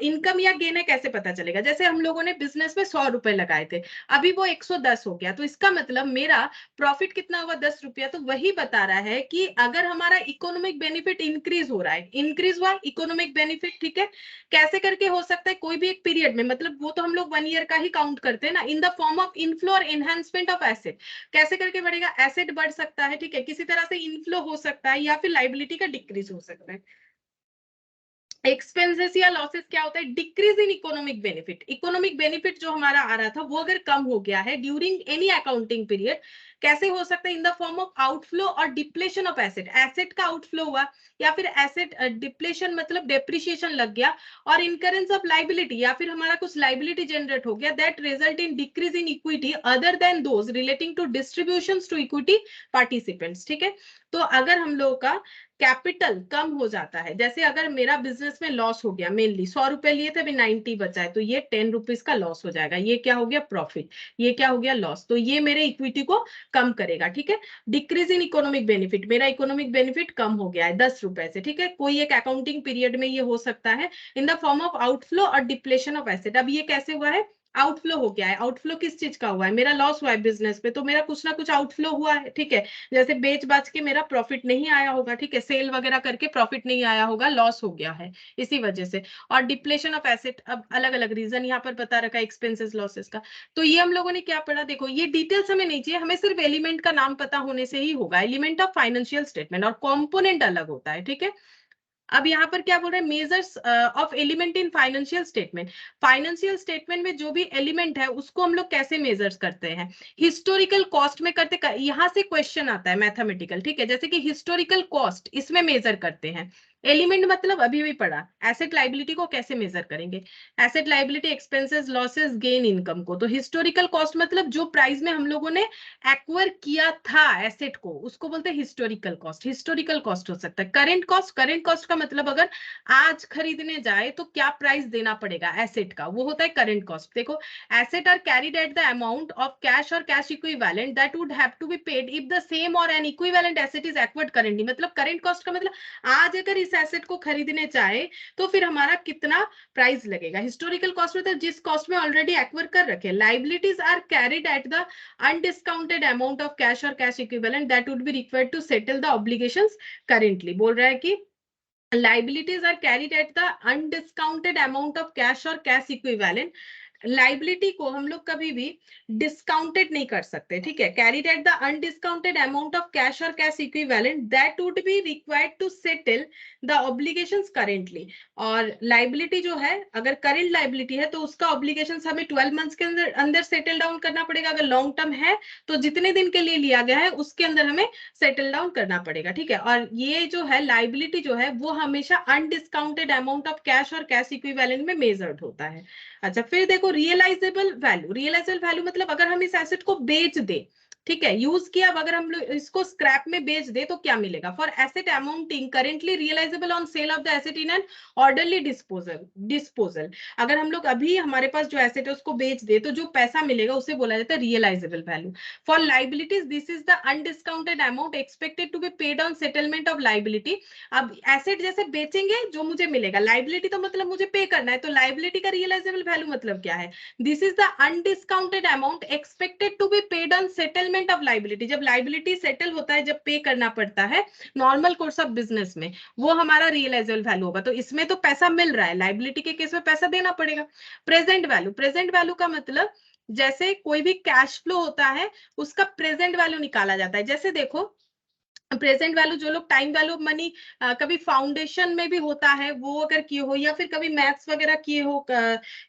इनकम या गेन है कैसे पता चलेगा, जैसे हम लोगों ने बिजनेस में 100 रुपए लगाए थे, अभी वो 110 हो गया, तो इसका मतलब मेरा प्रॉफिट कितना हुआ, 10 रुपया। तो वही बता रहा है कि अगर हमारा इकोनॉमिक बेनिफिट इंक्रीज हो रहा है, इंक्रीज हुआ इकोनॉमिक बेनिफिट, ठीक है, कैसे करके हो सकता है, कोई भी एक पीरियड में, मतलब वो तो हम लोग 1 ईयर का ही काउंट करते हैं ना, in the form of inflow और एनहांसमेंट ऑफ एसेट, कैसे करके बढ़ेगा, एसेट बढ़ सकता है, ठीक है, किसी तरह से इनफ्लो हो सकता है, या फिर लाइबिलिटी का डिक्रीज हो सकता है। एक्सपेंसेस या लॉसेस क्या होता है, decrease in economic benefit, economic benefit जो हमारा आ रहा था वो अगर कम हो गया है ड्यूरिंग एनी अकाउंटिंग पीरियड, कैसे हो सकता है? In the form of outflow और डिप्लेशन ऑफ एसेट, एसेट का आउटफ्लो हुआ या फिर एसेट डिप्लेशन मतलब डेप्रिसिएशन लग गया, और इनकरेंस ऑफ लाइबिलिटी या फिर हमारा कुछ लाइबिलिटी जनरेट हो गया, that result in decrease in equity other than those relating to distributions to equity participants. ठीक है, तो अगर हम लोगों का कैपिटल कम हो जाता है, जैसे अगर मेरा बिजनेस में लॉस हो गया, मेनली 100 रुपए लिए थे, अभी 90 बचा है, तो ये 10 रुपीज का लॉस हो जाएगा। ये क्या हो गया? प्रॉफिट। ये क्या हो गया? लॉस। तो ये मेरे इक्विटी को कम करेगा। ठीक है, डिक्रीज इन इकोनॉमिक बेनिफिट, मेरा इकोनॉमिक बेनिफिट कम हो गया है 10 रुपए से। ठीक है, कोई एक अकाउंटिंग पीरियड में ये हो सकता है in the form of outflow और डिप्लेशन ऑफ एसेट। अब ये कैसे हुआ है? आउटफ्लो हो गया है। आउटफ्लो किस चीज का हुआ है? मेरा लॉस हुआ है बिजनेस में, तो मेरा कुछ ना कुछ आउटफ्लो हुआ है। ठीक है, जैसे बेच बाच के मेरा प्रॉफिट नहीं आया होगा, ठीक है, सेल वगैरह करके प्रॉफिट नहीं आया होगा, लॉस हो गया है इसी वजह से। और डिप्लेशन ऑफ एसेट, अब अलग अलग रीजन यहाँ पर बता रखा है एक्सपेंसेस लॉसेस का। तो ये हम लोगों ने क्या पढ़ा? देखो, ये डिटेल्स हमें नहीं चाहिए, हमें सिर्फ एलिमेंट का नाम पता होने से ही होगा। एलिमेंट ऑफ फाइनेंशियल स्टेटमेंट और कॉम्पोनेंट अलग होता है। ठीक है, अब यहाँ पर क्या बोल रहे हैं? Measures of element in financial statement. Financial statement में जो भी एलिमेंट है उसको हम लोग कैसे मेजर्स करते हैं? हिस्टोरिकल कॉस्ट में करते यहाँ से क्वेश्चन आता है मैथमेटिकल। ठीक है, जैसे कि हिस्टोरिकल कॉस्ट इसमें मेजर करते हैं। एलिमेंट मतलब अभी भी पढ़ा, एसेट लाइबिलिटी को कैसे मेजर करेंगे? Asset liability, expenses losses gain income को। तो हिस्टोरिकल कॉस्ट मतलब जो प्राइस में हम लोगों ने एक्वायर किया था एसेट को, उसको बोलते हैं हिस्टोरिकल कॉस्ट। हिस्टोरिकल कॉस्ट हो सकता है करेंट कॉस्ट। करेंट कॉस्ट का मतलब अगर आज खरीदने जाए तो क्या प्राइस देना पड़ेगा एसेट का, वो होता है करेंट कॉस्ट। देखो, asset are carried at the amount of cash और cash equivalent that would have to be paid if the same और an equivalent asset is acquired currently. मतलब करेंट कॉस्ट का मतलब आज अगर इस एसेट को खरीदने चाहे तो फिर हमारा कितना प्राइस लगेगा। हिस्टोरिकल कॉस्ट मतलब जिस कॉस्ट में ऑलरेडी एक्वायर कर रखे। Liabilities are carried at the undiscounted amount of cash or cash equivalent that would be required to settle the obligations currently। बोल रहा है कि liabilities are carried at the undiscounted amount of cash or cash equivalent। Liability को हम लोग कभी भी डिस्काउंटेड नहीं कर सकते। ठीक है, carried at the undiscounted amount of cash और cash equivalent that would be required to settle the obligations currently. और लाइबिलिटी जो है, अगर करेंट लाइबिलिटी है तो उसका ऑब्लिगेशंस हमें 12 मंथ्स के अंदर अंदर सेटल डाउन करना पड़ेगा। अगर लॉन्ग टर्म है तो जितने दिन के लिए लिया गया है उसके अंदर हमें सेटल डाउन करना पड़ेगा। ठीक है, और ये जो है लाइबिलिटी जो है वो हमेशा अनडिस्काउंटेड अमाउंट ऑफ कैश और कैश इक्विवेलेंट में मेजर्ड होता है। अच्छा, फिर देखो रियलाइजेबल वैल्यू। रियलाइजेबल वैल्यू मतलब अगर हम इस एसेट को बेच दे, ठीक है, यूज किया, अगर हम लोग इसको स्क्रैप में बेच दे तो क्या मिलेगा? For asset amounting currently realisable on sale of the asset in an orderly disposal. अगर हम लोग अभी हमारे पास जो एसेट है उसको बेच दे तो जो पैसा मिलेगा उसे बोला जाता है realisable value. For liabilities this is the undiscounted amount expected to be paid on settlement of liability. अब एसेट जैसे बेचेंगे जो मुझे मिलेगा, लाइबिलिटी तो मतलब मुझे पे करना है, तो लाइबिलिटी का रियलाइजेबल वैल्यू मतलब क्या है? This is the undiscounted amount expected to be paid on settlement of liability. जब लाइबिलिटी सेटल होता है, जब पे करना पड़ता है नॉर्मल कोर्स ऑफ बिजनेस में, वो हमारा रियलाइजेबल वैल्यू होगा। तो इसमें तो पैसा मिल रहा है, लाइबिलिटी के केस में पैसा देना पड़ेगा। प्रेजेंट वैल्यू, प्रेजेंट वैल्यू का मतलब जैसे कोई भी कैश फ्लो होता है उसका प्रेजेंट वैल्यू निकाला जाता है। जैसे देखो, प्रेजेंट वैल्यू जो लोग टाइम वैल्यू ऑफ मनी कभी फाउंडेशन में भी होता है वो अगर किए हो, या फिर कभी मैथ्स वगैरह किए हो,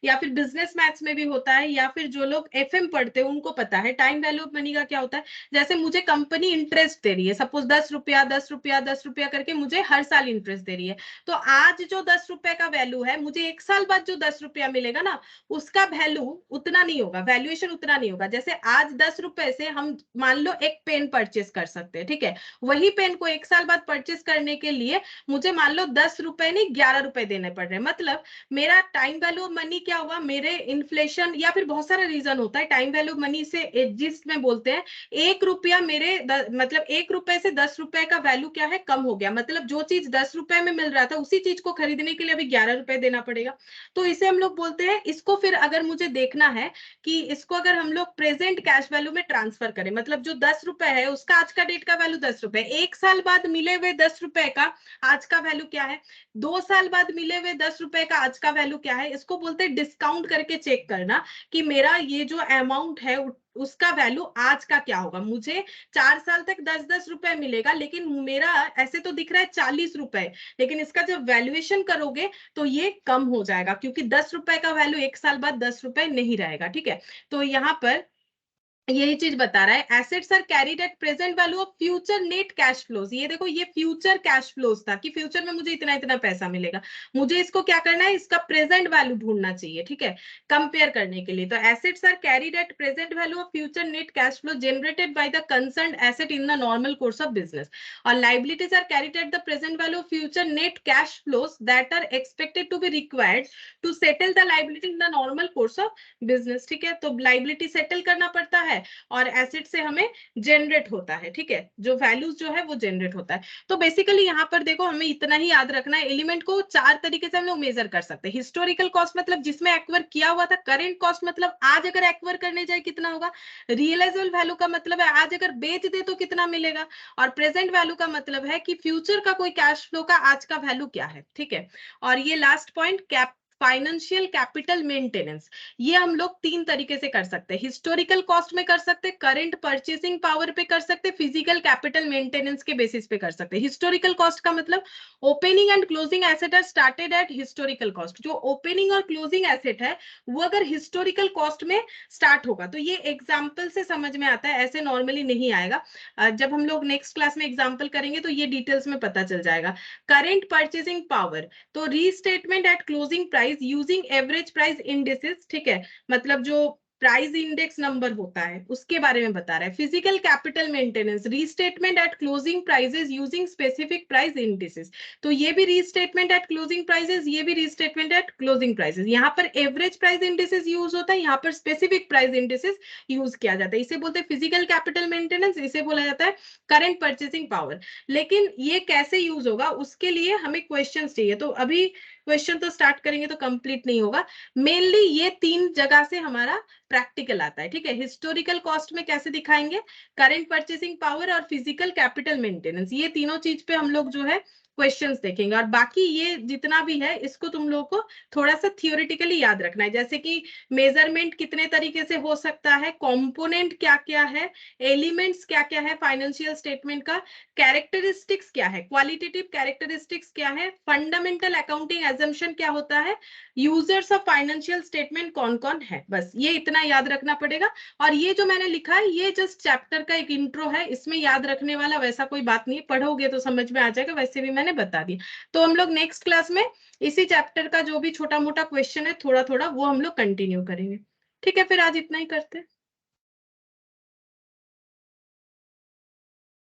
या फिर बिजनेस मैथ्स में भी होता है, या फिर जो लोग एफएम पढ़ते हैं उनको पता है टाइम वैल्यू ऑफ मनी का क्या होता है। जैसे मुझे कंपनी इंटरेस्ट दे रही है, सपोज 10 रुपया 10 रुपया 10 रुपया करके मुझे हर साल इंटरेस्ट दे रही है, तो आज जो 10 रुपए का वैल्यू है, मुझे एक साल बाद जो 10 रुपया मिलेगा ना, उसका वैल्यू उतना नहीं होगा, वैल्यूएशन उतना नहीं होगा। जैसे आज 10 रुपए से हम मान लो एक पेन परचेस कर सकते हैं, ठीक है, वही पेन को एक साल बाद परचेस करने के लिए मुझे मान लो 10 रुपए नहीं 11 रुपए देने पड़ रहे हैं। मतलब मेरा टाइम वैल्यू ऑफ मनी क्या हुआ, मेरे इन्फ्लेशन या फिर बहुत सारा रीजन होता है, टाइम वैल्यू ऑफ मनी से जिसमें बोलते हैं 1 रुपया मेरे मतलब 1 रुपए से 10 रुपए का वैल्यू क्या है, कम हो गया। मतलब जो चीज 10 रुपए में मिल रहा था उसी चीज को खरीदने के लिए अभी 11 रुपए देना पड़ेगा। तो इसे हम लोग बोलते हैं, इसको फिर अगर मुझे देखना है कि इसको अगर हम लोग प्रेजेंट कैश वैल्यू में ट्रांसफर करें, मतलब जो 10 रुपए है उसका आज का डेट का वैल्यू 10 रुपए, एक साल बाद मिले हुए 10 रुपए का आज का वैल्यू क्या है, 2 साल बाद मिले हुए 10 रुपए का आज का वैल्यू क्या है, इसको बोलते हैं डिस्काउंट करके चेक करना कि मेरा ये जो अमाउंट है उसका वैल्यू आज का क्या होगा। मुझे 4 साल तक 10-10 रुपए मिलेगा, लेकिन मेरा ऐसे तो दिख रहा है 40 रुपए, लेकिन इसका जब वैल्यूएशन करोगे तो ये कम हो जाएगा, क्योंकि 10 रुपए का वैल्यू एक साल बाद 10 रुपए नहीं रहेगा। ठीक है, तो यहाँ पर यही चीज बता रहा है, assets are carried at present value of future net cash flows. ये देखो, ये फ्यूचर कैश फ्लोज था कि फ्यूचर में मुझे इतना इतना पैसा मिलेगा, मुझे इसको क्या करना है, इसका प्रेजेंट वैल्यू ढूंढना चाहिए, ठीक है, कंपेयर करने के लिए। तो assets are carried at present value of future net cash flow generated by the concerned asset in the normal course of business, और liabilities are carried at the present value of future net cash flows that are expected to be required to settle the liability in the normal course of business, ठीक है। तो लाइबिलिटी सेटल करना पड़ता है और एसेट से हमें जनरेट होता है, ठीक है, जो वैल्यूज जो है वो जनरेट होता है। तो बेसिकली यहाँ पर देखो, हमें इतना ही याद रखना है, एलिमेंट को 4 तरीके से हम लोग मेजर कर सकते हैं। हिस्टोरिकल कॉस्ट मतलब जिसमें एक्वायर किया हुआ था, करेंट कॉस्ट मतलब आज अगर एक्वायर करने जाए कितना होगा, रियलाइजेबल वैल्यू का मतलब है आज अगर बेच दे तो कितना मिलेगा, और प्रेजेंट वैल्यू का मतलब है कि फ्यूचर का कोई कैश फ्लो का आज का वैल्यू क्या है, ठीक है। और ये last point cap financial capital maintenance, ये हम लोग 3 तरीके से कर सकते हैं, हिस्टोरिकल कॉस्ट में कर सकते हैं, करंट परचेसिंग पावर पे कर सकते हैं, फिजिकल कैपिटल मेंटेनेंस के बेसिस पे कर सकते हैं। हिस्टोरिकल कॉस्ट का मतलब opening and closing asset are started at historical cost, जो ओपनिंग और क्लोजिंग एसेट है वो अगर हिस्टोरिकल कॉस्ट में स्टार्ट होगा तो ये एग्जाम्पल से समझ में आता है, ऐसे नॉर्मली नहीं आएगा। जब हम लोग नेक्स्ट क्लास में एग्जाम्पल करेंगे तो ये डिटेल्स में पता चल जाएगा। करंट परचेसिंग पावर, तो restatement at closing price using average price indexes, ठीक है, मतलब जो प्राइस इंडेक्स नंबर होता है उसके बारे में बता रहा है। Physical capital maintenance, restatement at closing prices using specific price indexes, तो ये भी रीस्टेटमेंट एट क्लोजिंग प्राइसेस, ये भी रीस्टेटमेंट एट क्लोजिंग प्राइसेस। यहाँ पर एवरेज प्राइस इंडेक्सेस यूज होता है, यहाँ पर स्पेसिफिक प्राइस इंडेक्सेस यूज किया जाता है। इसे बोलते हैं फिजिकल कैपिटल मेंटेनेंस, इसे बोला जाता है करंट परचेसिंग पावर। लेकिन ये कैसे यूज होगा उसके लिए हमें क्वेश्चन चाहिए, तो अभी क्वेश्चन तो स्टार्ट करेंगे तो कंप्लीट नहीं होगा। मेनली ये 3 जगह से हमारा प्रैक्टिकल आता है, ठीक है। हिस्टोरिकल कॉस्ट में कैसे दिखाएंगे, करंट परचेसिंग पावर और फिजिकल कैपिटल मेंटेनेंस, ये तीनों चीज पे हम लोग जो है क्वेश्चंस देखेंगे। और बाकी ये जितना भी है इसको तुम लोग को थोड़ा सा थियोरिटिकली याद रखना है, जैसे कि मेजरमेंट कितने तरीके से हो सकता है, कंपोनेंट क्या क्या है, एलिमेंट्स क्या क्या है फाइनेंशियल स्टेटमेंट का, कैरेक्टरिस्टिक्स क्या है, क्वालिटेटिव कैरेक्टरिस्टिक्स क्या है, फंडामेंटल अकाउंटिंग एजम्पशन क्या होता है, यूजर्स ऑफ फाइनेंशियल स्टेटमेंट कौन कौन है, बस ये इतना याद रखना पड़ेगा। और ये जो मैंने लिखा है ये जस्ट चैप्टर का एक इंट्रो है, इसमें याद रखने वाला वैसा कोई बात नहीं, पढ़ोगे तो समझ में आ जाएगा, वैसे भी मैंने बता दिया। तो हम लोग नेक्स्ट क्लास में इसी चैप्टर का जो भी छोटा मोटा क्वेश्चन है थोड़ा थोड़ा वो हम लोग कंटिन्यू करेंगे, ठीक है। फिर आज इतना ही करते हैं।